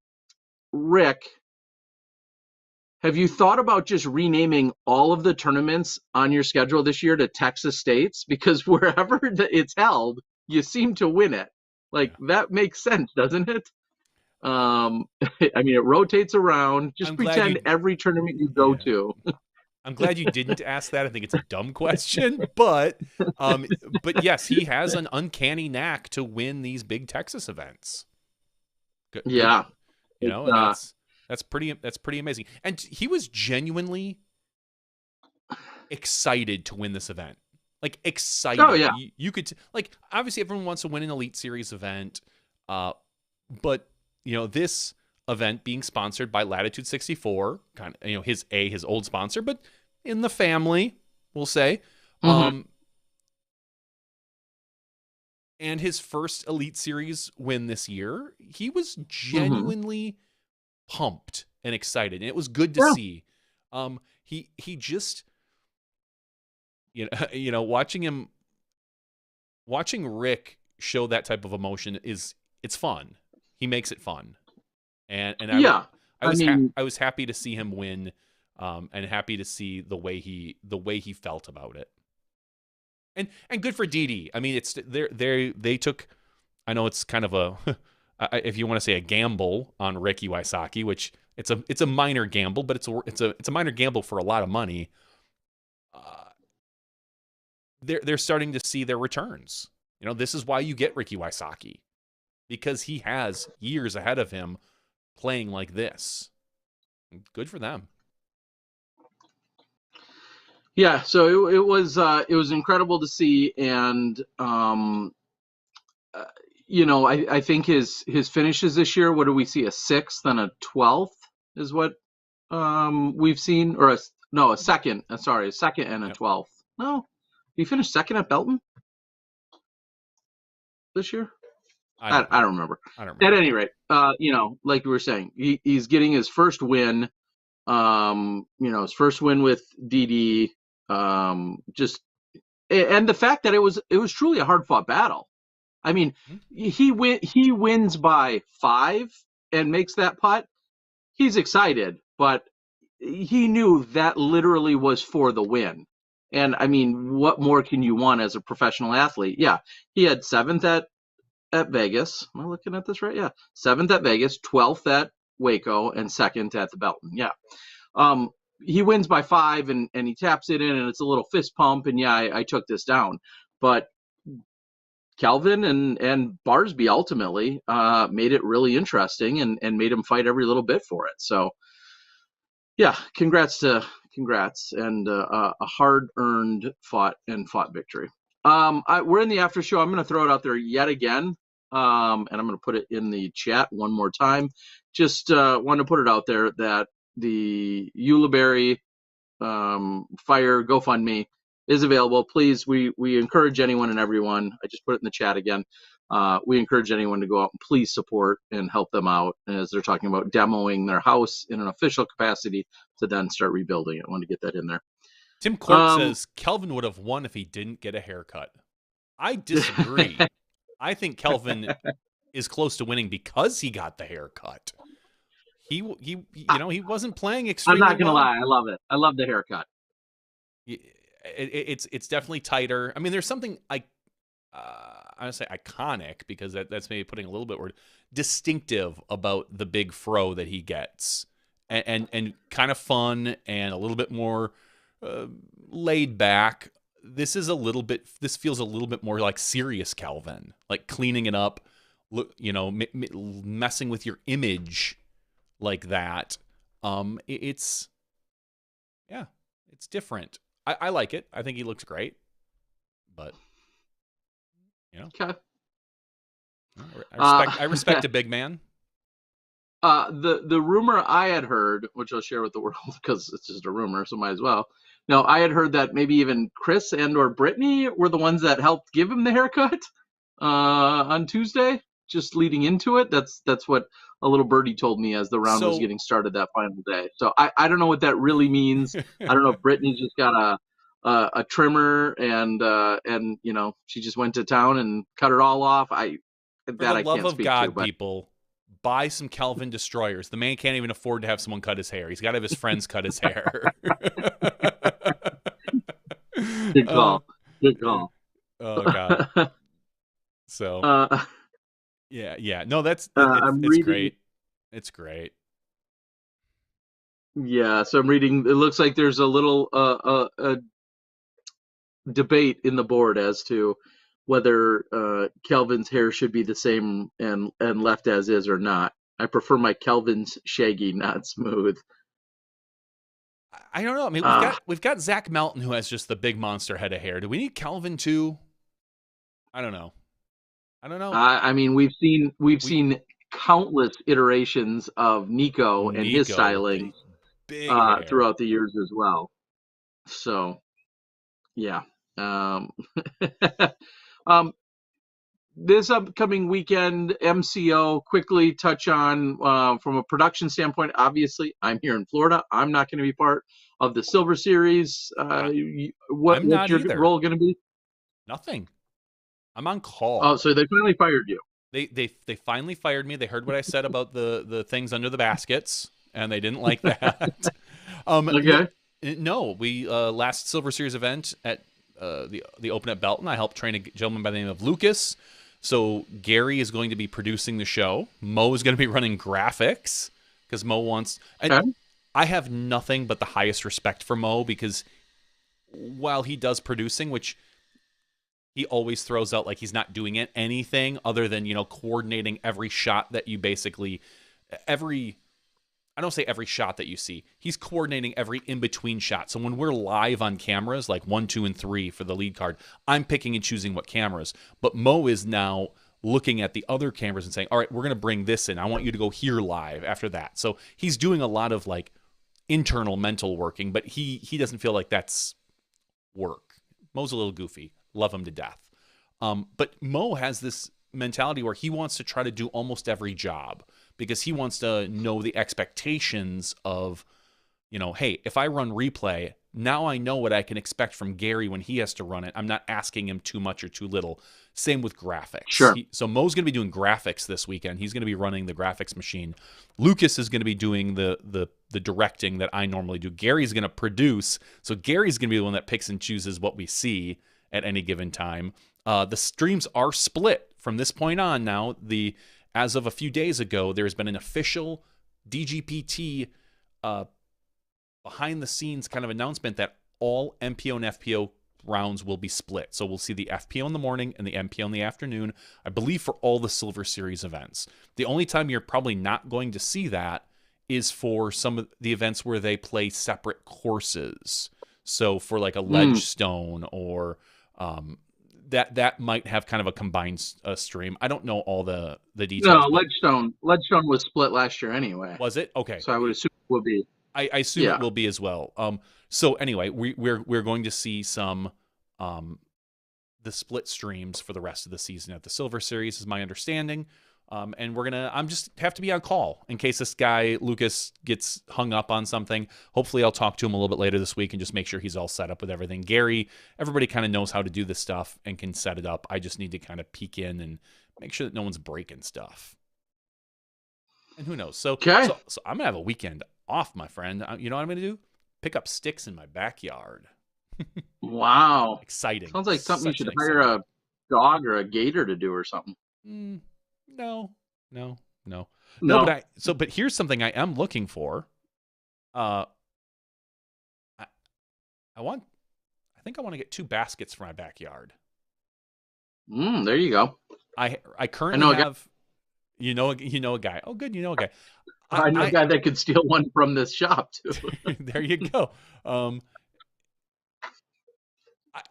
Rick, have you thought about just renaming all of the tournaments on your schedule this year to Texas states? Because wherever it's held, you seem to win it. That makes sense, doesn't it? I mean, it rotates around. Just pretend every tournament you go to. I'm glad you didn't ask that. I think it's a dumb question, but yes, he has an uncanny knack to win these big Texas events. Good, yeah, and that's pretty amazing. And he was genuinely excited to win this event. Excited. Oh yeah. You could obviously everyone wants to win an Elite Series event, but this event being sponsored by Latitude 64, kind of, his old sponsor, but in the family, we'll say. Mm-hmm. And his first Elite Series win this year, he was genuinely pumped and excited, and it was good to see. He just, watching Rick show that type of emotion it's fun. He makes it fun, and I was happy to see him win, and happy to see the way he felt about it, and good for DD. I mean, they took, I know it's kind of a if you want to say a gamble on Rick Iwaisaki, which it's a minor gamble, but it's a minor gamble for a lot of money. They're starting to see their returns. This is why you get Rick Iwaisaki, because he has years ahead of him playing like this. Good for them. Yeah, so it was incredible to see, and I think his finishes this year. What do we see? A 6th and a 12th is what we've seen, or a second. Sorry, a 2nd and a 12th. No, he finished 2nd at Belton this year. I don't remember. At any rate, like we were saying, he's getting his first win. His first win with DD. And the fact that it was truly a hard fought battle. I mean, he wins by 5 and makes that putt. He's excited, but he knew that literally was for the win. And I mean, what more can you want as a professional athlete? Yeah, he had 7th at Vegas. Am I looking at this right? Yeah. 7th at Vegas, 12th at Waco, and 2nd at the Belton. Yeah. He wins by 5 and he taps it in, and it's a little fist pump. And yeah, I took this down. But Kelvin and Barsby ultimately made it really interesting and made him fight every little bit for it. So yeah, congrats and a hard-earned fought victory. We're in the after show. I'm going to throw it out there yet again, and I'm going to put it in the chat one more time. Just want to put it out there that the Ulibarri Fire GoFundMe is available. Please, we encourage anyone and everyone. I just put it in the chat again. We encourage anyone to go out and please support and help them out as they're talking about demoing their house in an official capacity to then start rebuilding it. I want to get that in there. Tim Court says Kelvin would have won if he didn't get a haircut. I disagree. I think Kelvin is close to winning because he got the haircut. He wasn't playing extremely I'm not going to well. lie. I love it. I love the haircut. It's definitely tighter. I mean, there's something I would say iconic, because that's maybe putting a little bit word, distinctive about the big fro that he gets, and kind of fun and a little bit more laid back. This feels a little bit more like serious Kelvin, like cleaning it up, messing with your image like that. It's different. I like it. I think he looks great, but Okay. I respect a big man. The rumor I had heard, which I'll share with the world because it's just a rumor, so might as well. No, I had heard that maybe even Chris and or Brittany were the ones that helped give him the haircut on Tuesday, just leading into it. That's what a little birdie told me as the round was getting started that final day. So I don't know what that really means. I don't know if Brittany just got a trimmer and she just went to town and cut it all off. For the love of God, people, buy some Kelvin destroyers. The man can't even afford to have someone cut his hair. He's got to have his friends cut his hair. Good call. Good call. Oh God. So yeah. No, it's great. It's great. Yeah. So I'm reading. It looks like there's a little a debate in the board as to whether Kelvin's hair should be the same and left as is or not. I prefer my Kelvin's shaggy, not smooth. I don't know. I mean, we've got Zach Melton, who has just the big monster head of hair. Do we need Kelvin too? I don't know. I mean, we've seen countless iterations of Nico and his styling throughout the years as well. So, yeah. This upcoming weekend, MCO, quickly touch on from a production standpoint. Obviously, I'm here in Florida. I'm not going to be part of the Silver Series. What's your role going to be? Nothing. I'm on call. Oh, so they finally fired you. They finally fired me. They heard what I said about the things under the baskets, and they didn't like that. Okay. No, we last Silver Series event at the Open at Belton, I helped train a gentleman by the name of Lucas. So Gary is going to be producing the show. Mo is going to be running graphics because Mo wants. And I have nothing but the highest respect for Mo, because while he does producing, which he always throws out like he's not doing anything other than coordinating every shot that you basically I don't say every shot that you see. He's coordinating every in-between shot. So when we're live on cameras, like 1, 2, and 3 for the lead card, I'm picking and choosing what cameras. But Mo is now looking at the other cameras and saying, all right, we're going to bring this in. I want you to go here live after that. So he's doing a lot of like internal mental working, but he doesn't feel like that's work. Mo's a little goofy. Love him to death. But Mo has this mentality where he wants to try to do almost every job, because he wants to know the expectations of, hey, if I run replay, now I know what I can expect from Gary when he has to run it. I'm not asking him too much or too little. Same with graphics. Sure. So Mo's going to be doing graphics this weekend. He's going to be running the graphics machine. Lucas is going to be doing the directing that I normally do. Gary's going to produce. So Gary's going to be the one that picks and chooses what we see at any given time. The streams are split from this point on now, as of a few days ago, there's been an official DGPT behind the scenes kind of announcement that all MPO and FPO rounds will be split. So we'll see the FPO in the morning and the MPO in the afternoon, I believe, for all the Silver Series events. The only time you're probably not going to see that is for some of the events where they play separate courses. So for like a ledge stone or that might have kind of a combined stream. I don't know all the details. No, Ledgestone was split last year anyway. Was it? Okay. So I would assume it will be. I assume it will be as well. So anyway, we're going to see some the split streams for the rest of the season at the Silver Series, is my understanding. And I'm just have to be on call in case this guy Lucas gets hung up on something. Hopefully I'll talk to him a little bit later this week and just make sure he's all set up with everything. Gary, everybody kind of knows how to do this stuff and can set it up. I just need to kind of peek in and make sure that no one's breaking stuff. And who knows? So I'm gonna have a weekend off, my friend. You know what I'm gonna do? Pick up sticks in my backyard. Wow. Exciting. Sounds like something you should hire a dog or a gator to do or something. No. But here's something I am looking for. I think I want to get 2 baskets for my backyard. There you go. I currently have. You know a guy. Oh, good. You know a guy. I know a guy that could steal one from this shop too. There you go.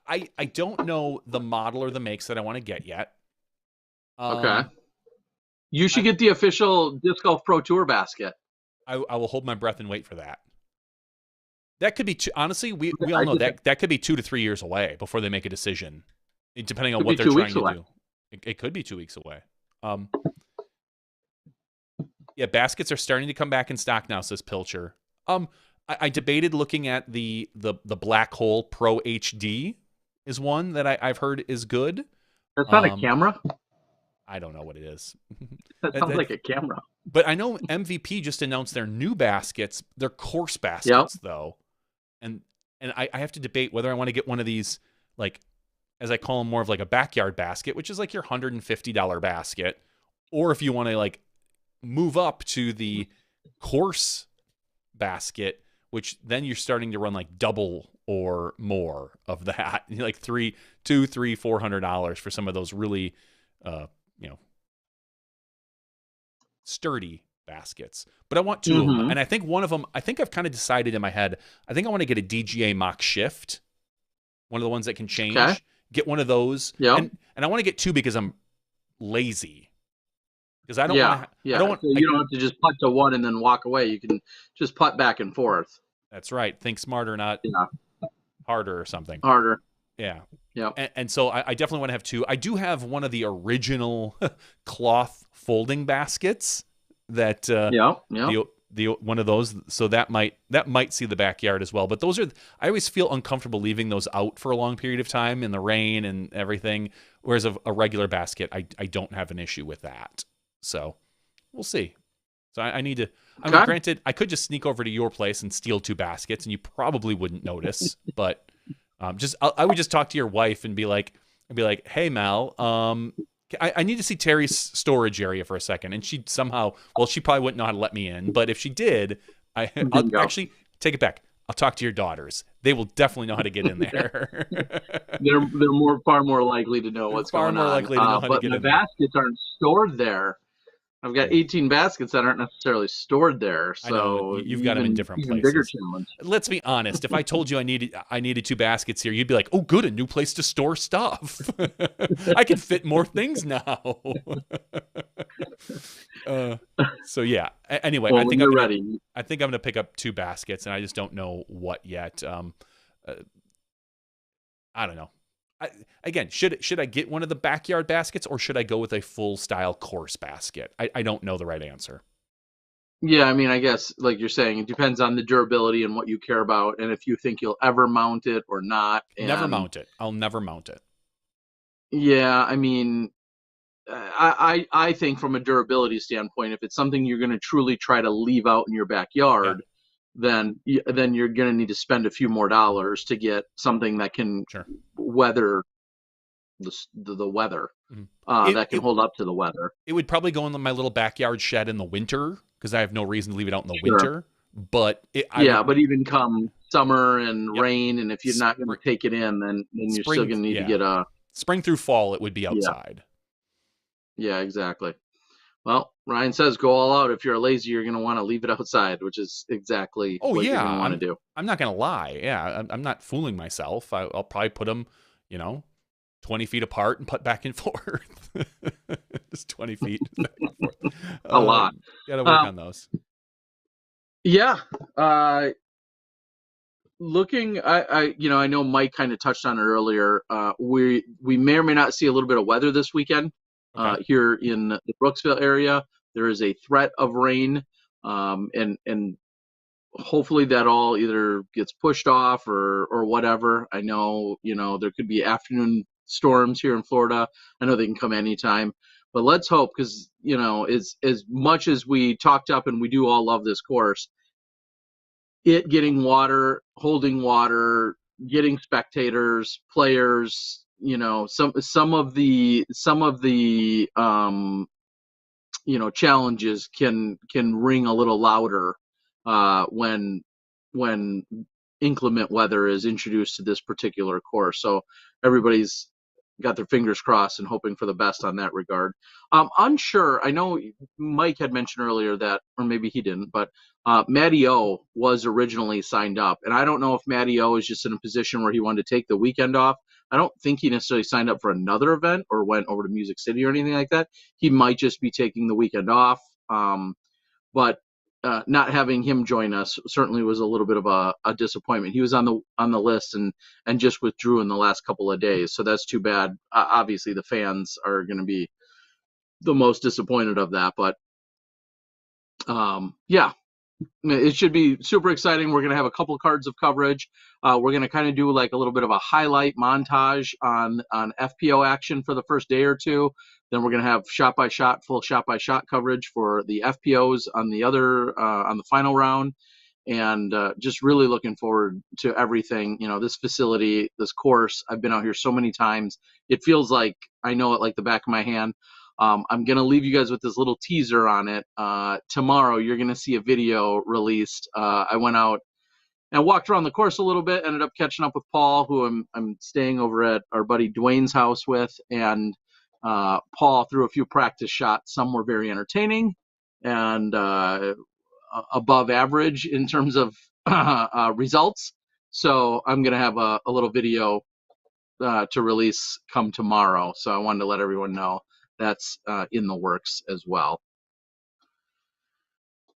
I don't know the model or the makes that I want to get yet. Okay. You should get the official Disc Golf Pro Tour basket. I will hold my breath and wait for that. That could be honestly, we all know that could be 2 to 3 years away before they make a decision, depending on what they're trying to do. It could be 2 weeks away. Yeah, baskets are starting to come back in stock now, says Pilcher. I debated looking at the Black Hole Pro HD is one that I've heard is good. That's not a camera? I don't know what it is. That sounds like a camera. But I know MVP just announced their new baskets, their course baskets, though. And I have to debate whether I want to get one of these, like, as I call them, more of like a backyard basket, which is like your $150 basket, or if you want to like move up to the course basket, which then you're starting to run like double or more of that, like $400 for some of those really, sturdy baskets. But I want 2 of them, and I think one of them, I think I've kind of decided in my head, I think I want to get a DGA Mach Shift, one of the ones that can change. Okay. Get one of those, and I want to get 2 because I'm lazy. Because I don't want to. So you don't have to just putt to one and then walk away. You can just putt back and forth. That's right. Think smarter, not harder or something. Harder. Yeah. Yeah. And so I definitely want to have 2. I do have one of the original cloth folding baskets that the one of those. So that might see the backyard as well. But those are, I always feel uncomfortable leaving those out for a long period of time in the rain and everything. Whereas a regular basket, I don't have an issue with that. So we'll see. So I need to. I mean, granted, I could just sneak over to your place and steal 2 baskets, and you probably wouldn't notice. But I would just talk to your wife and be like, "Hey, Mel, I need to see Terry's storage area for a second." And she'd somehow, she probably wouldn't know how to let me in. But if she did, I'll actually take it back. I'll talk to your daughters. They will definitely know how to get in there. they're far more likely to know what's going on. Far more likely to know how to get in there. But the baskets aren't stored there. I've got 18 baskets that aren't necessarily stored there. So you've got them in different places. Bigger challenge. Let's be honest. If I told you I needed 2 baskets here, you'd be like, "Oh, good, a new place to store stuff. I can fit more things now." So yeah. Anyway, I think I'm ready. I think I'm going to pick up 2 baskets, and I just don't know what yet. I don't know. Again, should I get one of the backyard baskets, or should I go with a full style course basket? I don't know the right answer. Yeah, I mean, I guess like you're saying, it depends on the durability and what you care about, and if you think you'll ever mount it or not. Never mount it. I'll never mount it. Yeah, I mean, I think from a durability standpoint, if it's something you're going to truly try to leave out in your backyard, then you're going to need to spend a few more dollars to get something that can weather the weather. Mhm. That can hold up to the weather. It would probably go in my little backyard shed in the winter because I have no reason to leave it out in the Sure. winter. But but even come summer and Yep. rain, and if you're not going to take it in, then you're still going to need to get a spring through fall. It would be outside. Yeah, exactly. Well, Ryan says go all out. If you're lazy, you're going to want to leave it outside, which is exactly what you're going to want to do. I'm not going to lie. Yeah, I'm not fooling myself. I'll probably put them, 20 feet apart and put back and forth. Just 20 feet. A lot. Got to work on those. Yeah. Looking, I know Mike kind of touched on it earlier. We may or may not see a little bit of weather this weekend. Okay. Here in the Brooksville area. There is a threat of rain, and hopefully that all either gets pushed off or whatever. I know, there could be afternoon storms here in Florida. I know they can come anytime, but let's hope, because, as much as we talked up and we do all love this course, it getting water, holding water, getting spectators, players, some of the challenges can ring a little louder when inclement weather is introduced to this particular course. So everybody's got their fingers crossed and hoping for the best on that regard. Unsure. I know Mike had mentioned earlier that, or maybe he didn't, but Matty O was originally signed up, and I don't know if Matty O is just in a position where he wanted to take the weekend off. I don't think he necessarily signed up for another event or went over to Music City or anything like that. He might just be taking the weekend off. But not having him join us certainly was a little bit of a disappointment. He was on the list and just withdrew in the last couple of days, so that's too bad. Obviously, the fans are going to be the most disappointed of that, but yeah. It should be super exciting. We're going to have a couple of cards of coverage. We're going to kind of do like a little bit of a highlight montage on FPO action for the first day or two. Then we're going to have full shot by shot coverage for the FPOs on the final round. And just really looking forward to everything. This facility, this course, I've been out here so many times. It feels like I know it like the back of my hand. I'm going to leave you guys with this little teaser on it. Tomorrow, you're going to see a video released. I went out and walked around the course a little bit, ended up catching up with Paul, who I'm staying over at our buddy Dwayne's house with. And Paul threw a few practice shots. Some were very entertaining and above average in terms of results. So I'm going to have a little video to release come tomorrow. So I wanted to let everyone know that's in the works as well.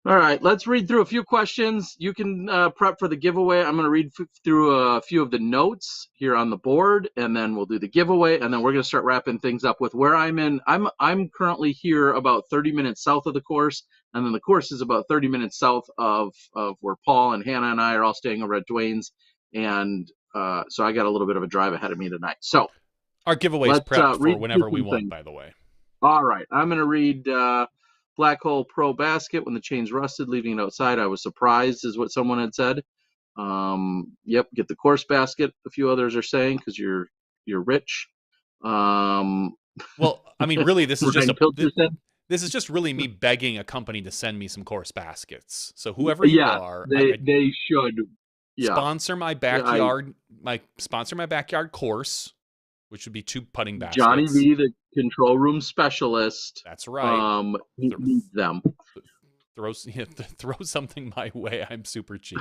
All right, let's read through a few questions. You can prep for the giveaway. I'm going to read through a few of the notes here on the board, and then we'll do the giveaway, and then we're going to start wrapping things up with where I'm in. I'm currently here about 30 minutes south of the course, and then the course is about 30 minutes south of where Paul and Hannah and I are all staying over at Dwayne's, and so I got a little bit of a drive ahead of me tonight. So our giveaway is prepped for whenever we want, by the way. All right, I'm going to read Black Hole Pro Basket. When the chain's rusted, leaving it outside, I was surprised, is what someone had said. Yep, get the course basket. A few others are saying because you're rich. Well, I mean, really, this is just this is just really me begging a company to send me some course baskets. So whoever you are, they should sponsor my backyard. Sponsor my backyard course, which would be 2 putting baskets. Johnny V, the control room specialist. That's right. Needs them. Throw something my way. I'm super cheap.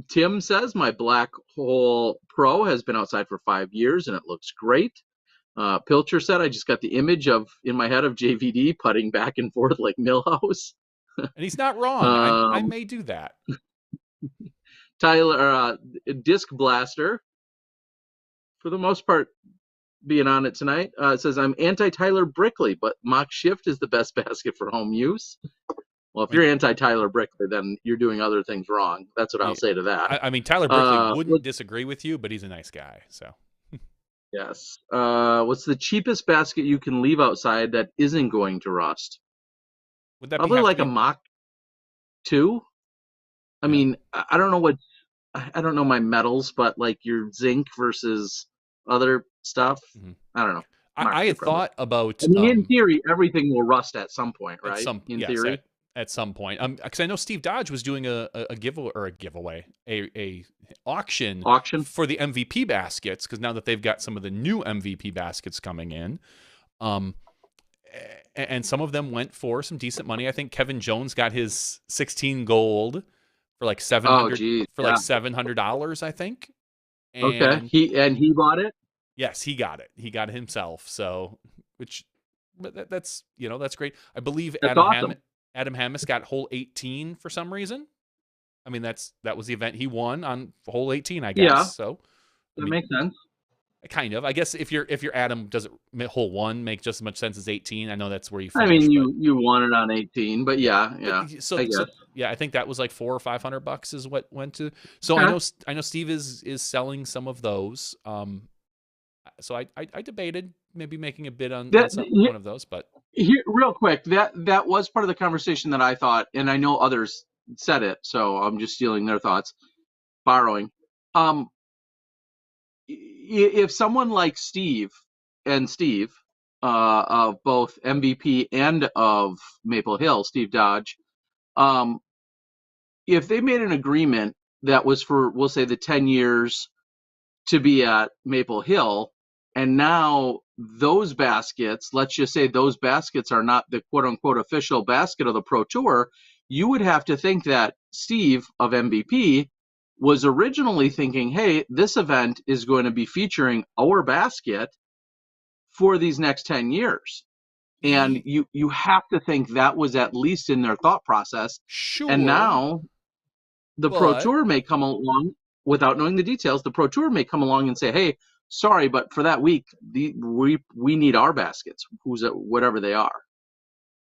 Tim says my Black Hole Pro has been outside for 5 years and it looks great. Pilcher said I just got the image in my head of JVD putting back and forth like Millhouse. And he's not wrong. I may do that. Tyler, Disc Blaster, for the most part, being on it tonight, says I'm anti-Tyler Brickley, but Mock Shift is the best basket for home use. Well, if you're anti-Tyler Brickley, then you're doing other things wrong. That's what I'll say to that. I mean, Tyler Brickley wouldn't disagree with you, but he's a nice guy. So. Yes. What's the cheapest basket you can leave outside that isn't going to rust? Would that probably like a Mach 2? I mean, I don't know my metals, but like your zinc versus other stuff. Mhm. I don't know. I had thought about I mean, in theory, everything will rust at some point, right? In theory, at some point. Because I know Steve Dodge was doing a giveaway, a auction for the MVP baskets. Because now that they've got some of the new MVP baskets coming in, and some of them went for some decent money. I think Kevin Jones got his 16 gold for like $700 I think. And okay, he bought it. Yes, he got it. He got it himself. So, that's that's great. I believe Adam Hammis got hole 18 for some reason. I mean, that was the event he won on hole 18, I guess. Yeah, so that makes sense. Kind of. I guess if you're Adam, does it hole 1 make just as much sense as 18? I know that's where you finished. I mean, you won it on 18, but yeah. So I think that was like $400 or $500 is what went to. So I know Steve is selling some of those. So I debated maybe making a bid on one of those, but here, real quick, that was part of the conversation that I thought, and I know others said it, so I'm just stealing their thoughts, borrowing. If someone like Steve of both MVP and of Maple Hill, Steve Dodge, if they made an agreement that was for, we'll say, the 10 years to be at Maple Hill, and now those baskets, let's just say those baskets are not the quote-unquote official basket of the Pro Tour, you would have to think that Steve of MVP was originally thinking, hey, this event is going to be featuring our basket for these next 10 years. And you have to think that was at least in their thought process. Sure. And now the Pro Tour may come along, without knowing the details, the Pro Tour may come along and say, hey, sorry, but for that week, we need our baskets, whatever they are.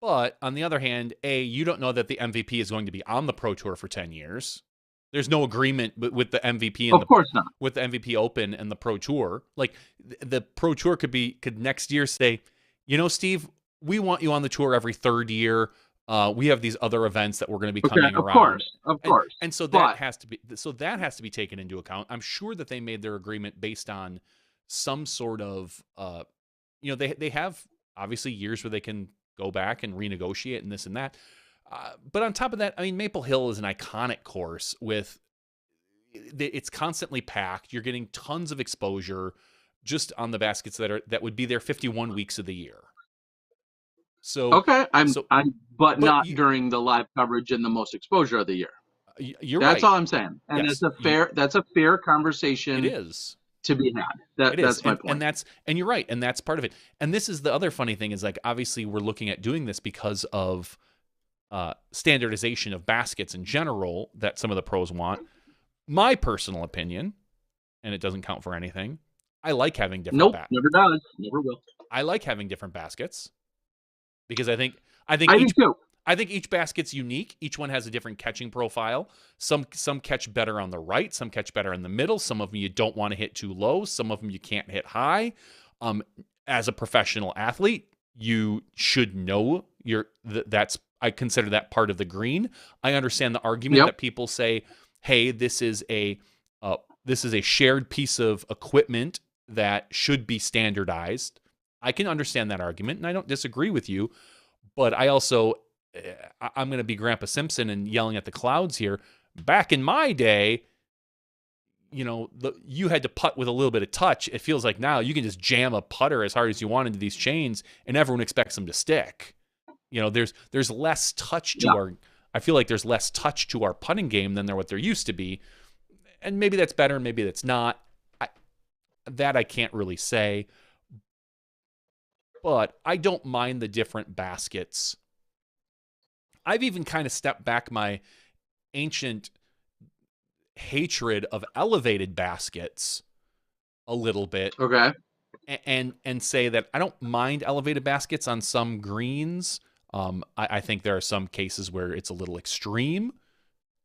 But on the other hand, you don't know that the MVP is going to be on the Pro Tour for 10 years. There's no agreement with the MVP and with the MVP Open and the Pro Tour. Like the Pro Tour could next year say, Steve, we want you on the tour every third year. We have these other events that we're going to be coming around. Of course. And so that has to be taken into account. I'm sure that they made their agreement based on some sort of they have obviously years where they can go back and renegotiate and this and that. But on top of that, I mean, Maple Hill is an iconic course it's constantly packed. You're getting tons of exposure just on the baskets that would be there 51 weeks of the year. So okay, but not during the live coverage and the most exposure of the year. That's all I'm saying, and yes, that's a fair conversation. It is to be had. That's my point. And you're right, and that's part of it. And this is the other funny thing is, like, obviously we're looking at doing this because of standardization of baskets in general that some of the pros want. My personal opinion, and it doesn't count for anything, I like having different baskets. Never does. Never will. I like having different baskets because I think each basket's unique. Each one has a different catching profile. Some catch better on the right, some catch better in the middle. Some of them you don't want to hit too low. Some of them you can't hit high. As a professional athlete, you should know I consider that part of the green. I understand the argument that people say, hey, this is a shared piece of equipment that should be standardized. I can understand that argument, and I don't disagree with you, but I also, I'm going to be Grandpa Simpson and yelling at the clouds here. Back in my day, you had to putt with a little bit of touch. It feels like now you can just jam a putter as hard as you want into these chains, and everyone expects them to stick. There's less touch to I feel like there's less touch to our putting game than what there used to be. And maybe that's better, maybe that's not. I can't really say. But I don't mind the different baskets. I've even kind of stepped back my ancient hatred of elevated baskets a little bit. Okay. And say that I don't mind elevated baskets on some greens. I think there are some cases where it's a little extreme.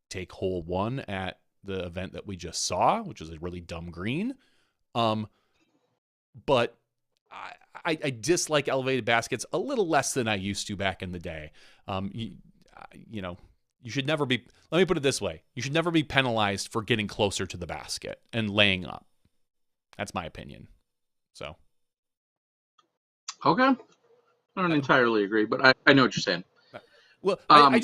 Take hole 1 at the event that we just saw, which was a really dumb green. But I dislike elevated baskets a little less than I used to back in the day. You should never be, let me put it this way. You should never be penalized for getting closer to the basket and laying up. That's my opinion. So. Okay. I don't entirely agree, but I know what you're saying. Well, I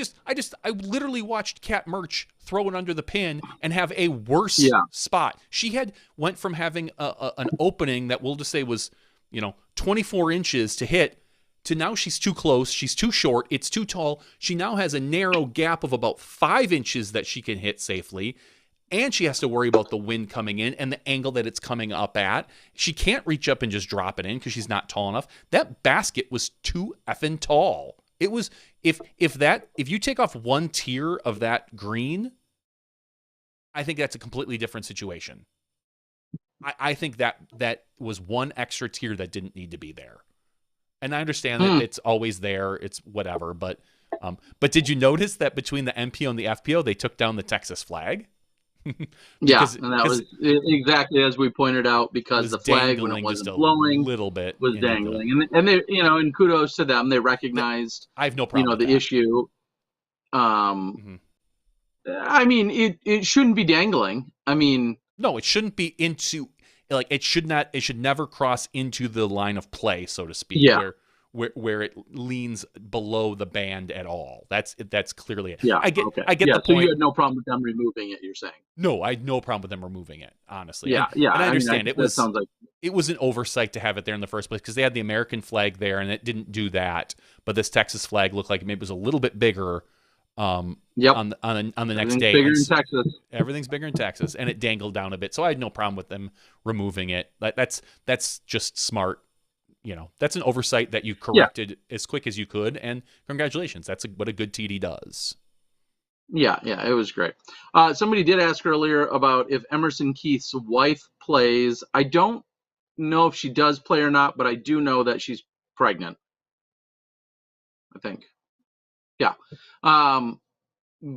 literally watched Kat Merch throw it under the pin and have a worse spot. She went from having an opening that we'll just say was, 24 inches to hit, to now she's too close, she's too short, it's too tall. She now has a narrow gap of about 5 inches that she can hit safely, and she has to worry about the wind coming in and the angle that it's coming up at. She can't reach up and just drop it in because she's not tall enough. That basket was too effing tall. It was, if you take off one tier of that green, I think that's a completely different situation. I think that was one extra tier that didn't need to be there. And I understand that it's always there, it's whatever, but did you notice that between the MPO and the FPO, they took down the Texas flag? Yeah, and that was exactly as we pointed out, because the flag, when it wasn't blowing, little bit was dangling, and they, and kudos to them, they recognized. I have no problem with the that. issue. I mean, it shouldn't be dangling. I mean, no, it shouldn't be into, like, it should never cross into the line of play, so to speak. Yeah. Where it leans below the band at all. That's clearly it. Yeah, I get okay. the point. So you had no problem with them removing it, you're saying? No, I had no problem with them removing it, honestly. Yeah. And I understand sounds like it was an oversight to have it there in the first place, because they had the American flag there and it didn't do that. But this Texas flag looked like maybe it was a little bit bigger on the next day. Bigger in Texas. Everything's bigger in Texas, and it dangled down a bit. So I had no problem with them removing it. That's just smart. That's an oversight that you corrected as quick as you could, and congratulations. That's what a good TD does. Yeah, it was great. Somebody did ask earlier about if Emerson Keith's wife plays. I don't know if she does play or not, but I do know that she's pregnant, I think. Yeah.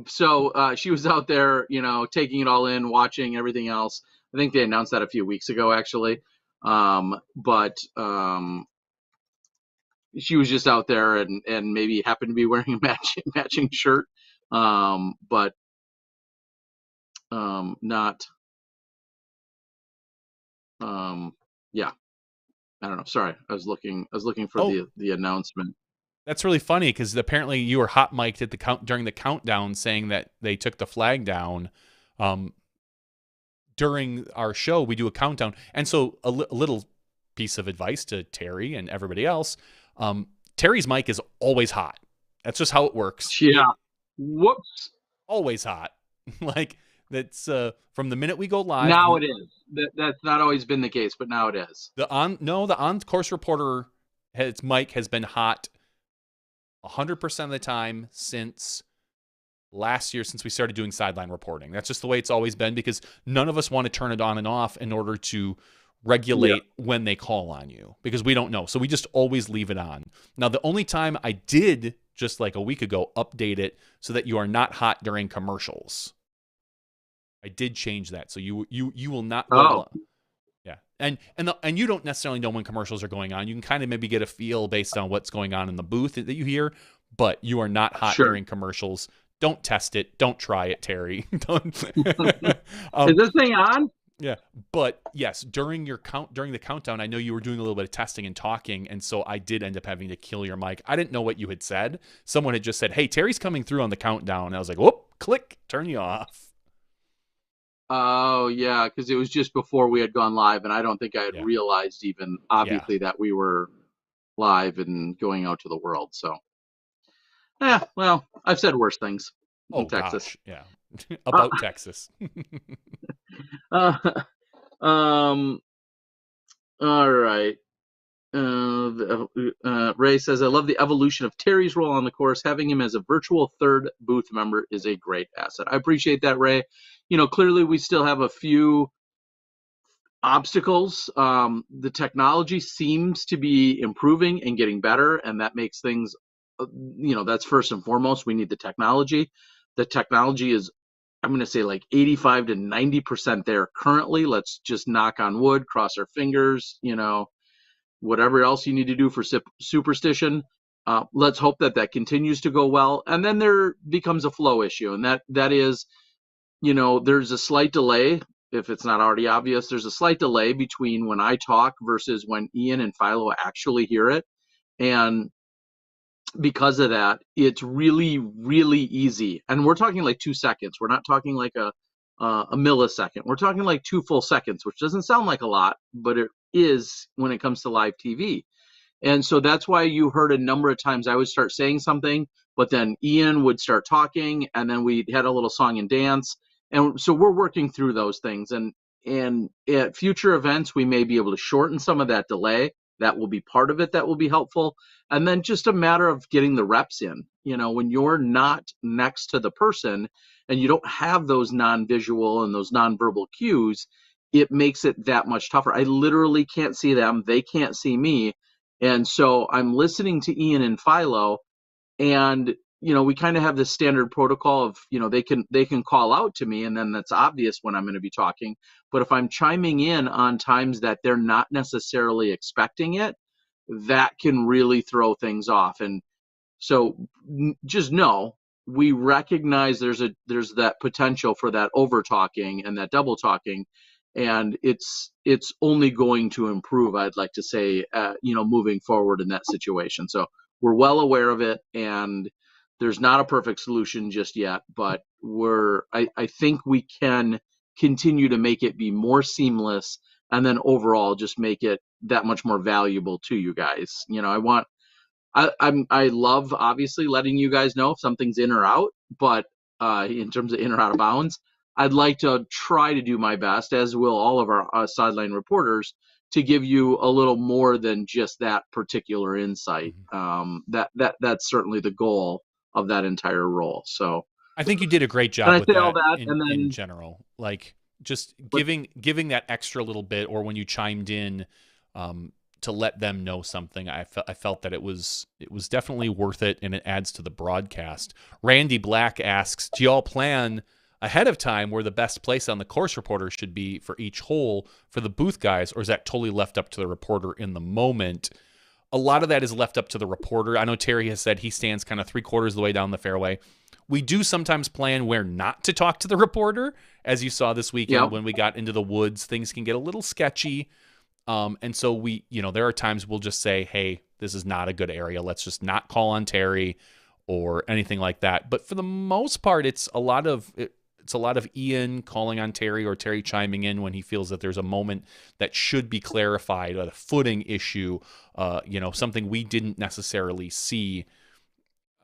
So she was out there, taking it all in, watching everything else. I think they announced that a few weeks ago, actually. But she was just out there and maybe happened to be wearing a matching shirt. But not, yeah, I don't know. Sorry. I was looking for the announcement. That's really funny, because apparently you were hot mic'd at during the countdown saying that they took the flag down. During our show, we do a countdown. And so a little piece of advice to Terry and everybody else. Terry's mic is always hot. That's just how it works. Yeah. Whoops. Always hot. Like, that's from the minute we go live. Now it is. That's not always been the case, but now it is. The on-course reporter, his mic has been hot 100% of the time since last year, since we started doing sideline reporting. That's just the way it's always been, because none of us want to turn it on and off in order to regulate when they call on you, because we don't know. So we just always leave it on. Now, the only time I did, just like a week ago, update it so that you are not hot during commercials. I did change that. So you will not go Yeah. And you don't necessarily know when commercials are going on. You can kind of maybe get a feel based on what's going on in the booth that you hear, but you are not hot during commercials. Don't test it. Don't try it, Terry. Don't. Is this thing on? Yeah. But yes, during the countdown, I know you were doing a little bit of testing and talking, and so I did end up having to kill your mic. I didn't know what you had said. Someone had just said, "Hey, Terry's coming through on the countdown." And I was like, "Whoop, click, turn you off." Oh, yeah, because it was just before we had gone live, and I don't think I had realized even, obviously, that we were live and going out to the world. So, well, I've said worse things in Texas. Gosh, yeah, about Texas. All right. Ray says, I love the evolution of Terry's role on the course. Having him as a virtual third booth member is a great asset. I appreciate that, Ray. Clearly we still have a few obstacles. The technology seems to be improving and getting better, and that makes things, that's first and foremost. We need the technology. The technology is, I'm going to say, like 85 to 90% there currently. Let's just knock on wood, cross our fingers, whatever else you need to do for superstition. Let's hope that continues to go well. And then there becomes a flow issue. And that is, there's a slight delay if it's not already obvious, there's a slight delay between when I talk versus when Ian and Philo actually hear it. And because of that, it's really, really easy. And we're talking like 2 seconds. We're not talking like a millisecond. We're talking like 2 full seconds, which doesn't sound like a lot, but it is when it comes to live TV. And so that's why you heard a number of times I would start saying something, but then Ian would start talking, and then we had a little song and dance. And so we're working through those things. And at future events, we may be able to shorten some of that delay. That will be part of it. That will be helpful. And then just a matter of getting the reps in. You know, when you're not next to the person and you don't have those non-visual and those non-verbal cues, it makes it that much tougher. I literally can't see them. They can't see me. And so I'm listening to Ian and Philo, and you know, we kind of have this standard protocol of, you know, they can call out to me, and then that's obvious when I'm going to be talking. But if I'm chiming in on times that they're not necessarily expecting it, that can really throw things off. And so just know, we recognize there's that potential for that over talking and that double talking, and it's only going to improve, I'd like to say, you know, moving forward in that situation. So we're well aware of it, and there's not a perfect solution just yet, but I think we can continue to make it be more seamless, and then overall just make it that much more valuable to you guys. You know, I love obviously letting you guys know if something's in or out, but in terms of in or out of bounds, I'd like to try to do my best, as will all of our sideline reporters, to give you a little more than just that particular insight. That's certainly the goal of that entire role. So I think you did a great job with all that, and then, in general, like just giving that extra little bit, or when you chimed in to let them know something. I felt that it was definitely worth it, and it adds to the broadcast. Randy Black asks, do y'all plan ahead of time where the best place on the course reporter should be for each hole for the booth guys, or is that totally left up to the reporter in the moment? A lot of that is left up to the reporter. I know Terry has said he stands kind of 3/4 of the way down the fairway. We do sometimes plan where not to talk to the reporter, as you saw this weekend. When we got into the woods, things can get a little sketchy. And so we, you know, there are times we'll just say, hey, this is not a good area. Let's just not call on Terry or anything like that. But for the most part, it's a lot of Ian calling on Terry, or Terry chiming in when he feels that there's a moment that should be clarified, a footing issue, you know, something we didn't necessarily see.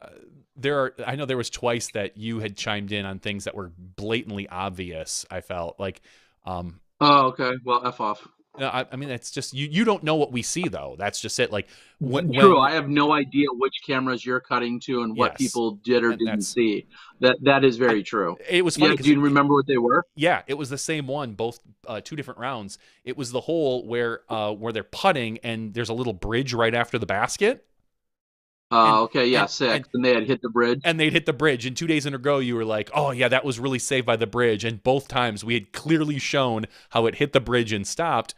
I know there was twice that you had chimed in on things that were blatantly obvious. I felt like, oh, okay. Well, F off. I mean, it's just you don't know what we see, though. That's just it. Like true, I have no idea which cameras you're cutting to and what people did or didn't see. That is very true. It was funny. Do you remember what they were? Yeah, it was the same one, both 2 different rounds. It was the hole where they're putting, and there's a little bridge right after the basket. Okay, yeah, 6. And they had hit the bridge. And they'd hit the bridge. And 2 days in a row, you were like, oh, yeah, that was really saved by the bridge. And both times we had clearly shown how it hit the bridge and stopped.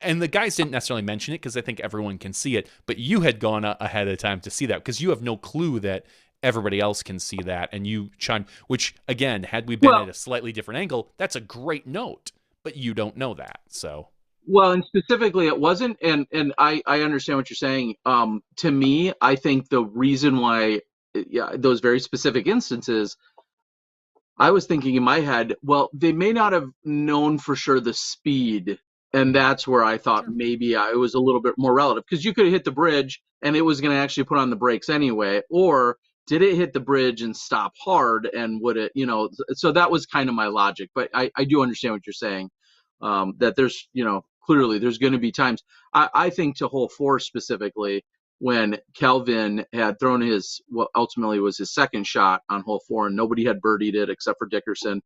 And the guys didn't necessarily mention it because I think everyone can see it. But you had gone ahead of time to see that because you have no clue that everybody else can see that. And you chimed, which, again, had we been at a slightly different angle, that's a great note. But you don't know that, so... Well, and specifically, it wasn't, and I understand what you're saying. To me, I think the reason why, those very specific instances, I was thinking in my head, well, they may not have known for sure the speed, and that's where I thought maybe it was a little bit more relative, because you could have hit the bridge and it was going to actually put on the brakes anyway, or did it hit the bridge and stop hard, and would it, you know? So that was kind of my logic, but I do understand what you're saying. That there's, you know, clearly there's going to be times. I think to hole 4 specifically, when Kelvin had thrown his, what ultimately was his second shot on hole 4, and nobody had birdied it except for Dickerson.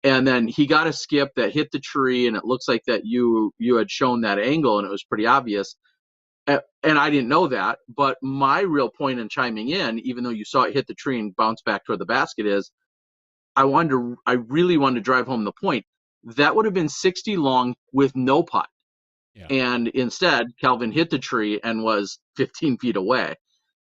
And then he got a skip that hit the tree, and it looks like that you had shown that angle, and it was pretty obvious. And I didn't know that. But my real point in chiming in, even though you saw it hit the tree and bounce back toward the basket, is I really wanted to drive home the point. That would have been 60 long with no putt. Yeah. And instead, Kelvin hit the tree and was 15 feet away.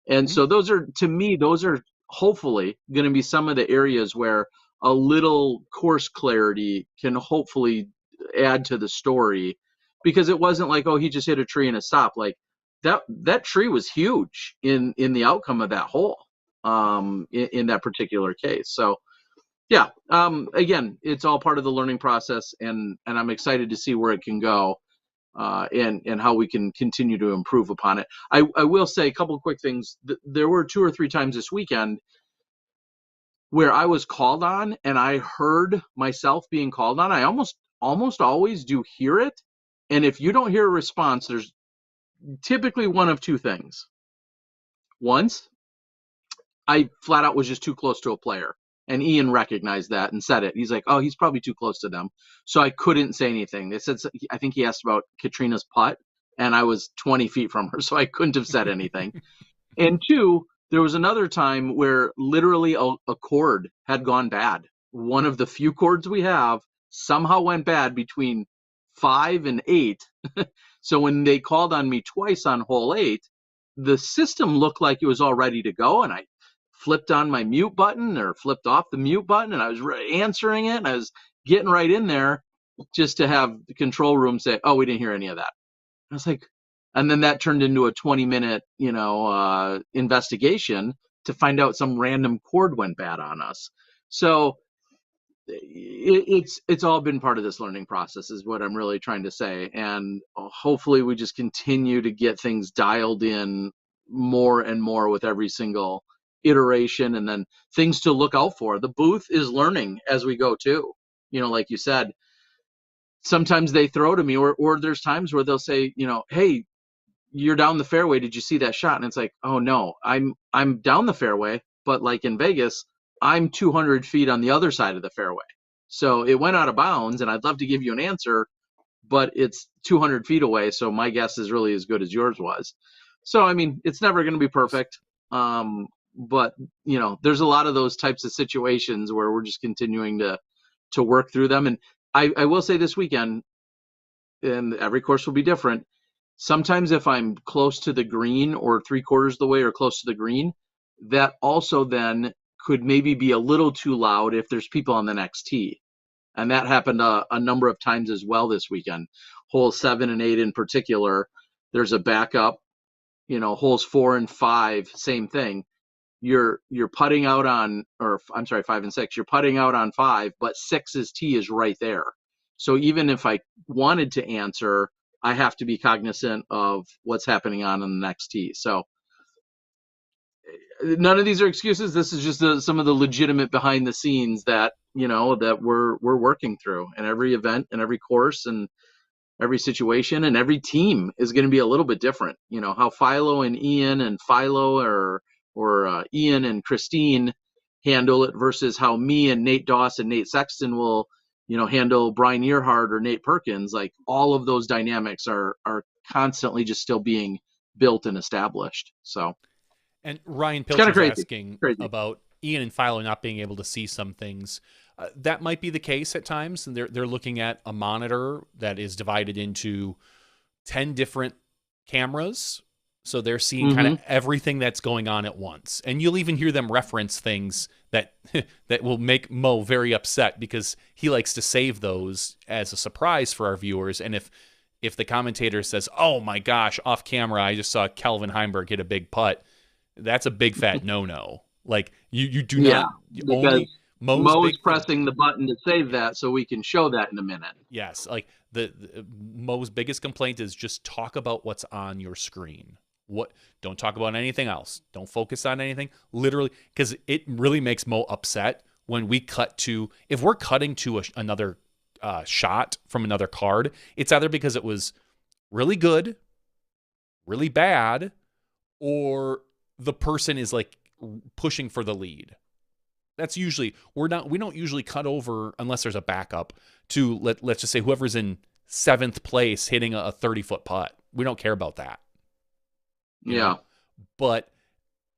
And so those are, to me, those are hopefully going to be some of the areas where a little course clarity can hopefully add to the story, because it wasn't like, oh, he just hit a tree and a stop. Like that tree was huge in the outcome of that hole, in that particular case. So yeah, again, it's all part of the learning process, and I'm excited to see where it can go, and how we can continue to improve upon it. I will say a couple of quick things. There were 2 or 3 times this weekend where I was called on and I heard myself being called on. I almost always do hear it. And if you don't hear a response, there's typically one of 2 things. Once, I flat out was just too close to a player. And Ian recognized that and said it. He's like, oh, he's probably too close to them. So I couldn't say anything. They said, I think he asked about Katrina's putt, and I was 20 feet from her, so I couldn't have said anything. And 2, there was another time where literally a cord had gone bad. One of the few cords we have somehow went bad between 5 and 8. So when they called on me twice on hole 8, the system looked like it was all ready to go, and I flipped on my mute button or flipped off the mute button, and I was answering it, and I was getting right in there just to have the control room say, oh, we didn't hear any of that. I was like, and then that turned into a 20-minute, investigation to find out some random cord went bad on us. So it's all been part of this learning process, is what I'm really trying to say. And hopefully we just continue to get things dialed in more and more with every single iteration, and then things to look out for. The booth is learning as we go too. Like you said, sometimes they throw to me, or there's times where they'll say, hey, you're down the fairway, did you see that shot? And it's like, oh no, I'm down the fairway, but like in Vegas, I'm 200 feet on the other side of the fairway. So it went out of bounds, and I'd love to give you an answer, but it's 200 feet away. So my guess is really as good as yours was. So, I mean, it's never going to be perfect. But there's a lot of those types of situations where we're just continuing to work through them. And I will say this weekend, and every course will be different, sometimes if I'm close to the green or 3/4 of the way or close to the green, that also then could maybe be a little too loud if there's people on the next tee. And that happened a number of times as well this weekend. Holes 7 and 8 in particular, there's a backup. Holes 4 and 5, same thing. You're putting out on, or I'm sorry, 5 and 6, you're putting out on 5, but 6's tee is right there. So even if I wanted to answer, I have to be cognizant of what's happening on the next tee. So none of these are excuses. This is just some of the legitimate behind the scenes that, that we're working through. And every event and every course and every situation and every team is going to be a little bit different. How Philo and Ian and Philo or Ian and Christine handle it versus how me and Nate Doss and Nate Sexton will, handle Brian Earhart or Nate Perkins. Like, all of those dynamics are constantly just still being built and established. So, and Ryan Pilcher's asking crazy about Ian and Philo not being able to see some things. That might be the case at times, and they're looking at a monitor that is divided into 10 different cameras. So they're seeing kind of everything that's going on at once. And you'll even hear them reference things that that will make Mo very upset, because he likes to save those as a surprise for our viewers. And if the commentator says, oh my gosh, off camera, I just saw Kelvin Heimberg hit a big putt, that's a big fat no-no. Like, you do not. Because Mo's pressing the button to save that so we can show that in a minute. Yes, like the Mo's biggest complaint is just talk about what's on your screen. Don't talk about anything else. Don't focus on anything. Literally, because it really makes Mo upset when we cut to, if we're cutting to another shot from another card, it's either because it was really good, really bad, or the person is like pushing for the lead. That's usually, we don't usually cut over unless there's a backup to let's just say whoever's in 7th place hitting a 30-foot putt. We don't care about that. You know? But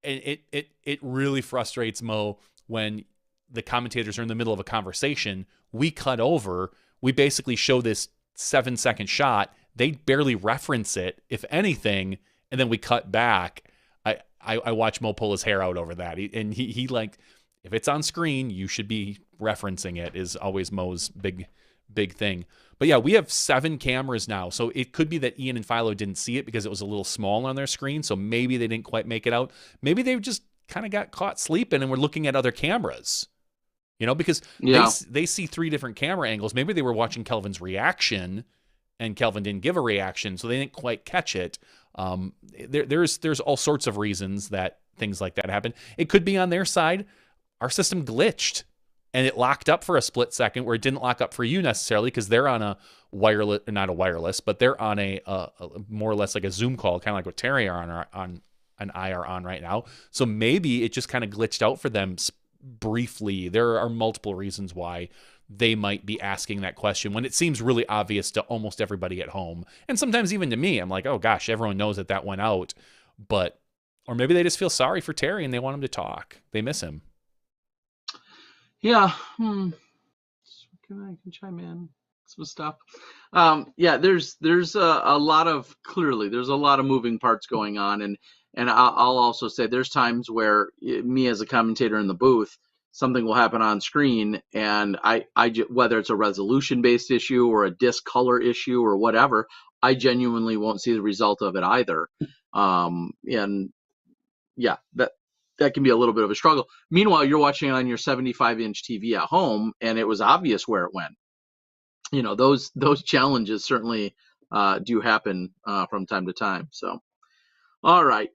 it really frustrates Mo when the commentators are in the middle of a conversation. We cut over. We basically show this 7-second shot. They barely reference it, if anything, and then we cut back. I watch Mo pull his hair out over that. He like, if it's on screen, you should be referencing it is always Mo's big thing. But yeah, we have 7 cameras now. So it could be that Ian and Philo didn't see it because it was a little small on their screen. So maybe they didn't quite make it out. Maybe they just kind of got caught sleeping and were looking at other cameras, because they see 3 different camera angles. Maybe they were watching Kelvin's reaction and Kelvin didn't give a reaction, so they didn't quite catch it. There's all sorts of reasons that things like that happen. It could be on their side. Our system glitched and it locked up for a split second where it didn't lock up for you necessarily because they're on a wireless, not a wireless, but they're on a more or less like a Zoom call, kind of like what Terry are on an IR on right now. So maybe it just kind of glitched out for them briefly. There are multiple reasons why they might be asking that question when it seems really obvious to almost everybody at home. And sometimes even to me, I'm like, oh gosh, everyone knows that went out. Or maybe they just feel sorry for Terry and they want him to talk. They miss him. Yeah. I can chime in some stuff. There's a lot of moving parts going on. And I'll also say there's times where me as a commentator in the booth, something will happen on screen and whether it's a resolution based issue or a disc color issue or whatever, I genuinely won't see the result of it either. That can be a little bit of a struggle. Meanwhile, you're watching it on your 75-inch TV at home and it was obvious where it went. Those challenges certainly do happen from time to time. So, all right.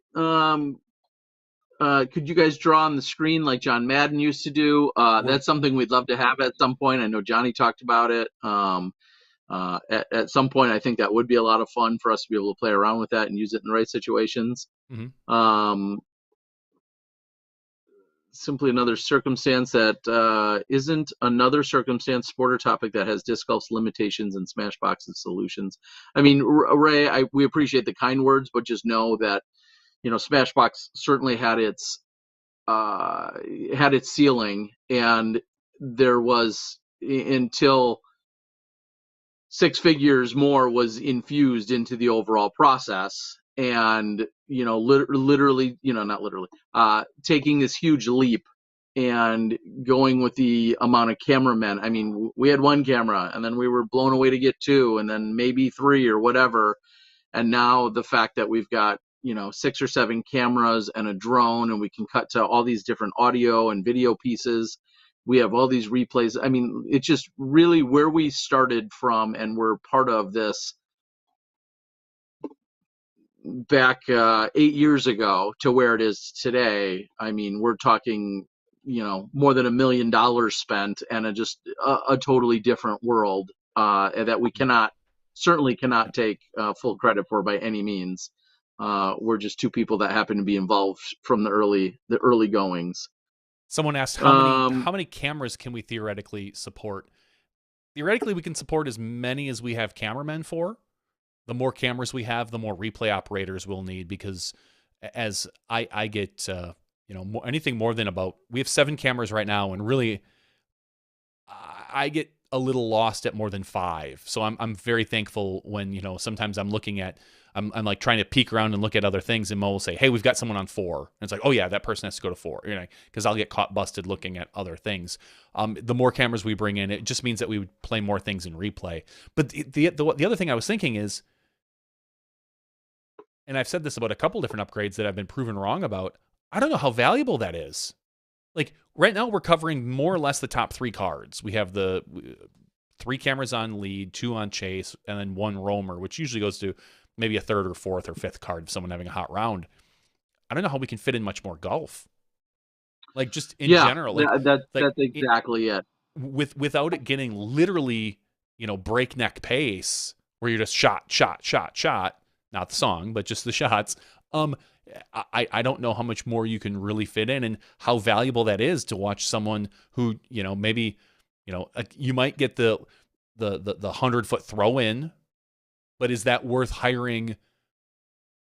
Could you guys draw on the screen like John Madden used to do? That's something we'd love to have at some point. I know Johnny talked about it. At some point, I think that would be a lot of fun for us to be able to play around with that and use it in the right situations. Mm-hmm. Simply another circumstance that isn't another circumstance, sport or topic that has disc golf's limitations and Smashbox's solutions. I mean, Ray, we appreciate the kind words, but just know that Smashbox certainly had its ceiling, and there was until 6 figures more was infused into the overall process, and literally, not literally, taking this huge leap and going with the amount of cameramen. I mean, we had 1 camera, and then we were blown away to get 2, and then maybe 3 or whatever, and now the fact that we've got 6 or 7 cameras and a drone, and we can cut to all these different audio and video pieces. We have all these replays. I mean, it's just really where we started from, and we're part of this back 8 years ago to where it is today. I mean, we're talking, more than $1 million spent, and just a totally different world that we certainly cannot take full credit for by any means. We're just 2 people that happen to be involved from the early goings. Someone asked how many cameras can we theoretically support? Theoretically, we can support as many as we have cameramen for. The more cameras we have, the more replay operators we'll need, because as I get, anything more than we have 7 cameras right now, and really I get a little lost at more than 5. So I'm very thankful when, sometimes I'm looking at, I'm like trying to peek around and look at other things, and Mo will say, hey, we've got someone on 4. And it's like, oh yeah, that person has to go to 4, because I'll get caught busted looking at other things. The more cameras we bring in, it just means that we would play more things in replay. But the other thing I was thinking is, and I've said this about a couple different upgrades that I've been proven wrong about, I don't know how valuable that is. Like right now we're covering more or less the top 3 cards. We have the 3 cameras on lead, 2 on chase, and then 1 roamer, which usually goes to maybe a 3rd or 4th or 5th card of someone having a hot round. I don't know how we can fit in much more golf. Like just in general. That's exactly it. Without it getting literally, breakneck pace where you're just shot. Not the song, but just the shots. I don't know how much more you can really fit in, and how valuable that is to watch someone who, maybe, you might get the 100-foot throw in, but is that worth hiring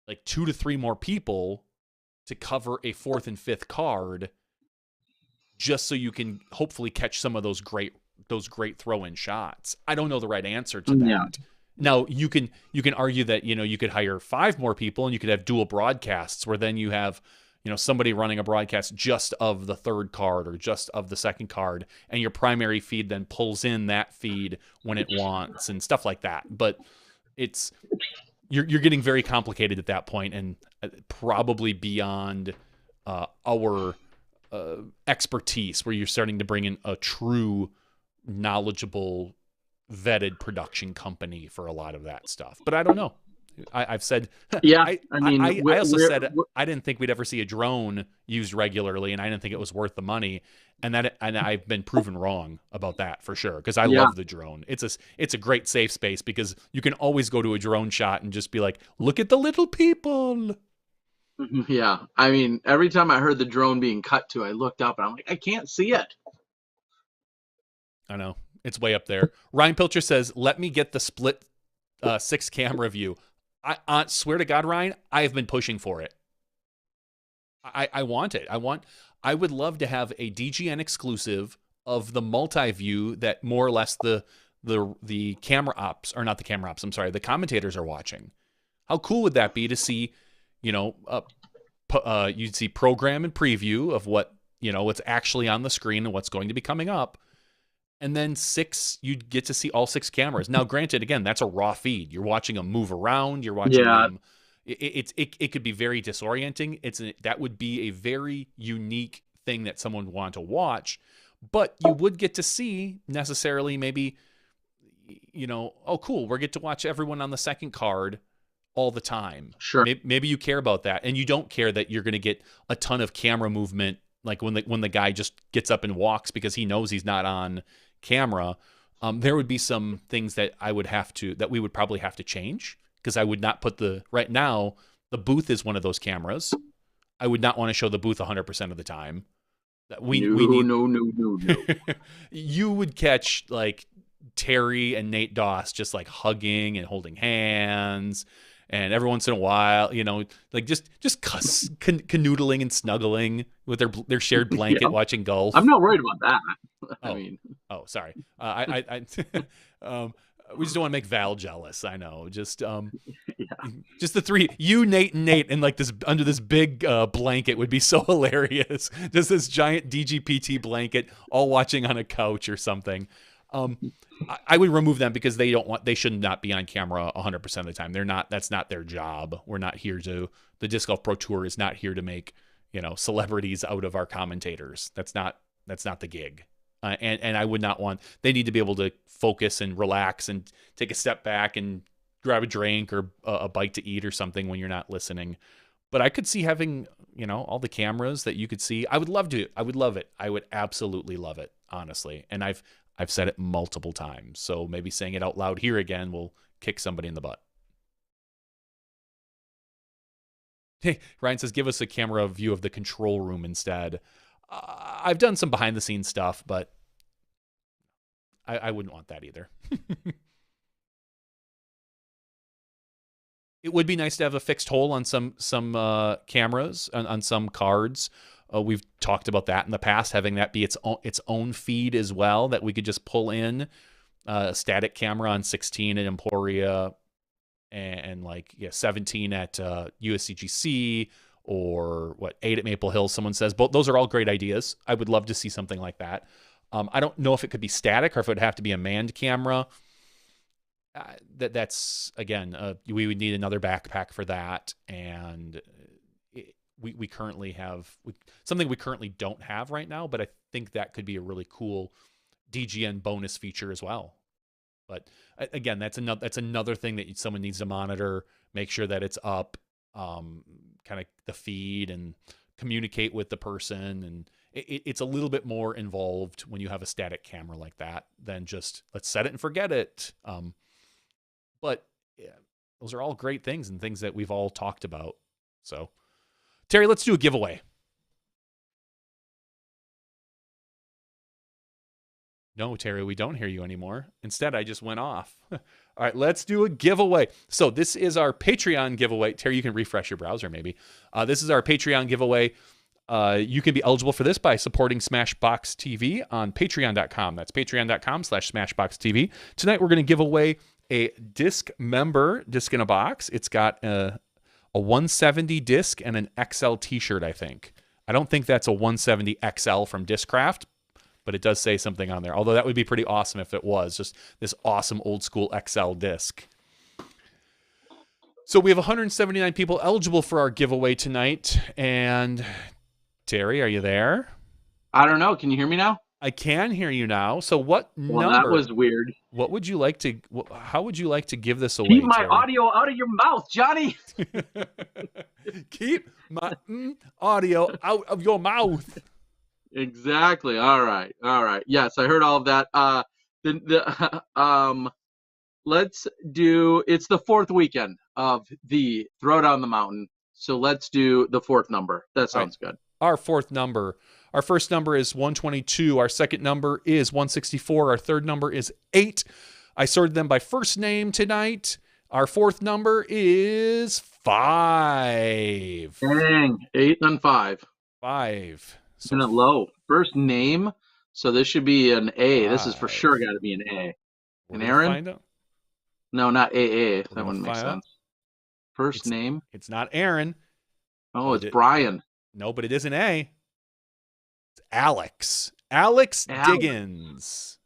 like 2 to 3 more people to cover a 4th and 5th card just so you can hopefully catch some of those great throw-in shots? I don't know the right answer to that. Yeah. Now you can argue that, you could hire 5 more people and you could have dual broadcasts where then you have, somebody running a broadcast just of the third card or just of the second card, and your primary feed then pulls in that feed when it wants and stuff like that. But you're getting very complicated at that point, and probably beyond our expertise, where you're starting to bring in a true knowledgeable vetted production company for a lot of that stuff. But I don't know. I've said, yeah. I also said I didn't think we'd ever see a drone used regularly, and I didn't think it was worth the money. And I've been proven wrong about that for sure, because I love the drone. It's a great safe space, because you can always go to a drone shot and just be like, look at the little people. Yeah, I mean, every time I heard the drone being cut to, I looked up and I'm like, I can't see it. I know, it's way up there. Ryan Pilcher says, let me get the split 6 camera view. I swear to God, Ryan, I have been pushing for it. I want it. I would love to have a DGN exclusive of the multi-view that more or less the camera ops, or not the camera ops, I'm sorry, the commentators are watching. How cool would that be to see, you'd see program and preview of what, what's actually on the screen and what's going to be coming up. And then 6, you'd get to see all 6 cameras. Now, granted, again, that's a raw feed. You're watching them move around. You're watching them. It could be very disorienting. That would be a very unique thing that someone would want to watch. But you would get to see necessarily maybe, oh, cool, we get to watch everyone on the second card all the time. Sure. Maybe you care about that, and you don't care that you're going to get a ton of camera movement, like when the guy just gets up and walks because he knows he's not on camera. There would be some things that we would probably have to change, because I would not put right now, the booth is one of those cameras. I would not want to show the booth 100% of the time. No. You would catch like Terry and Nate Doss just like hugging and holding hands, and every once in a while, like just canoodling and snuggling with their shared blanket, watching golf. I'm not worried about that. Sorry. We just don't want to make Val jealous. I know. Just the 3, you, Nate, and Nate, and like this under this big blanket would be so hilarious. Just this giant DGPT blanket, all watching on a couch or something. I would remove them, because they should not be on camera 100% of the time. That's not their job. We're not here the Disc Golf Pro Tour is not here to make, celebrities out of our commentators. That's not the gig. And I would not want, they need to be able to focus and relax and take a step back and grab a drink or a bite to eat or something when you're not listening. But I could see having, all the cameras that you could see. I would love to. I would love it. I would absolutely love it, honestly. And I've said it multiple times. So maybe saying it out loud here again will kick somebody in the butt. Hey, Ryan says, give us a camera view of the control room instead. I've done some behind the scenes stuff, but I wouldn't want that either. It would be nice to have a fixed hole on some cameras, on some cards. We've talked about that in the past, having that be its own feed as well, that we could just pull in a static camera on 16 at Emporia and 17 at USCGC, or 8 at Maple Hill, someone says. Both those are all great ideas. I would love to see something like that. I don't know if it could be static or if it would have to be a manned camera. That's again, we would need another backpack for that, and we currently have something we currently don't have right now, but I think that could be a really cool DGN bonus feature as well. But again, that's another thing that someone needs to monitor, make sure that it's up, kind of the feed, and communicate with the person. And it's a little bit more involved when you have a static camera like that than just let's set it and forget it. But yeah, those are all great things and things that we've all talked about. So Terry, let's do a giveaway. No, Terry, we don't hear you anymore. Instead, I just went off. All right, let's do a giveaway. So this is our Patreon giveaway. Terry, you can refresh your browser maybe. This is our Patreon giveaway. You can be eligible for this by supporting Smashbox TV on patreon.com. That's patreon.com/SmashboxTV. Tonight, we're going to give away a disc member disc in a box. It's got a 170 disc, and an XL t-shirt, I think. I don't think that's a 170 XL from Discraft, but it does say something on there. Although that would be pretty awesome if it was just this awesome old school XL disc. So we have 179 people eligible for our giveaway tonight. And Terry, are you there? I don't know. Can you hear me now? I can hear you now. So what Well, number? that was weird. What would you like to? How would you like to give this away? Keep my Terry? audio out of your mouth, Johnny. Keep my audio out of your mouth. Exactly. All right. Yes, I heard all of that. Let's do. It's the 4th weekend of the Throwdown the Mountain, so let's do the 4th number. That sounds good. Our 4th number. Our first number is 122. Our second number is 164. Our third number is 8. I sorted them by first name tonight. Our 4th number is 5. Dang, 8 and 5. 5. Isn't it low? First name, so this should be an A. 5. This is for sure got to be an A. We're An gonna Aaron? find out. No, not AA. That gonna wouldn't make find out. sense. First name? It's not Aaron. Oh, it's Brian. No, but it is an A. It's Alex. Alex Diggins.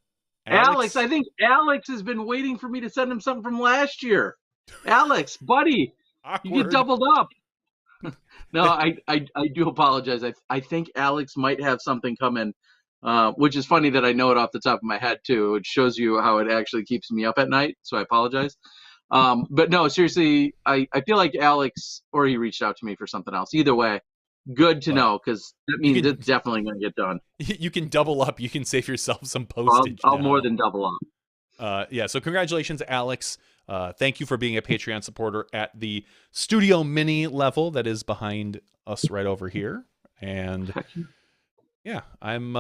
Alex, I think Alex has been waiting for me to send him something from last year. Alex, buddy, Awkward. you get doubled up. No, I do apologize. I think Alex might have something coming, which is funny that I know it off the top of my head too. It shows you how it actually keeps me up at night. So I apologize. But no, seriously, I feel like Alex, or he reached out to me for something else. Either way, good to know, because that means it's definitely going to get done. You can double up. You can save yourself some postage. I'll more than double up. Yeah, so congratulations, Alex. Thank you for being a Patreon supporter at the Studio Mini level that is behind us right over here. And yeah, I'm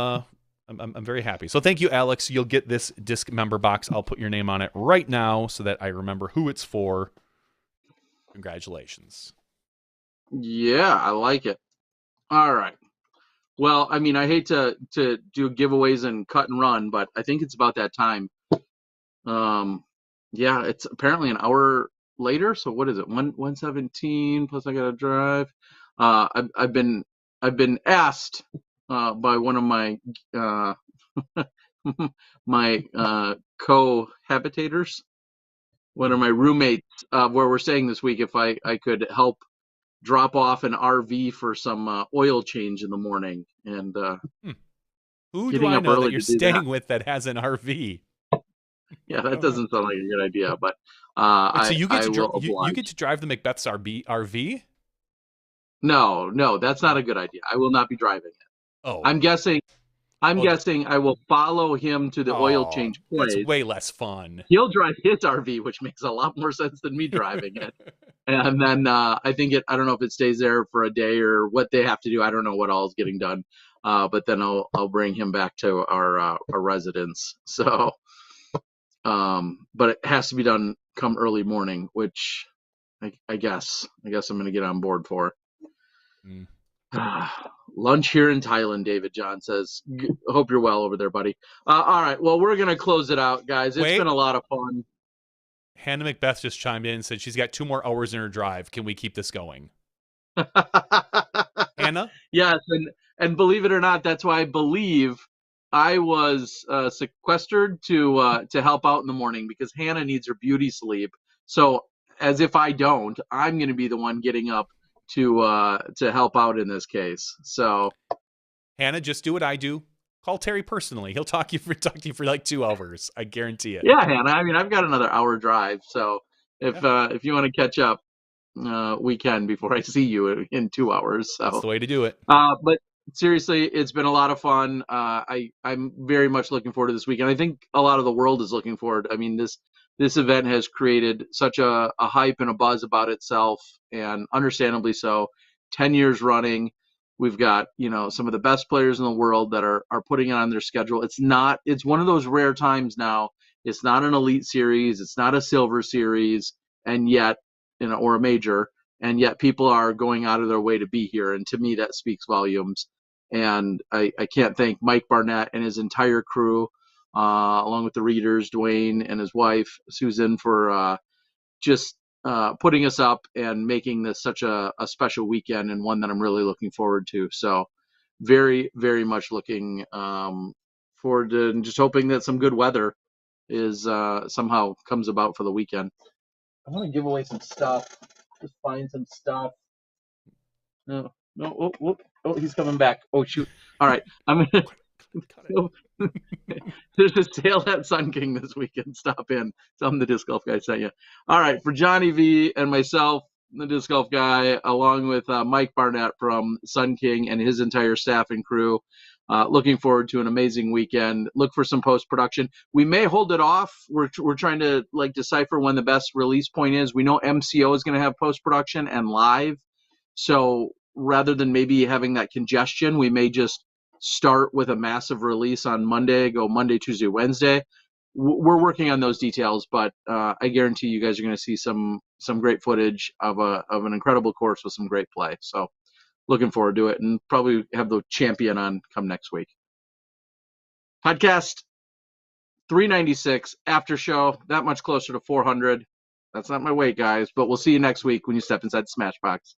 very happy. So thank you, Alex. You'll get this disc member box. I'll put your name on it right now so that I remember who it's for. Congratulations. Yeah, I like it. All right. Well, I mean, I hate to do giveaways and cut and run, but I think it's about that time. Yeah, it's apparently an hour later. So what is it? 1:17 plus I gotta drive. I've been asked by one of my my cohabitators, one of my roommates, where we're staying this week, if I could help drop off an RV for some oil change in the morning. And who do I know that you're staying with that has an RV? Yeah, that doesn't sound like a good idea, but so you get to drive the Macbeth's RV? No, that's not a good idea. I will not be driving it. Oh, I'm guessing I will follow him to the oil change place. That's way less fun. He'll drive his RV, which makes a lot more sense than me driving it. And then I don't know if it stays there for a day or what they have to do. I don't know what all is getting done. But then I'll bring him back to our residence. So, but it has to be done come early morning, which I guess I'm going to get on board for. Lunch here in Thailand, David John says. Hope you're well over there, buddy. All right. Well, we're going to close it out, guys. It's been a lot of fun. Hannah Macbeth just chimed in and said she's got 2 more hours in her drive. Can we keep this going? Hannah? Yes. And believe it or not, that's why I believe I was sequestered to help out in the morning, because Hannah needs her beauty sleep. So as if I don't, I'm going to be the one getting up to help out in this case. So Hannah, just do what I do. Call Terry personally. He'll talk to you for like 2 hours. I guarantee it. Yeah, Hannah. I mean, I've got another hour drive. So if you want to catch up, we can before I see you in 2 hours. So that's the way to do it. But seriously, it's been a lot of fun. I'm very much looking forward to this weekend. I think a lot of the world is looking forward. I mean, this event has created such a hype and a buzz about itself, and understandably so. 10 years running, we've got some of the best players in the world that are putting it on their schedule. It's one of those rare times now. It's not an elite series, it's not a silver series, and yet or a major, and yet people are going out of their way to be here. And to me, that speaks volumes. And I can't thank Mike Barnett and his entire crew, along with the readers, Dwayne and his wife, Susan, for just putting us up and making this such a special weekend, and one that I'm really looking forward to. So very, very much looking forward to, and just hoping that some good weather is somehow comes about for the weekend. I want to give away some stuff. Just find some stuff. No. Oh, he's coming back. Oh, shoot. All right. There's a sale at Sun King this weekend. Stop in. Tell them the Disc Golf Guy sent you. All right. For Johnny V and myself, the Disc Golf Guy, along with Mike Barnett from Sun King and his entire staff and crew, looking forward to an amazing weekend. Look for some post-production. We may hold it off. We're trying to decipher when the best release point is. We know MCO is going to have post-production and live. So rather than maybe having that congestion, we may just start with a massive release on Monday, go Monday, Tuesday, Wednesday. We're working on those details, but I guarantee you guys are going to see some great footage of an incredible course with some great play. So looking forward to it, and probably have the champion on come next week. Podcast 396 after show, that much closer to 400. That's not my weight, guys, but we'll see you next week when you step inside the Smashbox.